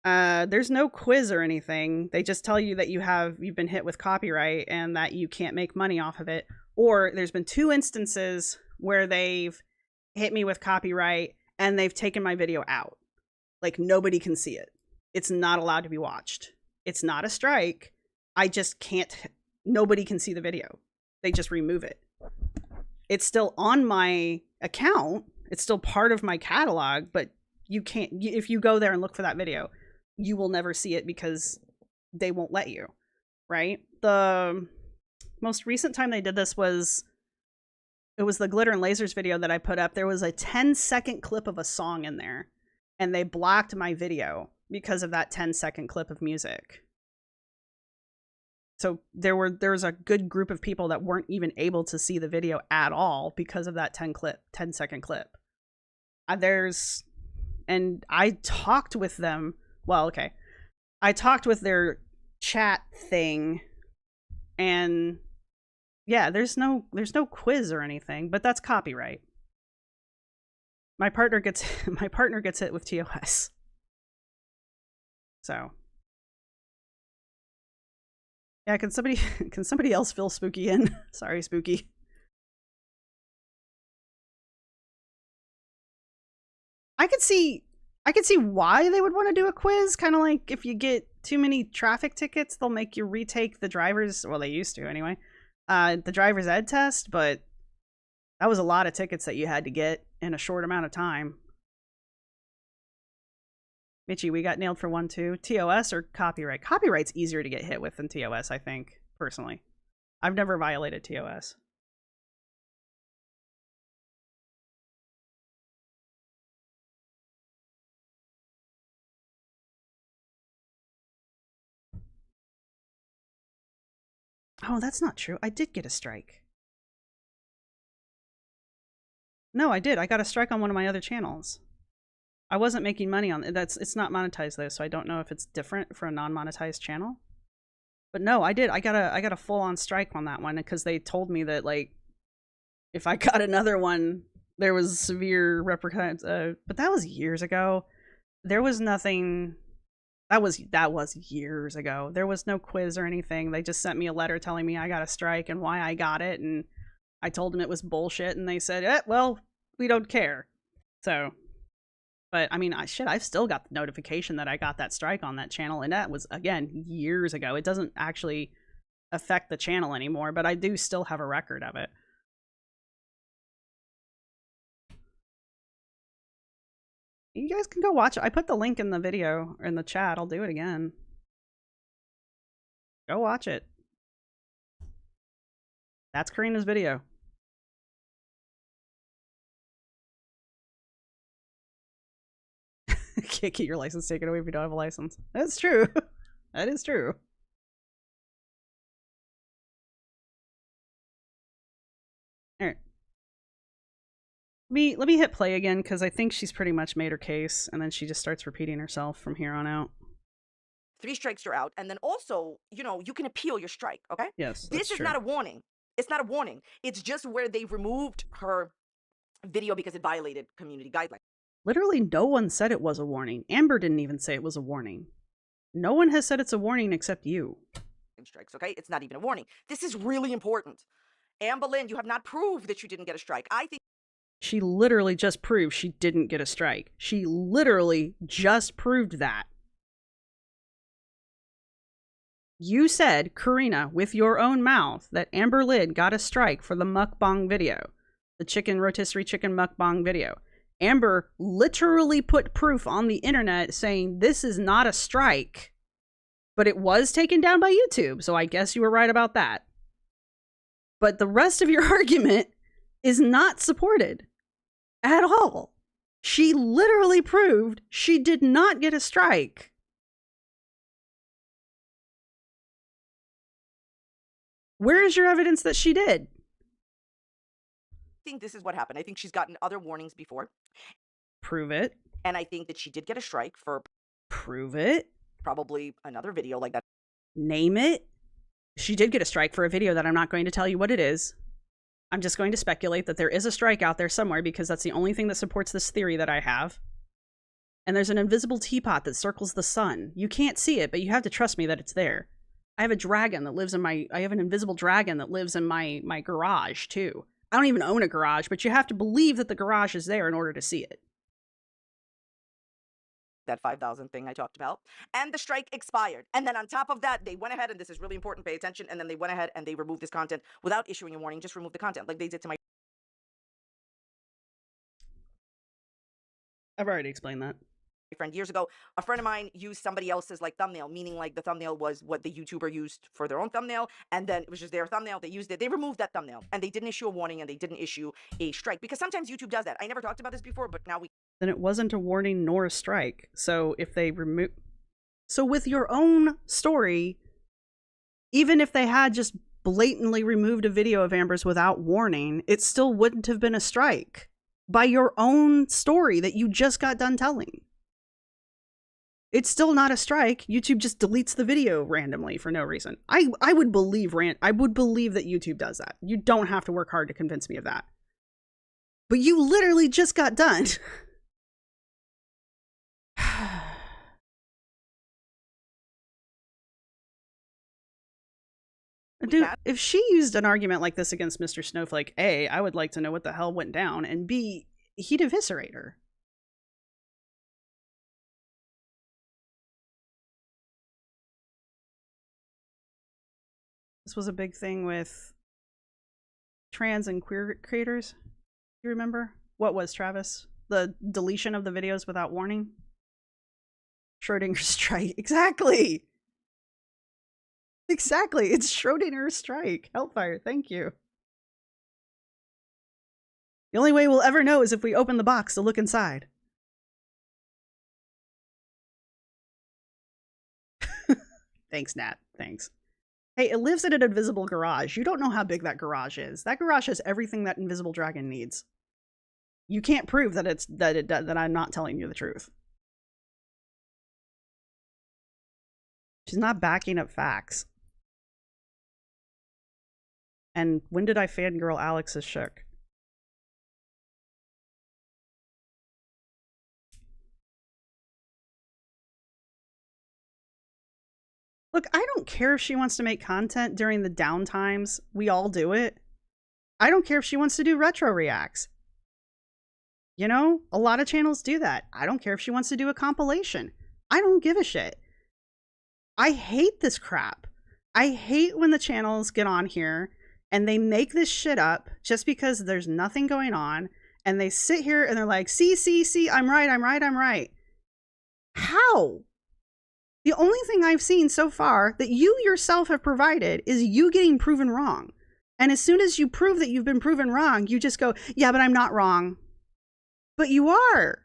S1: there's no quiz or anything. They just tell you that you've been hit with copyright and that you can't make money off of it. Or there's been 2 instances where they've hit me with copyright and they've taken my video out. Like, nobody can see it. It's not allowed to be watched. It's not a strike. I just can't. Nobody can see the video. They just remove it. It's still on my account. It's still part of my catalog, but you can't. If you go there and look for that video, you will never see it because they won't let you, right? The most recent time they did this was the Glitter and Lasers video that I put up. There was a 10-second clip of a song in there. And they blocked my video because of that 10-second clip of music. So there was a good group of people that weren't even able to see the video at all because of that 10-second clip. And I talked with them. Well, okay. I talked with their chat thing, and yeah, there's no quiz or anything, but that's copyright. My partner gets hit with TOS. So yeah, can somebody else fill Spooky in? Sorry, Spooky. I could see why they would want to do a quiz. Kind of like if you get too many traffic tickets, they'll make you retake the driver's. Well, they used to anyway. The driver's ed test, but that was a lot of tickets that you had to get in a short amount of time. Mitchie, we got nailed for 1 too. TOS or copyright? Copyright's easier to get hit with than TOS, I think, personally. I've never violated TOS. Oh, that's not true. I did get a strike. No, I did. I got a strike on one of my other channels. I wasn't making money on it. It's not monetized though, so I don't know if it's different for a non-monetized channel. But no, I did. I got a full-on strike on that one because they told me that like if I got another one, there was severe repercussions. But that was years ago. There was nothing. That was years ago. There was no quiz or anything. They just sent me a letter telling me I got a strike and why I got it, and I told them it was bullshit, and they said, well, we don't care. So, but I mean, I've still got the notification that I got that strike on that channel, and that was, again, years ago. It doesn't actually affect the channel anymore, but I do still have a record of it. You guys can go watch it. I put the link in the video, or in the chat. I'll do it again. Go watch it. That's Karina's video. Can't get your license taken away if you don't have a license. That's true. That is true. Alright. Let me hit play again, because I think she's pretty much made her case, and then she just starts repeating herself from here on out.
S2: 3 strikes are out, and then also, you know, you can appeal your strike, okay?
S1: Yes,
S2: this is
S1: true.
S2: not a warning. It's not a warning. It's just where they removed her video because it violated community guidelines.
S1: Literally no one said it was a warning. Amber didn't even say it was a warning. No one has said it's a warning except you.
S2: Strikes, okay? It's not even a warning. This is really important. Amber Lynn, you have not proved that you didn't get a strike. I think
S1: she literally just proved she didn't get a strike. She literally just proved that. You said, Karina, with your own mouth, that Amber Lynn got a strike for the mukbang video. The chicken rotisserie chicken mukbang video. Amber literally put proof on the internet saying this is not a strike, but it was taken down by YouTube, so I guess you were right about that. But the rest of your argument is not supported at all. She literally proved she did not get a strike. Where is your evidence that she did?
S2: I think this is what happened. I think she's gotten other warnings before.
S1: Prove it.
S2: And I think that she did get a strike for...
S1: Prove it.
S2: Probably another video like that.
S1: Name it. She did get a strike for a video that I'm not going to tell you what it is. I'm just going to speculate that there is a strike out there somewhere because that's the only thing that supports this theory that I have. And there's an invisible teapot that circles the sun. You can't see it, but you have to trust me that it's there. I have a dragon that lives in I have an invisible dragon that lives in my garage too. I don't even own a garage, but you have to believe that the garage is there in order to see it.
S2: That 5,000 thing I talked about. And the strike expired. And then on top of that, they went ahead, and this is really important, pay attention, and then they went ahead and they removed this content without issuing a warning, just remove the content, like they did to my...
S1: I've already explained that.
S2: Friend years ago. A friend of mine used somebody else's like thumbnail, meaning like the thumbnail was what the YouTuber used for their own thumbnail, and then it was just their thumbnail. They used it. They removed that thumbnail, and they didn't issue a warning, and they didn't issue a strike, because sometimes YouTube does that. I never talked about this before, but now we...
S1: Then it wasn't a warning nor a strike. So if they remove... So with your own story, even if they had just blatantly removed a video of Amber's without warning, it still wouldn't have been a strike by your own story that you just got done telling. It's still not a strike. YouTube just deletes the video randomly for no reason. I would believe Rant. I would believe that YouTube does that. You don't have to work hard to convince me of that. But you literally just got done. Dude, if she used an argument like this against Mr. Snowflake, A, I would like to know what the hell went down, and B, he'd eviscerate her. This was a big thing with trans and queer creators. You remember? What was, Travis? The deletion of the videos without warning? Schrodinger's strike. Exactly. Exactly. It's Schrodinger's strike. Hellfire. Thank you. The only way we'll ever know is if we open the box to look inside. Thanks, Nat. Thanks. Hey, it lives in an invisible garage. You don't know how big that garage is. That garage has everything that invisible dragon needs. You can't prove that I'm not telling you the truth. She's not backing up facts. And when did I fangirl Alex's shook? Look, I don't care if she wants to make content during the downtimes. We all do it. I don't care if she wants to do retro reacts. You know, a lot of channels do that. I don't care if she wants to do a compilation. I don't give a shit. I hate this crap. I hate when the channels get on here and they make this shit up just because there's nothing going on. And they sit here and they're like, see, I'm right. How? The only thing I've seen so far that you yourself have provided is you getting proven wrong. And as soon as you prove that you've been proven wrong, you just go, yeah, but I'm not wrong. But you are.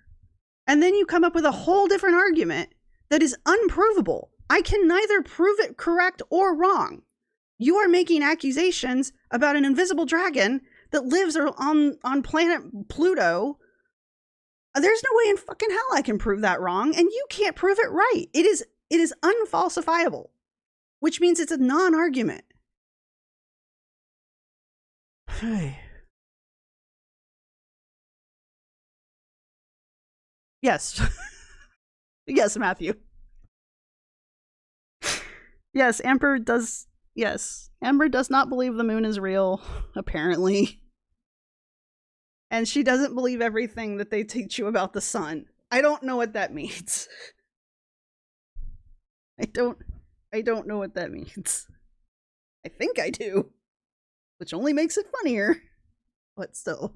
S1: And then you come up with a whole different argument that is unprovable. I can neither prove it correct or wrong. You are making accusations about an invisible dragon that lives on planet Pluto. There's no way in fucking hell I can prove that wrong, and you can't prove it right. It is unfalsifiable, which means it's a non-argument. Yes. Yes, Matthew. Yes, Amber does not believe the moon is real, apparently. And she doesn't believe everything that they teach you about the sun. I don't know what that means. I don't know what that means. I think I do. Which only makes it funnier. But still.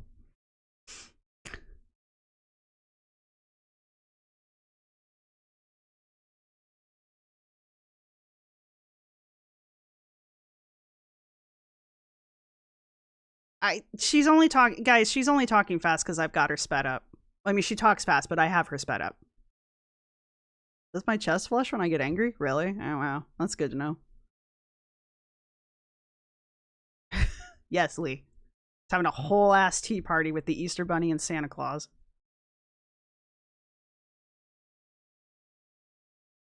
S1: She's only talking fast because I've got her sped up. I mean, she talks fast, but I have her sped up. Does my chest flush when I get angry? Really? Oh, wow. That's good to know. Yes, Lee. It's having a whole ass tea party with the Easter Bunny and Santa Claus.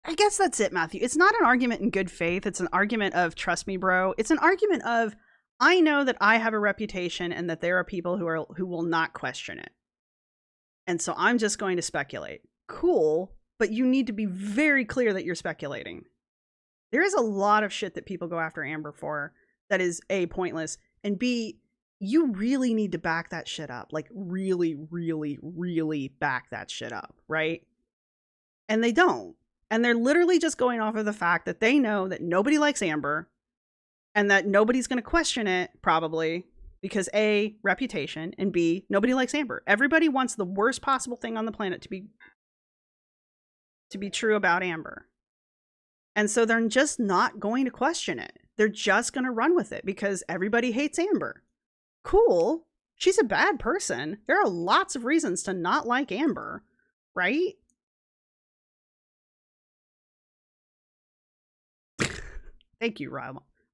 S1: I guess that's it, Matthew. It's not an argument in good faith. It's an argument of, trust me, bro. It's an argument of, I know that I have a reputation and that there are people who will not question it. And so I'm just going to speculate. Cool, but you need to be very clear that you're speculating. There is a lot of shit that people go after Amber for that is A, pointless, and B, you really need to back that shit up. Like, really, really, really back that shit up, right? And they don't. And they're literally just going off of the fact that they know that nobody likes Amber and that nobody's going to question it, probably, because A, reputation, and B, nobody likes Amber. Everybody wants the worst possible thing on the planet to be true about Amber. And so they're just not going to question it. They're just going to run with it because everybody hates Amber. Cool. She's a bad person. There are lots of reasons to not like Amber, right? Thank you,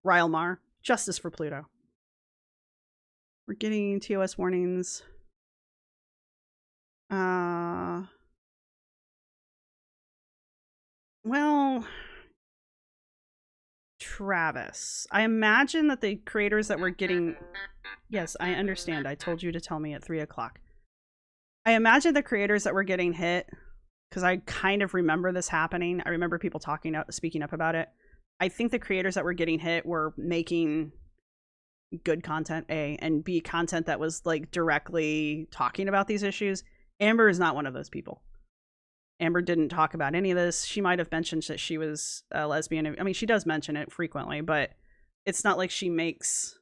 S1: Rylmar. Justice for Pluto. We're getting TOS warnings. Well, Travis. I imagine that the creators that were getting... Yes, I understand. I told you to tell me at 3 o'clock. I imagine the creators that were getting hit, because I kind of remember this happening. I remember people speaking up about it. I think the creators that were getting hit were making good content, A, and B, content that was like directly talking about these issues. Amber is not one of those people. Amber didn't talk about any of this. She might have mentioned that she was a lesbian. I mean, she does mention it frequently, but it's not like she makes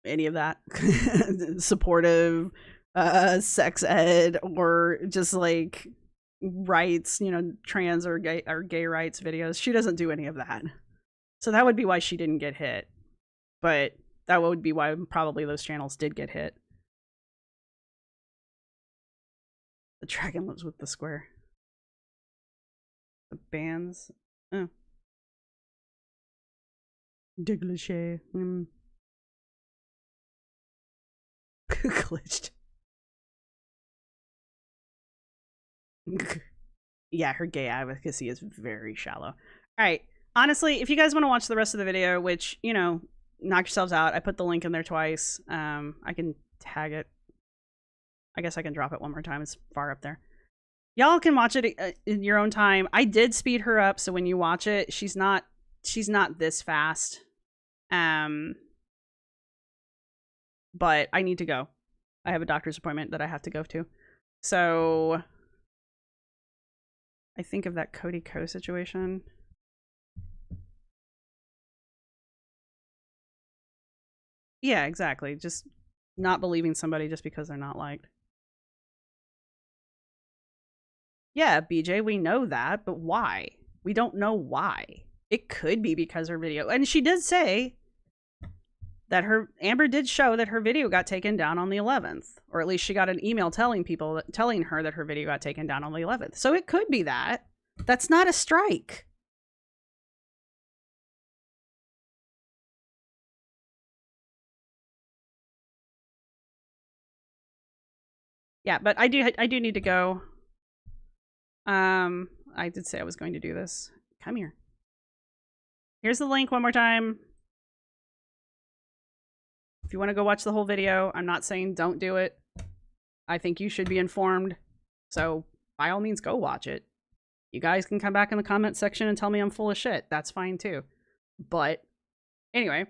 S1: any of that supportive sex ed or just like rights, you know, trans or gay rights videos. She doesn't do any of that. So that would be why she didn't get hit. But that would be why probably those channels did get hit. The dragon lives with the square. The bands. Oh. Dégagé. Glitched. Yeah, her gay advocacy is very shallow. All right. Honestly, if you guys want to watch the rest of the video, which, you know, knock yourselves out. I put the link in there twice. I can tag it. I guess I can drop it one more time. It's far up there. Y'all can watch it in your own time. I did speed her up, so when you watch it, she's not this fast. But I need to go. I have a doctor's appointment that I have to go to. So I think of that Cody Co situation. Yeah, exactly. Just not believing somebody just because they're not liked. Yeah, BJ, we know that, but why? We don't know why. It could be because her video, and she did say that Amber did show that her video got taken down on the 11th, or at least she got an email telling her that her video got taken down on the 11th. So it could be that. That's not a strike. Yeah, but I do need to go. I did say I was going to do this. Come here. Here's the link one more time. If you want to go watch the whole video, I'm not saying don't do it. I think you should be informed. So by all means, go watch it. You guys can come back in the comment section and tell me I'm full of shit. That's fine too. But anyway,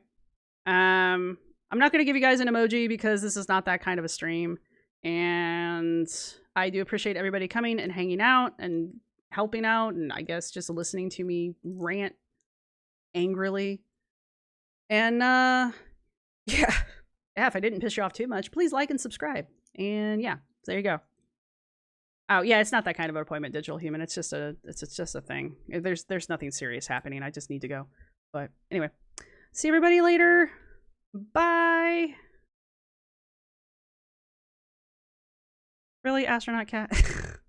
S1: I'm not going to give you guys an emoji because this is not that kind of a stream. And I do appreciate everybody coming and hanging out and helping out, and I guess just listening to me rant angrily. And yeah, if I didn't piss you off too much, please like and subscribe. And yeah, so there you go. Oh yeah, it's not that kind of an appointment, Digital Human. It's just a thing. There's nothing serious happening. I just need to go. But anyway, see everybody later. Bye. Really, astronaut cat?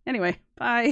S1: Anyway, bye.